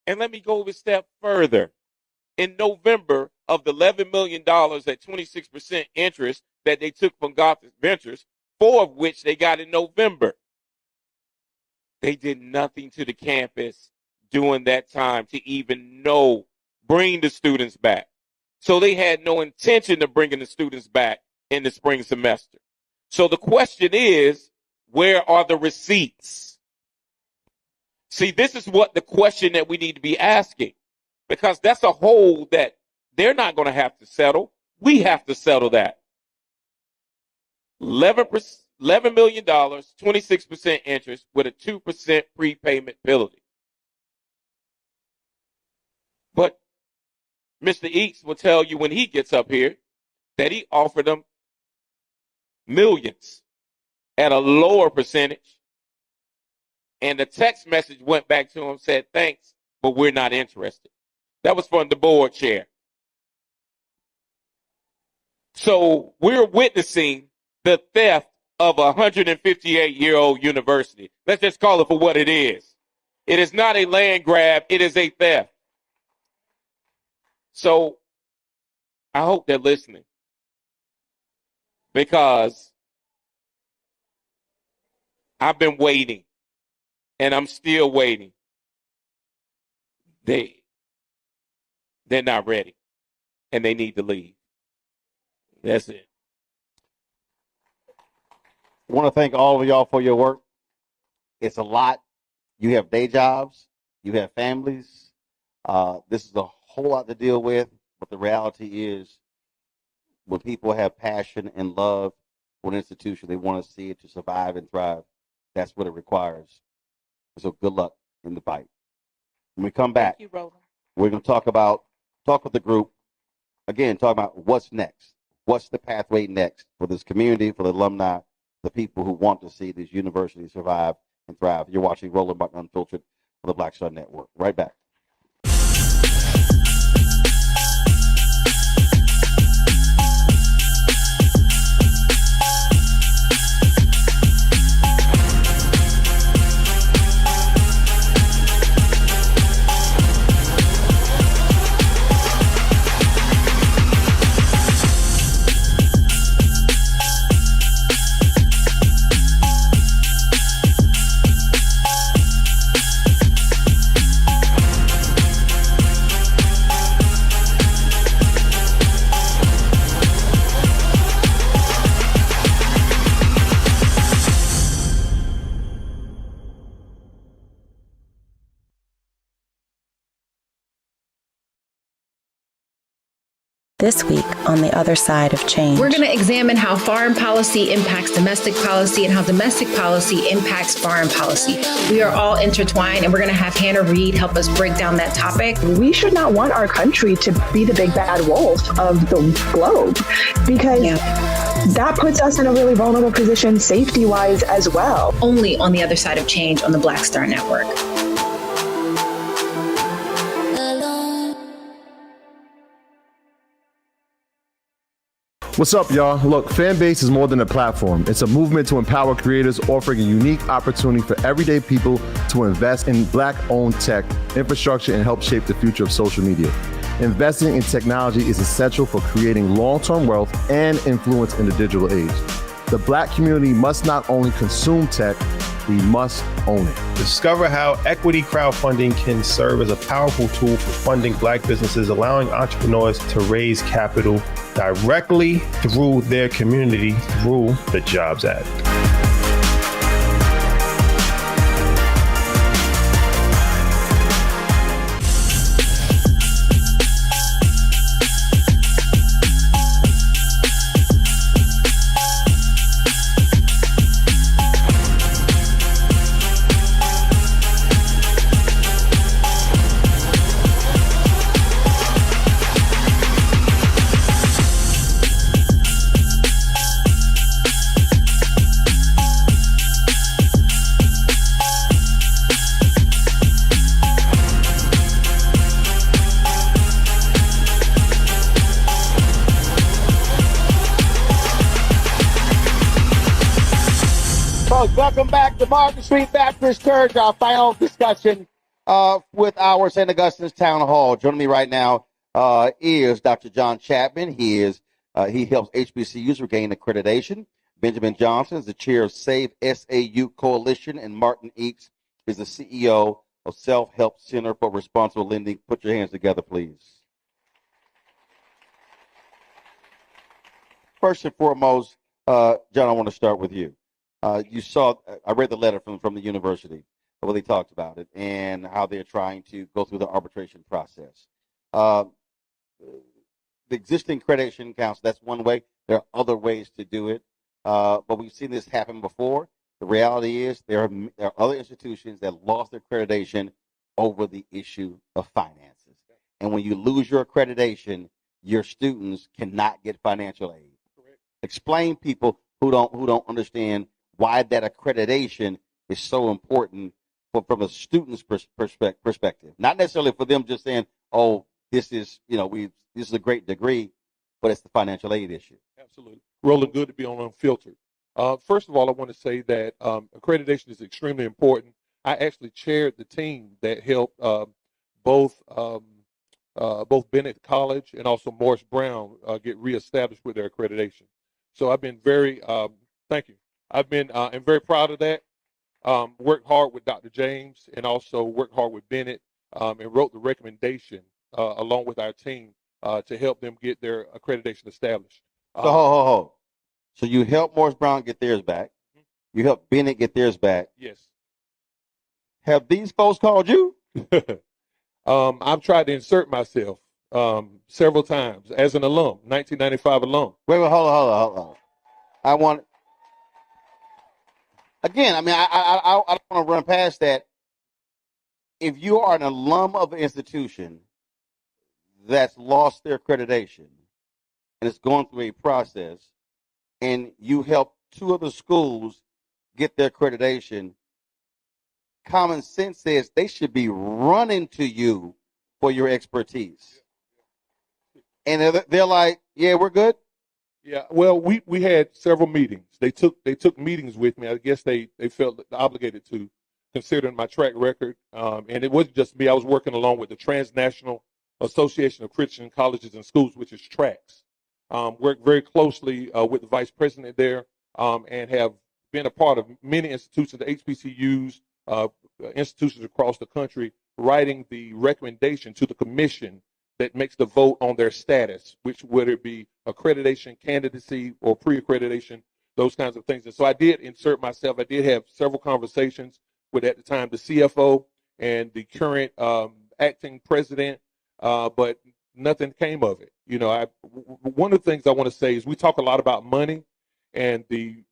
S18: and let me go a step further. In November of the $11 million at 26% interest that they took from Gothic Ventures, 4 of which they got in November, they did nothing to the campus during that time to even bring the students back. So they had no intention of bringing the students back in the spring semester. So the question is, where are the receipts? See, this is what the question that we need to be asking, because that's a hole that they're not going to have to settle. We have to settle that. $11 million, 26% interest with a 2% prepayment penalty. But Mr. Eats will tell you when he gets up here that he offered them millions at a lower percentage. And the text message went back to him, said, thanks, but we're not interested. That was from the board chair. So we're witnessing the theft of a 158-year-old university. Let's just call it for what it is. It is not a land grab. It is a theft. So I hope they're listening, because I've been waiting and I'm still waiting. They're not ready and they need to leave. That's it.
S1: I want to thank all of y'all for your work. It's a lot. You have day jobs, you have families. This is a whole lot to deal with, but the reality is when people have passion and love for an institution, they want to see it to survive and thrive. That's what it requires. So good luck in the fight. When we come back,
S20: Thank you, Roland.
S1: we're going to talk with the group, again, talk about what's next. What's the pathway next for this community, for the alumni, the people who want to see these universities survive and thrive. You're watching Roland Martin Unfiltered on the Black Star Network. Right back.
S5: This week on the other side of change.
S6: We're going to examine how foreign policy impacts domestic policy and how domestic policy impacts foreign policy. We are all intertwined, and we're going to have Hannah Reed help us break down that topic.
S7: We should not want our country to be the big bad wolf of the globe, because that puts us in a really vulnerable position safety-wise as well.
S6: Only on the other side of change on the Black Star Network.
S12: What's up, y'all? Look, Fanbase is more than a platform. It's a movement to empower creators, offering a unique opportunity for everyday people to invest in Black-owned tech, infrastructure, and help shape the future of social media. Investing in technology is essential for creating long-term wealth and influence in the digital age. The Black community must not only consume tech, we must own it.
S13: Discover how equity crowdfunding can serve as a powerful tool for funding Black businesses, allowing entrepreneurs to raise capital directly through their community through the Jobs Act.
S1: Welcome back to Market Street Baptist Church, our final discussion with our St. Augustine's Town Hall. Joining me right now is Dr. John Chapman. He helps HBCUs regain accreditation. Benjamin Johnson is the chair of Save SAU Coalition, and Martin Eakes is the CEO of Self-Help Center for Responsible Lending. Put your hands together, please. First and foremost, John, I want to start with you. You saw, I read the letter from the university, where they talked about it and how they're trying to go through the arbitration process. The existing accreditation council, that's one way. There are other ways to do it, but we've seen this happen before. The reality is there are other institutions that lost their accreditation over the issue of finances. And when you lose your accreditation, your students cannot get financial aid. Correct. Explain people who don't understand why that accreditation is so important from a student's perspective. Not necessarily for them just saying, oh, this is a great degree, but it's the financial aid issue.
S18: Absolutely. Roland, good to be on Unfiltered. First of all, I want to say that accreditation is extremely important. I actually chaired the team that helped both Bennett College and also Morris Brown get reestablished with their accreditation. So I've been very, thank you. I'm very proud of that. Worked hard with Dr. James and also worked hard with Bennett and wrote the recommendation along with our team to help them get their accreditation established.
S1: So you helped Morris Brown get theirs back. You helped Bennett get theirs back.
S18: Yes.
S1: Have these folks called you?
S18: I've tried to insert myself several times as an alum, 1995 alum.
S1: Wait, hold on. I want, again, I mean, I don't want to run past that. If you are an alum of an institution that's lost their accreditation and it's going through a process, and you help two other schools get their accreditation, common sense says they should be running to you for your expertise. And they're like, yeah, we're good.
S18: Yeah, well, we had several meetings. They took meetings with me. I guess they felt obligated to, considering my track record. And it wasn't just me. I was working along with the Transnational Association of Christian Colleges and Schools, which is TRACS. Worked very closely with the vice president there, and have been a part of many institutions, the HBCUs, institutions across the country, writing the recommendation to the commission that makes the vote on their status, which whether it be accreditation, candidacy, or pre-accreditation, those kinds of things. And so I did insert myself. I did have several conversations with, at the time, the CFO and the current acting president, but nothing came of it. You know, one of the things I want to say is we talk a lot about money and the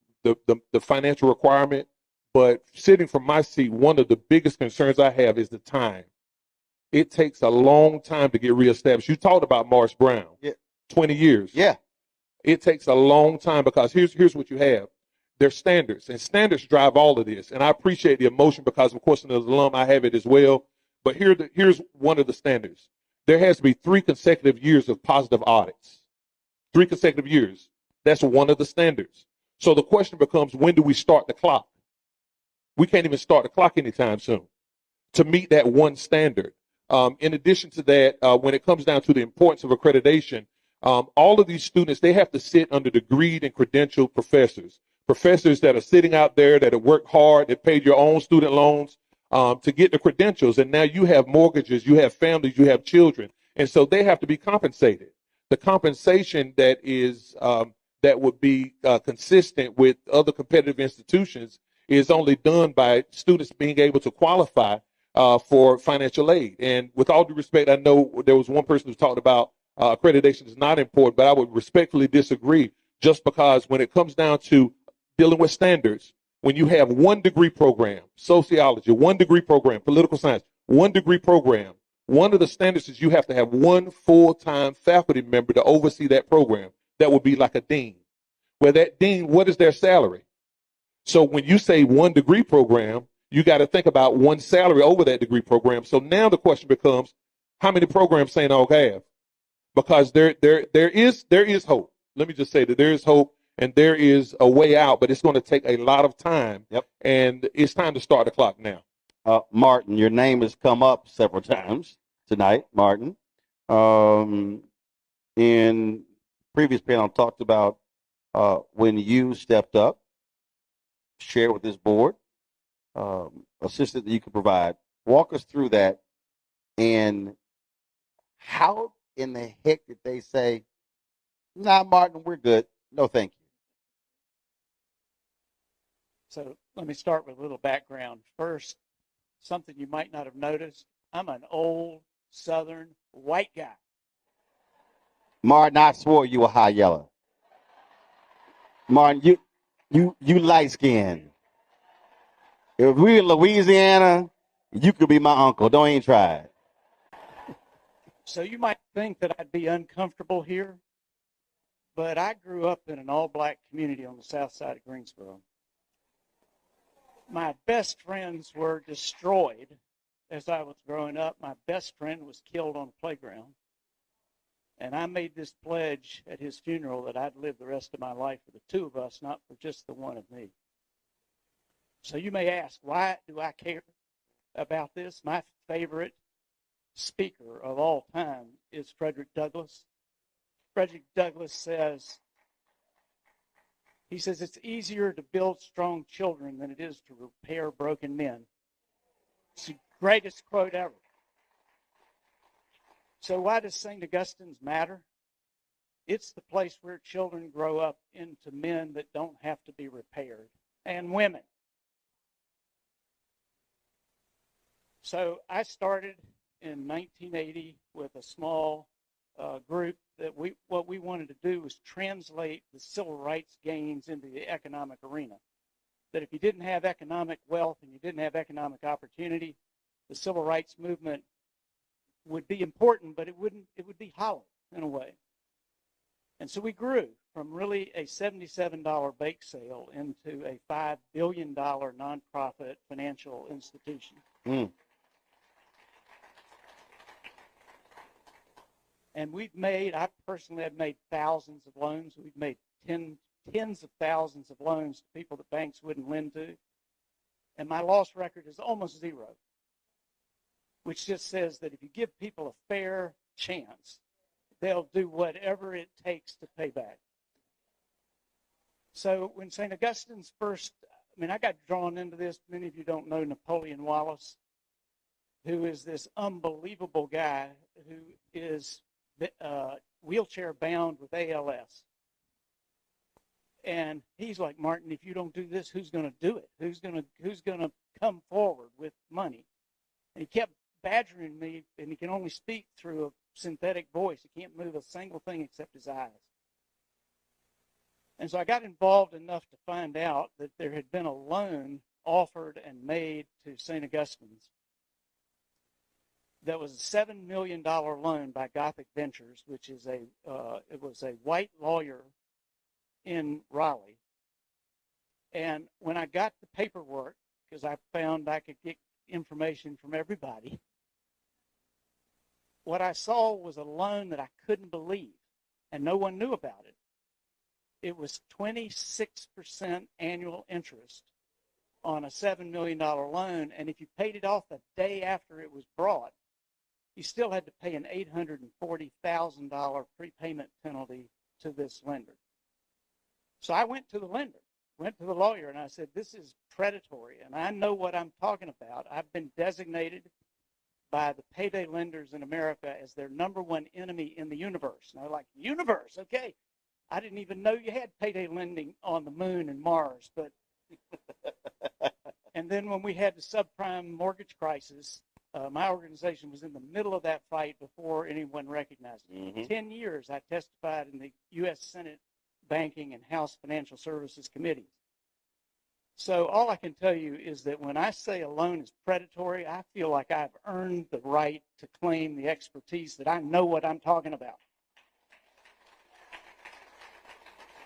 S18: financial requirement, but sitting from my seat, one of the biggest concerns I have is the time. It takes a long time to get reestablished. You talked about Morris Brown, 20 years.
S1: Yeah.
S18: It takes a long time because here's what you have. There's standards, and standards drive all of this. And I appreciate the emotion because, of course, as an alum, I have it as well. But here's one of the standards. There has to be 3 consecutive years of positive audits. 3 consecutive years. That's one of the standards. So the question becomes, when do we start the clock? We can't even start the clock anytime soon to meet that one standard. In addition to that, when it comes down to the importance of accreditation, all of these students, they have to sit under degreed and credentialed professors that are sitting out there, that have worked hard, that paid your own student loans to get the credentials. And now you have mortgages, you have families, you have children. And so they have to be compensated. The compensation that is that would be consistent with other competitive institutions is only done by students being able to qualify for financial aid. And with all due respect, I know there was one person who talked about accreditation is not important, but I would respectfully disagree, just because when it comes down to dealing with standards, when you have 1 degree program, sociology, 1 degree program, political science, 1 degree program, one of the standards is you have to have 1 full-time faculty member to oversee that program. That would be like a dean. Well, that dean, what is their salary? So when you say 1 degree program, you got to think about 1 salary over that degree program. So now the question becomes, how many programs St. Aug have? Because there is hope. Let me just say that there is hope and there is a way out, but it's going to take a lot of time.
S1: Yep.
S18: And it's time to start the clock now.
S1: Martin, your name has come up several times tonight, Martin. In previous panel, talked about when you stepped up, shared with this board, assistance that you could provide. Walk us through that, and how in the heck did they say, nah, Martin, we're good. No, thank you.
S9: So let me start with a little background. First, something you might not have noticed, I'm an old Southern white guy.
S1: Martin, I swore you were high yellow. Martin, you light skinned. If we in Louisiana, you could be my uncle. Don't even try it.
S9: So you might think that I'd be uncomfortable here, but I grew up in an all-black community on the south side of Greensboro. My best friends were destroyed as I was growing up. My best friend was killed on the playground. And I made this pledge at his funeral that I'd live the rest of my life for the 2 of us, not for just the 1 of me. So you may ask, why do I care about this? My favorite speaker of all time is Frederick Douglass. Frederick Douglass says, it's easier to build strong children than it is to repair broken men. It's the greatest quote ever. So why does St. Augustine's matter? It's the place where children grow up into men that don't have to be repaired. and women. So I started in 1980 with a small group that what we wanted to do was translate the civil rights gains into the economic arena. That if you didn't have economic wealth and you didn't have economic opportunity, the civil rights movement would be important, but it would be hollow in a way. And so we grew from really a $77 bake sale into a $5 billion nonprofit financial institution.
S1: Mm.
S9: And I personally have made thousands of loans. We've made tens of thousands of loans to people that banks wouldn't lend to. And my loss record is almost zero, which just says that if you give people a fair chance, they'll do whatever it takes to pay back. So when St. Augustine's I got drawn into this. Many of you don't know Napoleon Wallace, who is this unbelievable guy who is wheelchair bound with ALS. And he's like, Martin, if you don't do this, who's going to do it? Who's going to come forward with money? And he kept badgering me, and he can only speak through a synthetic voice. He can't move a single thing except his eyes. And so I got involved enough to find out that there had been a loan offered and made to St. Augustine's that was a $7 million loan by Gothic Ventures, which is it was a white lawyer in Raleigh. And when I got the paperwork, because I found I could get information from everybody, what I saw was a loan that I couldn't believe, and no one knew about it. It was 26% annual interest on a $7 million loan, and if you paid it off the day after it was brought, you still had to pay an $840,000 prepayment penalty to this lender. So I went to the lender, went to the lawyer, and I said, this is predatory, and I know what I'm talking about. I've been designated by the payday lenders in America as their number one enemy in the universe. And they're like, universe, okay. I didn't even know you had payday lending on the moon and Mars. But and then when we had the subprime mortgage crisis, my organization was in the middle of that fight before anyone recognized it.
S1: Mm-hmm.
S9: 10 years I testified in the U.S. Senate Banking and House Financial Services Committees. So all I can tell you is that when I say a loan is predatory, I feel like I've earned the right to claim the expertise that I know what I'm talking about.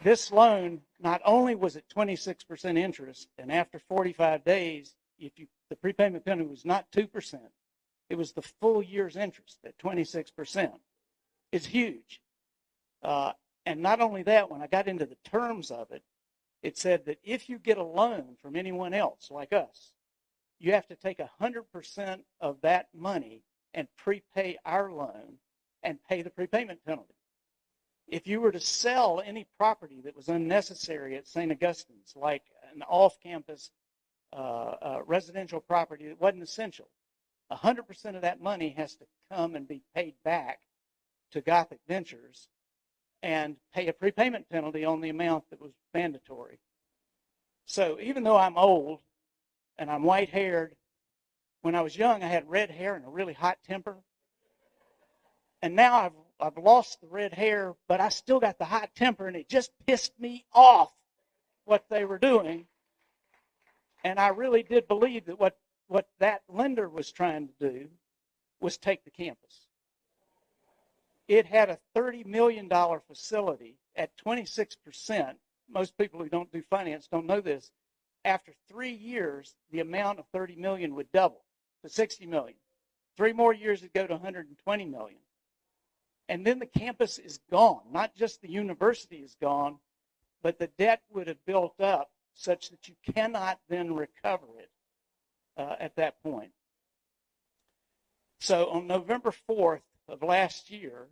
S9: This loan, not only was it 26% interest, and after 45 days, the prepayment penalty was not 2%, it was the full year's interest at 26%. It's huge. And not only that, when I got into the terms of it, it said that if you get a loan from anyone else like us, you have to take 100% of that money and prepay our loan and pay the prepayment penalty. If you were to sell any property that was unnecessary at St. Augustine's, like an off-campus residential property that wasn't essential, 100% of that money has to come and be paid back to Gothic Ventures and pay a prepayment penalty on the amount that was mandatory. So even though I'm old and I'm white-haired, when I was young I had red hair and a really hot temper. And now I've lost the red hair, but I still got the hot temper, and it just pissed me off what they were doing. And I really did believe that what that lender was trying to do was take the campus. It had a $30 million facility at 26%. Most people who don't do finance don't know this. After 3 years, the amount of $30 million would double to $60 million. 3 more years it'd go to $120 million. And then the campus is gone. Not just the university is gone, but the debt would have built up such that you cannot then recover it at that point. So on November 4th of last year,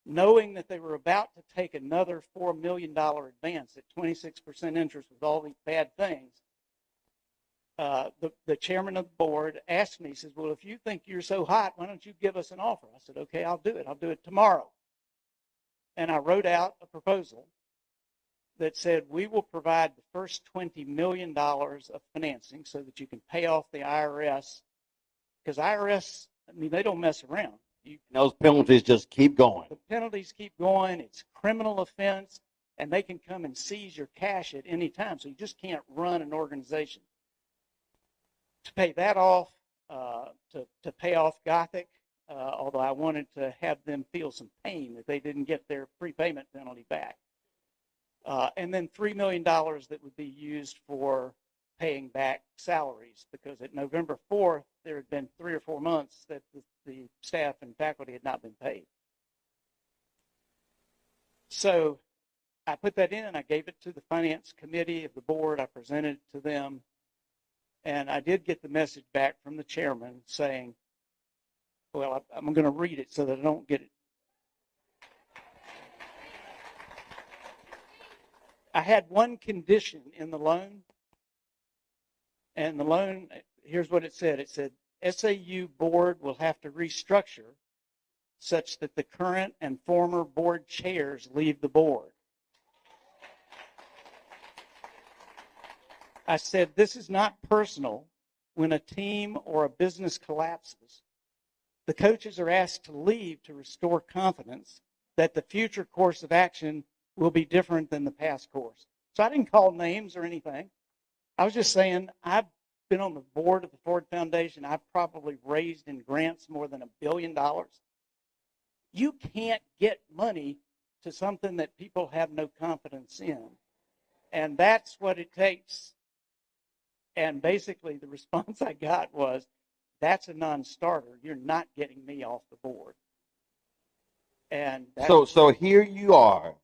S9: knowing that they were about to take another $4 million advance at 26% interest with all these bad things, the chairman of the board asked me, he says, well, if you think you're so hot, why don't you give us an offer? I said, okay, I'll do it. I'll do it tomorrow. And I wrote out a proposal that said, we will provide the first $20 million of financing so that you can pay off the IRS. Because IRS, I mean, they don't mess around.
S1: Those penalties just keep going.
S9: The penalties keep going. It's a criminal offense, and they can come and seize your cash at any time. So you just can't run an organization. To pay that off, to pay off Gothic, although I wanted to have them feel some pain that they didn't get their prepayment penalty back. And then $3 million that would be used for paying back salaries, because at November 4th, there had been 3 or 4 months that the staff and faculty had not been paid. So I put that in, I gave it to the finance committee of the board, I presented it to them, and I did get the message back from the chairman saying, well, I'm going to read it so that I don't get it. I had one condition in the loan, and the loan, here's what it said. It said, SAU board will have to restructure such that the current and former board chairs leave the board. I said, this is not personal. When a team or a business collapses, the coaches are asked to leave to restore confidence that the future course of action will be different than the past course. So I didn't call names or anything. I was just saying, I've been on the board of the Ford Foundation. I've probably raised in grants more than $1 billion. You can't get money to something that people have no confidence in. And that's what it takes. And basically the response I got was, that's a non-starter. You're not getting me off the board. And
S1: so here you are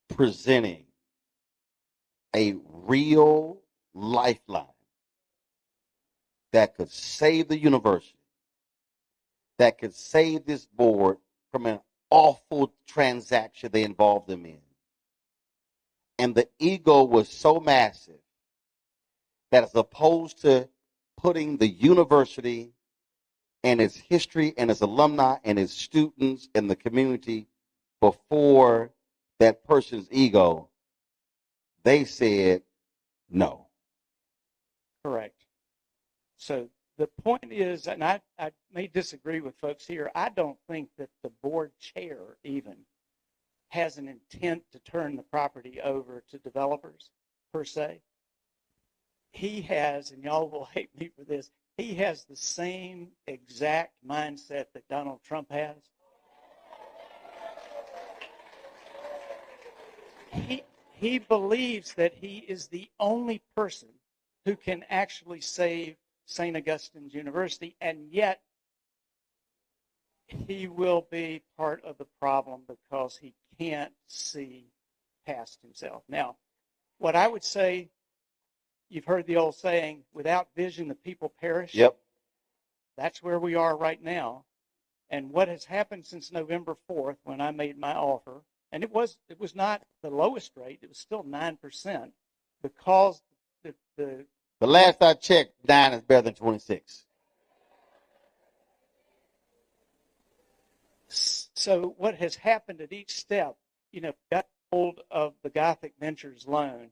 S1: presenting a real lifeline that could save the university, that could save this board from an awful transaction they involved them in. And the ego was so massive that as opposed to putting the university and its history and its alumni and its students and the community before that person's ego, they said no.
S9: Correct. So the point is, and I may disagree with folks here, I don't think that the board chair even has an intent to turn the property over to developers per se. He has, and y'all will hate me for this, he has the same exact mindset that Donald Trump has. He believes that he is the only person who can actually save Saint Augustine's University, and yet he will be part of the problem because he can't see past himself. Now, what I would say, you've heard the old saying, without vision, the people perish.
S1: Yep.
S9: That's where we are right now. And what has happened since November 4th, when I made my offer, and it was not the lowest rate, it was still 9%, because the
S1: last I checked, 9 is better than 26.
S9: So what has happened at each step, got hold of the Gothic Ventures loan,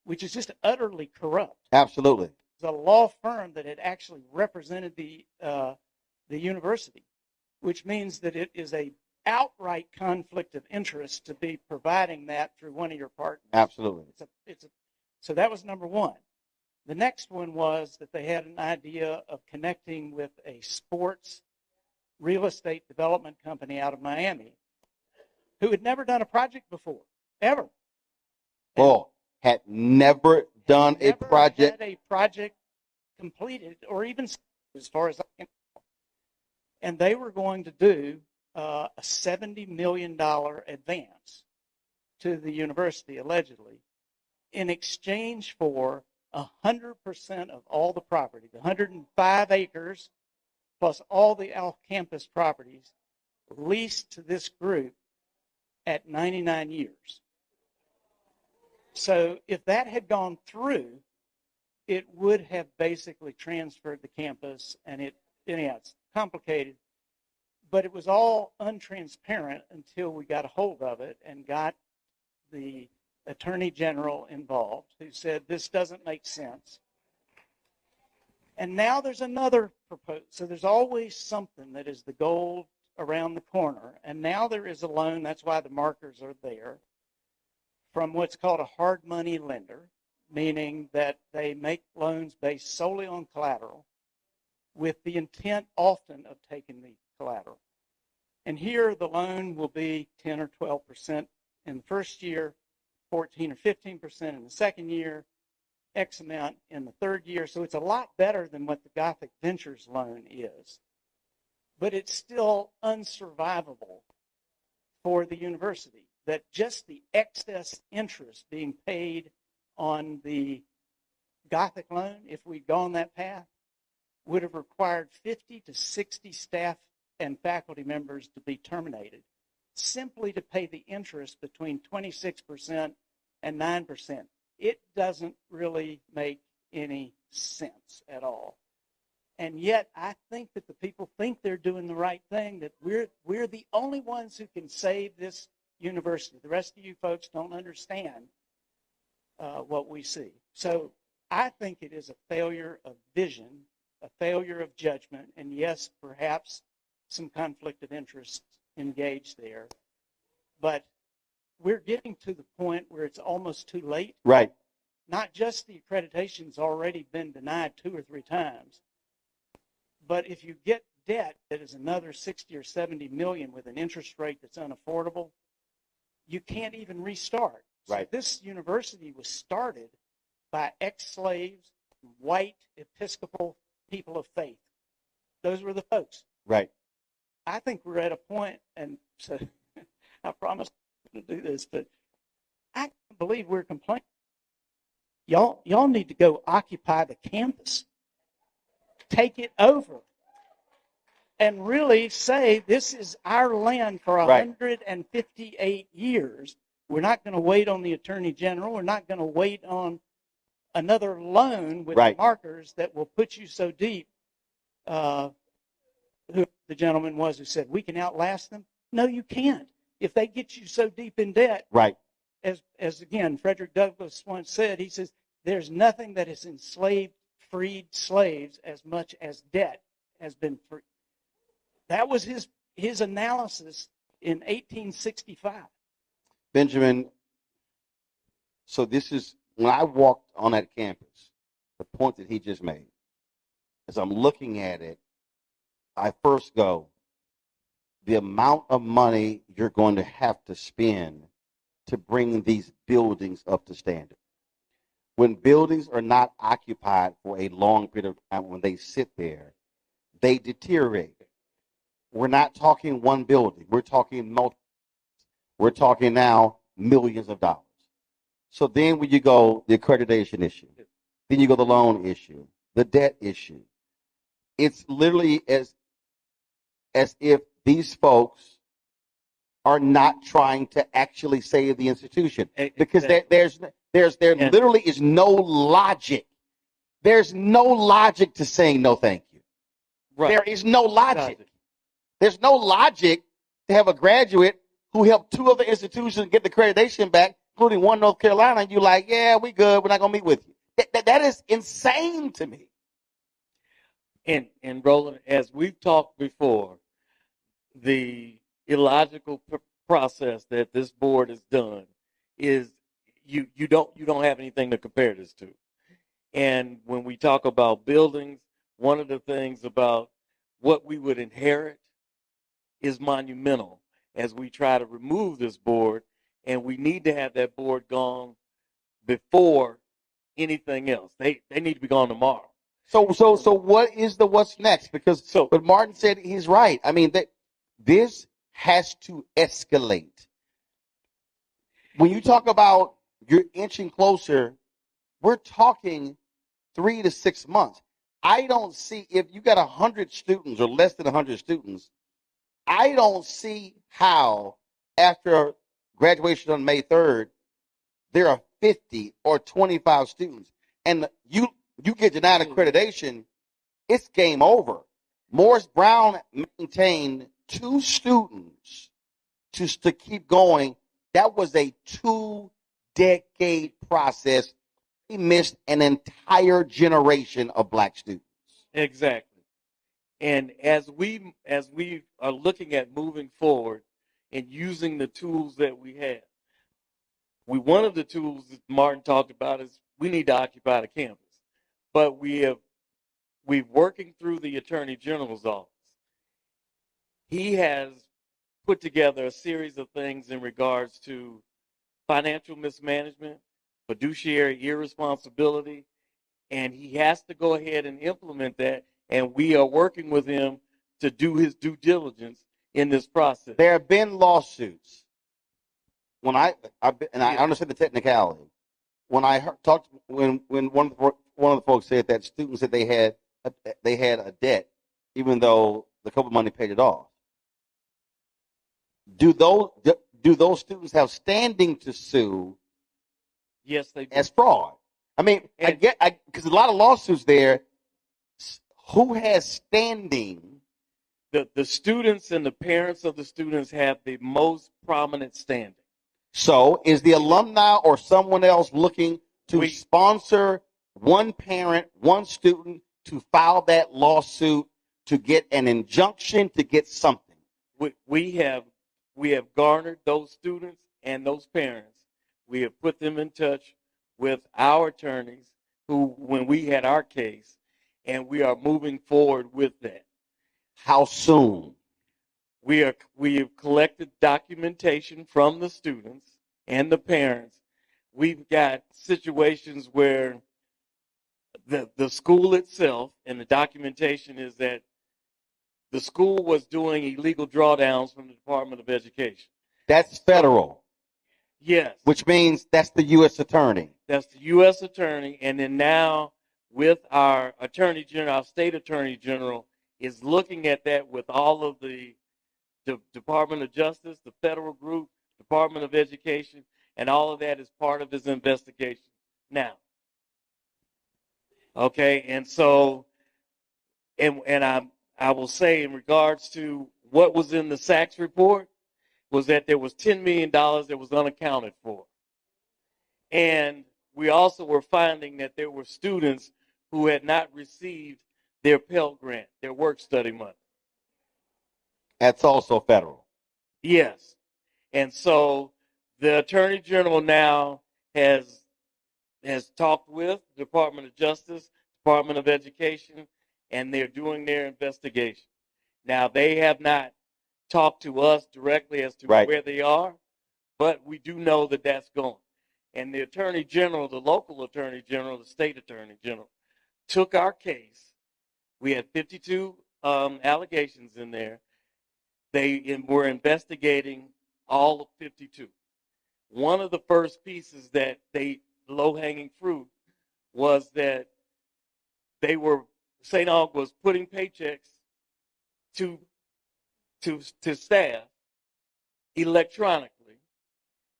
S9: which is just utterly corrupt.
S1: Absolutely.
S9: It's a law firm that had actually represented the university, which means that it is a outright conflict of interest to be providing that through one of your partners.
S1: Absolutely.
S9: So that was number one. The next one was that they had an idea of connecting with a sports real estate development company out of Miami who had never done a project before, ever.
S1: Well, had never done a project.
S9: Had a project completed, or even as far as I can tell. And they were going to do a $70 million advance to the university, allegedly, in exchange for 100% of all the property, the 105 acres, plus all the off-campus properties leased to this group at 99 years. So if that had gone through, it would have basically transferred the campus, and it's complicated, but it was all untransparent until we got a hold of it and got the Attorney General involved, who said this doesn't make sense. And now there's another proposal. So there's always something that is the gold around the corner. And now there is a loan, that's why the markers are there, from what's called a hard money lender, meaning that they make loans based solely on collateral with the intent often of taking the collateral. And here the loan will be 10 or 12% in the first year, 14 or 15% in the second year, X amount in the third year. So it's a lot better than what the Gothic Ventures loan is. But it's still unsurvivable for the university, that just the excess interest being paid on the Gothic loan, if we'd gone that path, would have required 50 to 60 staff and faculty members to be terminated simply to pay the interest between 26% and 9%. It doesn't really make any sense at all. And yet I think that the people think they're doing the right thing, that we're the only ones who can save this university. The rest of you folks don't understand what we see. So I think it is a failure of vision, a failure of judgment, and yes, perhaps some conflict of interest engaged there. But we're getting to the point where it's almost too late.
S1: Right.
S9: Not just the accreditation's already been denied 2 or 3 times, but if you get debt that is another 60 or 70 million with an interest rate that's unaffordable, you can't even restart.
S1: Right.
S9: So this university was started by ex-slaves, white Episcopal people of faith. Those were the folks.
S1: Right.
S9: I think we're at a point, and so I promise to do this, but I can't believe we're complaining. Y'all need to go occupy the campus, take it over, and really say this is our land for 158 years. We're not going to wait on the Attorney General. We're not going to wait on another loan with markers that will put you so deep. Who the gentleman was who said, we can outlast them? No, you can't. If they get you so deep in debt, as again, Frederick Douglass once said, he says, there's nothing that has enslaved, freed slaves as much as debt has been free. That was his analysis in 1865.
S1: Benjamin, so this is, when I walked on that campus, the point that he just made, as I'm looking at it, I first go, the amount of money you're going to have to spend to bring these buildings up to standard. When buildings are not occupied for a long period of time, when they sit there, they deteriorate. We're not talking one building. We're talking multiple. We're talking now millions of dollars. So then when you go the accreditation issue, then you go the loan issue, the debt issue, it's literally as if these folks are not trying to actually save the institution, because there literally is no logic. There's no logic to saying no thank you. There is no logic. There's no logic to have a graduate who helped 2 other institutions get the accreditation back, including one North Carolina, and you're like, yeah, we good, we're not going to meet with you. That is insane to me.
S8: And Roland, as we've talked before, the illogical process that this board has done is you don't have anything to compare this to. And when we talk about buildings, one of the things about what we would inherit is monumental as we try to remove this board, and we need to have that board gone before anything else. They need to be gone tomorrow.
S1: So what is the what's next? Because what Martin said, he's right. I mean, this has to escalate. When you talk about you're inching closer, we're talking 3 to 6 months. I don't see, if you got 100 students or less than 100 students, I don't see how after graduation on May 3rd, there are 50 or 25 students, and you get denied accreditation, it's game over. Morris Brown maintained 2 students to keep going, That was a 2-decade process. He missed an entire generation of black students.
S8: Exactly. And as we are looking at moving forward and using the tools that we have, one of the tools that Martin talked about is we need to occupy the campus. But we're working through the Attorney General's office. He has put together a series of things in regards to financial mismanagement, fiduciary irresponsibility, and he has to go ahead and implement that, and we are working with him to do his due diligence in this process.
S1: There have been lawsuits. When I understand the technicality. When I talked, when one of the folks said that students said they had a debt, even though the COVID money paid it off. Do those students have standing to sue?
S8: Yes, they do.
S1: As fraud. I mean, because a lot of lawsuits there. Who has standing?
S8: The students and the parents of the students have the most prominent standing.
S1: So, is the alumni or someone else looking to sponsor one parent, one student to file that lawsuit to get an injunction, to get something?
S8: We have garnered those students and those parents. We have put them in touch with our attorneys who, when we had our case, and we are moving forward with that.
S1: How soon?
S8: We have collected documentation from the students and the parents. We've got situations where the school itself, and the documentation is that the school was doing illegal drawdowns from the Department of Education.
S1: That's federal.
S8: Yes.
S1: Which means that's the U.S. Attorney.
S8: That's the U.S. Attorney. And then now with our Attorney General, our State Attorney General is looking at that with all of the Department of Justice, the federal group, Department of Education, and all of that is part of his investigation now. Okay, and so, and I will say in regards to what was in the Sachs report was that there was $10 million that was unaccounted for. And we also were finding that there were students who had not received their Pell Grant, their work study money.
S1: That's also federal.
S8: Yes. And so the Attorney General now has talked with the Department of Justice, Department of Education, and they're doing their investigation. Now, they have not talked to us directly as to where they are, but we do know that that's going. And the Attorney General, the local Attorney General, the State Attorney General, took our case. We had 52 allegations in there. They were investigating all of 52. One of the first pieces that low-hanging fruit was that St. Aug was putting paychecks to staff electronically.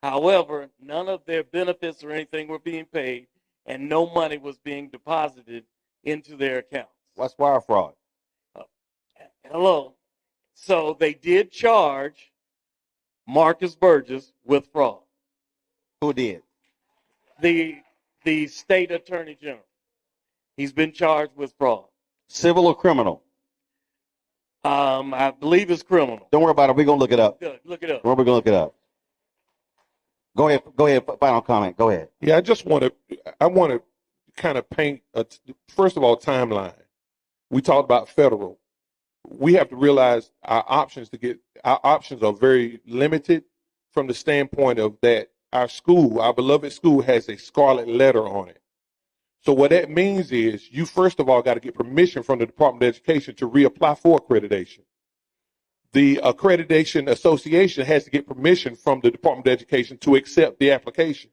S8: However, none of their benefits or anything were being paid, and no money was being deposited into their accounts.
S1: What's wire fraud?
S8: Hello. So they did charge Marcus Burgess with fraud.
S1: Who did?
S8: The State Attorney General. He's been charged with fraud.
S1: Civil or criminal?
S8: I believe it's criminal.
S1: Don't worry about it. We're going to look it up.
S8: Look it up.
S1: We're going to look it up. Go ahead. Final comment. Go ahead.
S2: Yeah, I want to kind of paint, first of all, timeline. We talked about federal. We have to realize our options are very limited from the standpoint of that our beloved school has a scarlet letter on it. So what that means is you first of all got to get permission from the Department of Education to reapply for accreditation. The Accreditation Association has to get permission from the Department of Education to accept the application.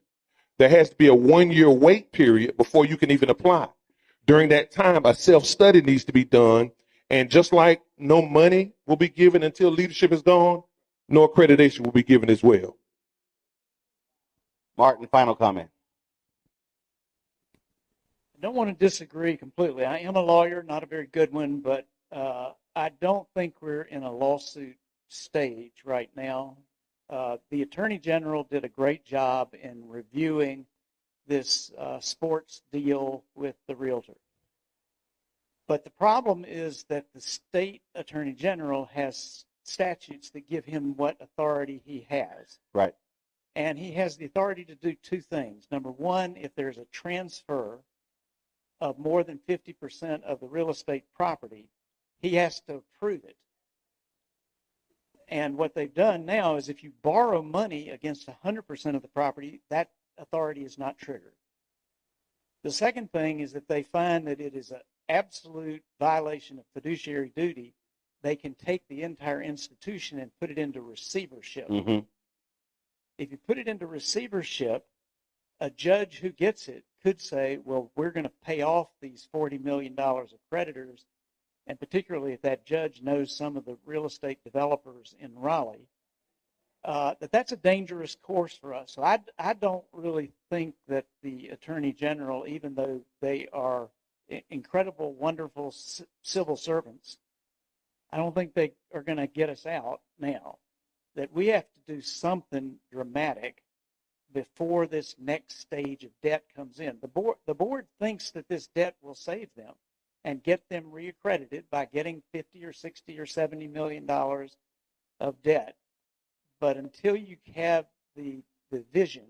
S2: There has to be a 1-year wait period before you can even apply. During that time, a self-study needs to be done. And just like no money will be given until leadership is gone, no accreditation will be given as well.
S1: Martin, final comment.
S9: I don't want to disagree completely. I am a lawyer, not a very good one, but I don't think we're in a lawsuit stage right now. The Attorney General did a great job in reviewing this sports deal with the realtor. But the problem is that the state Attorney General has statutes that give him what authority he has.
S1: Right.
S9: And he has the authority to do two things. Number one, if there's a transfer of more than 50% of the real estate property, he has to approve it. And what they've done now is if you borrow money against 100% of the property, that authority is not triggered. The second thing is that they find that it is an absolute violation of fiduciary duty. They can take the entire institution and put it into receivership.
S1: Mm-hmm.
S9: If you put it into receivership, a judge who gets it could say, well, we're going to pay off these $40 million of creditors, and particularly if that judge knows some of the real estate developers in Raleigh, that's a dangerous course for us. So I don't really think that the Attorney General, even though they are incredible, wonderful civil servants, I don't think they are going to get us out now. That we have to do something dramatic before this next stage of debt comes in. The board thinks that this debt will save them and get them reaccredited by getting 50 or 60 or 70 million dollars of debt. But until you have the vision,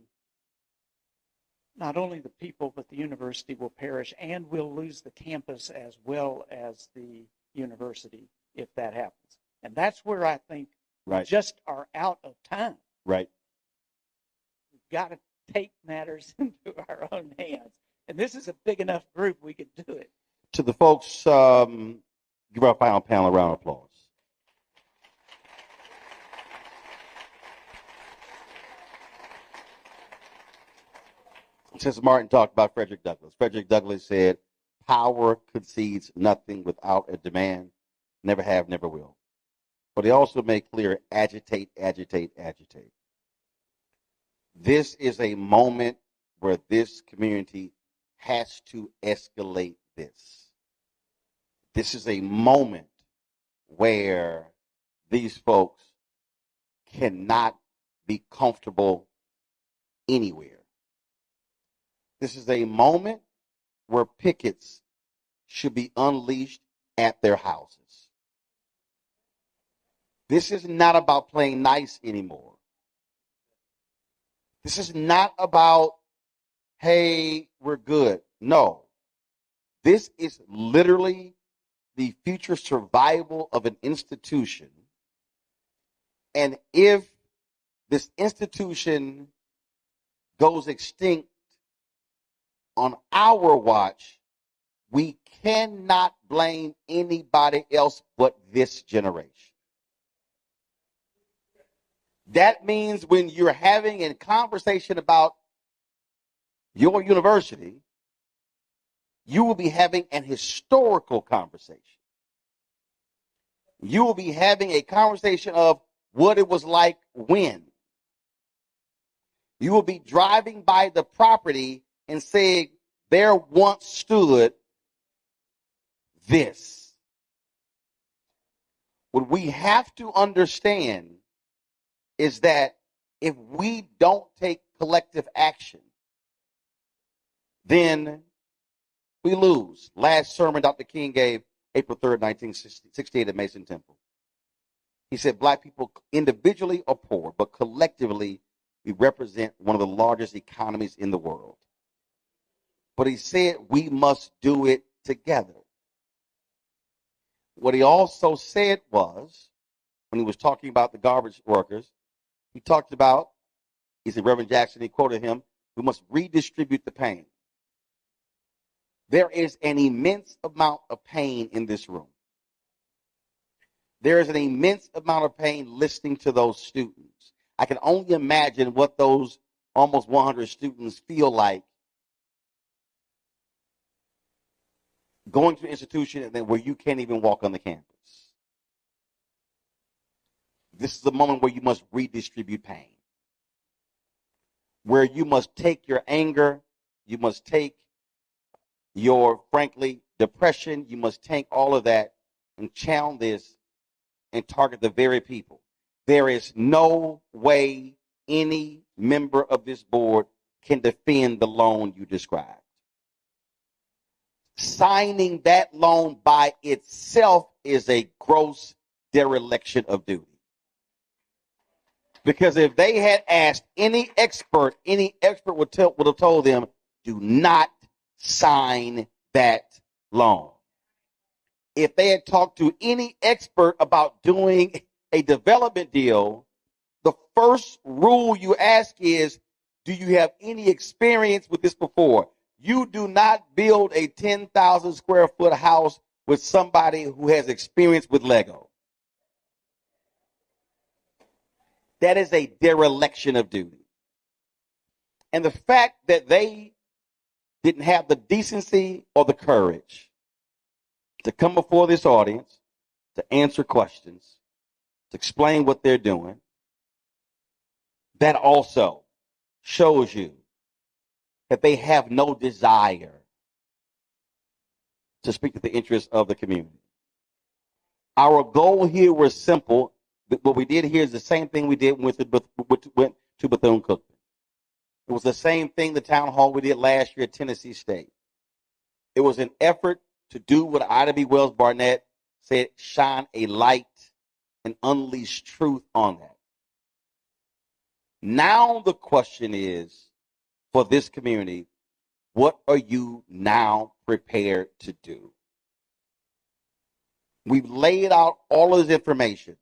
S9: not only the people but the university will perish, and we'll lose the campus as well as the university if that happens. And that's where I think we just are out of time.
S1: Right.
S9: We've got to take matters into our own hands. And this is a big enough group we could do it.
S1: To the folks, give our final panel a round of applause. Since Martin talked about Frederick Douglass said, power concedes nothing without a demand, never have, never will. But he also made clear, agitate, agitate, agitate. This is a moment where this community has to escalate this. This is a moment where these folks cannot be comfortable anywhere. This is a moment where pickets should be unleashed at their houses. This is not about playing nice anymore. This is not about, hey, we're good. No. This is literally the future survival of an institution. And if this institution goes extinct on our watch, we cannot blame anybody else but this generation. That means when you're having a conversation about your university, you will be having an historical conversation. You will be having a conversation of what it was like when. You will be driving by the property and saying, there once stood this. What we have to understand is that if we don't take collective action, then we lose. Last sermon Dr. King gave, April 3rd, 1968 at Mason Temple. He said, black people individually are poor, but collectively we represent one of the largest economies in the world. But he said we must do it together. What he also said was, when he was talking about the garbage workers, he talked about, he said, Reverend Jackson, he quoted him, we must redistribute the pain. There is an immense amount of pain in this room. There is an immense amount of pain listening to those students. I can only imagine what those almost 100 students feel like going to an institution and then where you can't even walk on the campus. This is the moment where you must redistribute pain. Where you must take your anger, you must take your, frankly, depression, you must take all of that and channel this and target the very people. there is no way any member of this board can defend the loan you described. Signing that loan by itself is a gross dereliction of duty. Because if they had asked any expert would have told them, do not sign that loan. If they had talked to any expert about doing a development deal, the first rule you ask is, do you have any experience with this before? You do not build a 10,000 square foot house with somebody who has experience with Lego. That is a dereliction of duty. And the fact that they didn't have the decency or the courage to come before this audience, to answer questions, to explain what they're doing, that also shows you that they have no desire to speak to the interests of the community. Our goal here was simple. What we did here is the same thing we did when we went to Bethune-Cookman. It was the same thing, the town hall we did last year at Tennessee State. It was an effort to do what Ida B. Wells Barnett said, shine a light and unleash truth on that. Now the question is, for this community, what are you now prepared to do? We've laid out all of this information.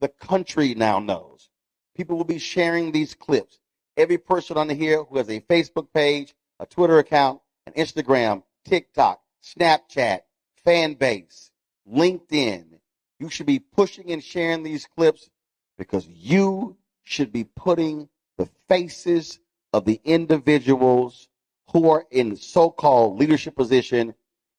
S1: The country now knows. People will be sharing these clips. Every person on here who has a Facebook page, a Twitter account, an Instagram, TikTok, Snapchat, Fanbase, LinkedIn, you should be pushing and sharing these clips because you should be putting the faces of the individuals who are in so-called leadership position.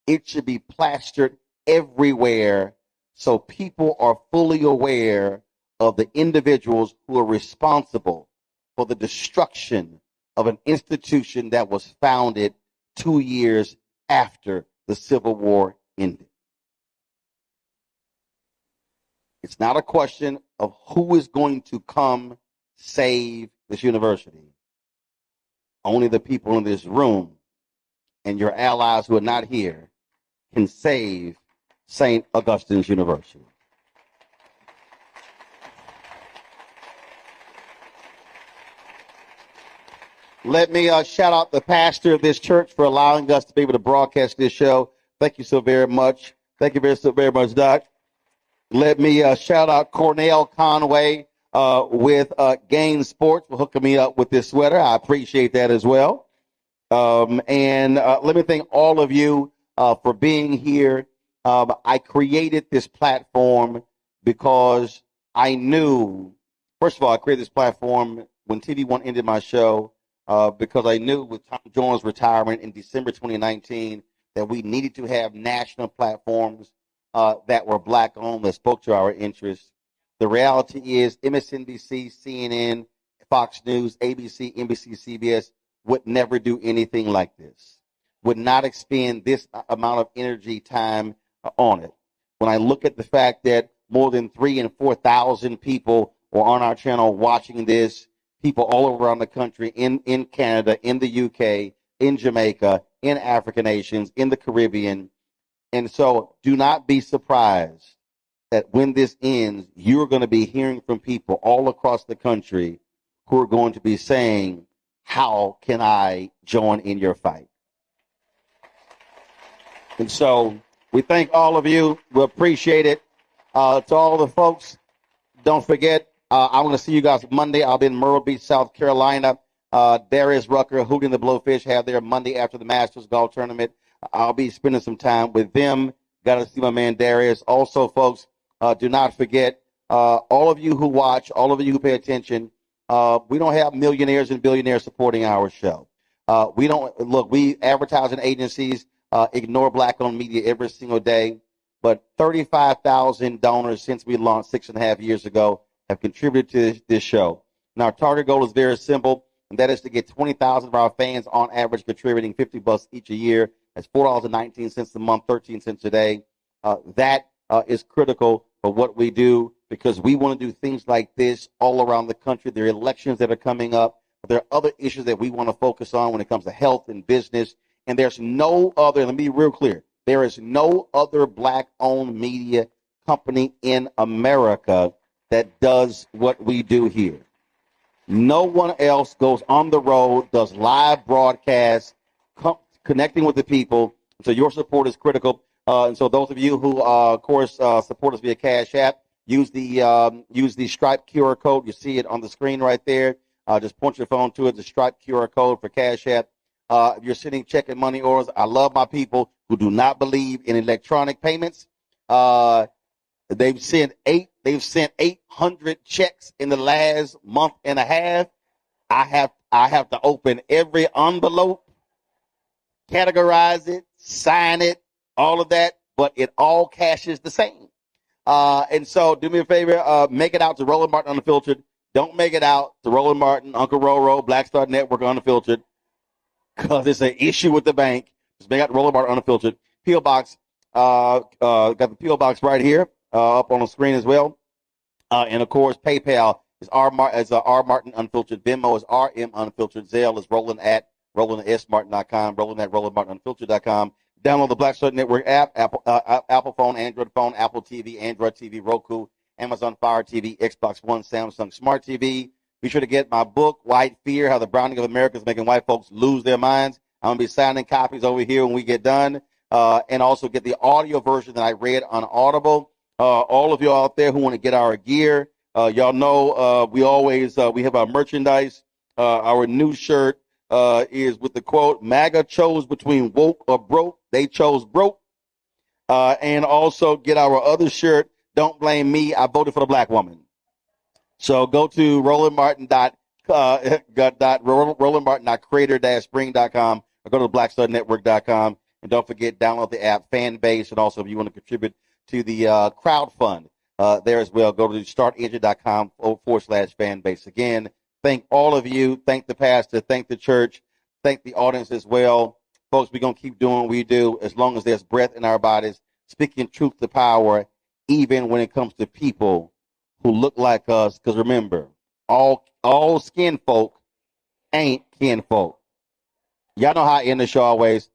S1: It should be plastered everywhere so people are fully aware of the individuals who are responsible for the destruction of an institution that was founded 2 years after the Civil War ended. It's not a question of who is going to come save this university. Only the people in this room and your allies who are not here can save Saint Augustine's University. Let me shout out the pastor of this church for allowing us to be able to broadcast this show. Thank you so very much. Thank you so very much, Doc. Let me shout out Cornell Conway with Gain Sports for hooking me up with this sweater. I appreciate that as well. And let me thank all of you for being here. I created this platform because I knew, first of all, I created this platform when TV1 ended my show because I knew with Tom Jones' retirement in December 2019 that we needed to have national platforms that were black-owned, that spoke to our interests. The reality is MSNBC, CNN, Fox News, ABC, NBC, CBS would never do anything like this, would not expend this amount of energy, time on it. When I look at the fact that more than 3,000 and 4,000 people were on our channel watching this, people all around the country, in Canada, in the UK, in Jamaica, in African nations, in the Caribbean. And so do not be surprised that when this ends, you're going to be hearing from people all across the country who are going to be saying, how can I join in your fight? And so we thank all of you. We appreciate it. To all the folks, don't forget, I'm going to see you guys Monday. I'll be in Myrtle Beach, South Carolina. Darius Rucker, Hootie and the Blowfish have their Monday after the Masters Golf Tournament. I'll be spending some time with them. Got to see my man Darius. Also, folks, do not forget, all of you who watch, all of you who pay attention, we don't have millionaires and billionaires supporting our show. We advertising agencies ignore black-owned media every single day, but 35,000 donors since we launched 6.5 years ago have contributed to this show. And our target goal is very simple, and that is to get 20,000 of our fans on average contributing $50 each a year. That's $4.19 a month, 13 cents a day. That is critical for what we do. because we want to do things like this all around the country. There are elections that are coming up. There are other issues that we want to focus on when it comes to health and business. And there's no other, let me be real clear, there is no other black-owned media company in America that does what we do here. No one else goes on the road, does live broadcasts, connecting with the people. So your support is critical. And so those of you who, of course, support us via Cash App, use the Stripe QR code. You see it on the screen right there. Just point your phone to it, the Stripe QR code for Cash App. If you're sending check and money orders, I love my people who do not believe in electronic payments. They've sent 800 checks in the last month and a half. I have to open every envelope, categorize it, sign it, all of that, but it all cashes the same. And so do me a favor, make it out to Roland Martin Unfiltered. Don't make it out to Roland Martin, Uncle Roro, Black Star Network Unfiltered, because it's an issue with the bank. Just make out to Roland Martin Unfiltered. P.O. Box, got the P.O. Box right here, up on the screen as well. And of course, PayPal is R Martin Unfiltered. Venmo is RM Unfiltered. Zelle is Roland at RolandSMartin.com. Roland at RolandMartinUnfiltered.com. Download the Black Star Network app, Apple phone, Android phone, Apple TV, Android TV, Roku, Amazon Fire TV, Xbox One, Samsung Smart TV. Be sure to get my book, White Fear, How the Browning of America is Making White Folks Lose Their Minds. I'm going to be signing copies over here when we get done. And also get the audio version that I read on Audible. All of you out there who want to get our gear, y'all know we have our merchandise. Our new shirt is with the quote, MAGA chose between woke or broke. They chose broke. And also get our other shirt, Don't Blame Me, I Voted for the Black Woman. So go to rolandmartin.creator-spring.com or go to blackstarnetwork.com. And don't forget, download the app Fanbase. And also, if you want to contribute to the crowd fund there as well, go to startengine.com/fanbase. Again, thank all of you. Thank the pastor. Thank the church. Thank the audience as well. Folks, we're going to keep doing what we do as long as there's breath in our bodies, speaking truth to power, even when it comes to people who look like us. Because remember, all skin folk ain't kin folk. Y'all know how I end the show always.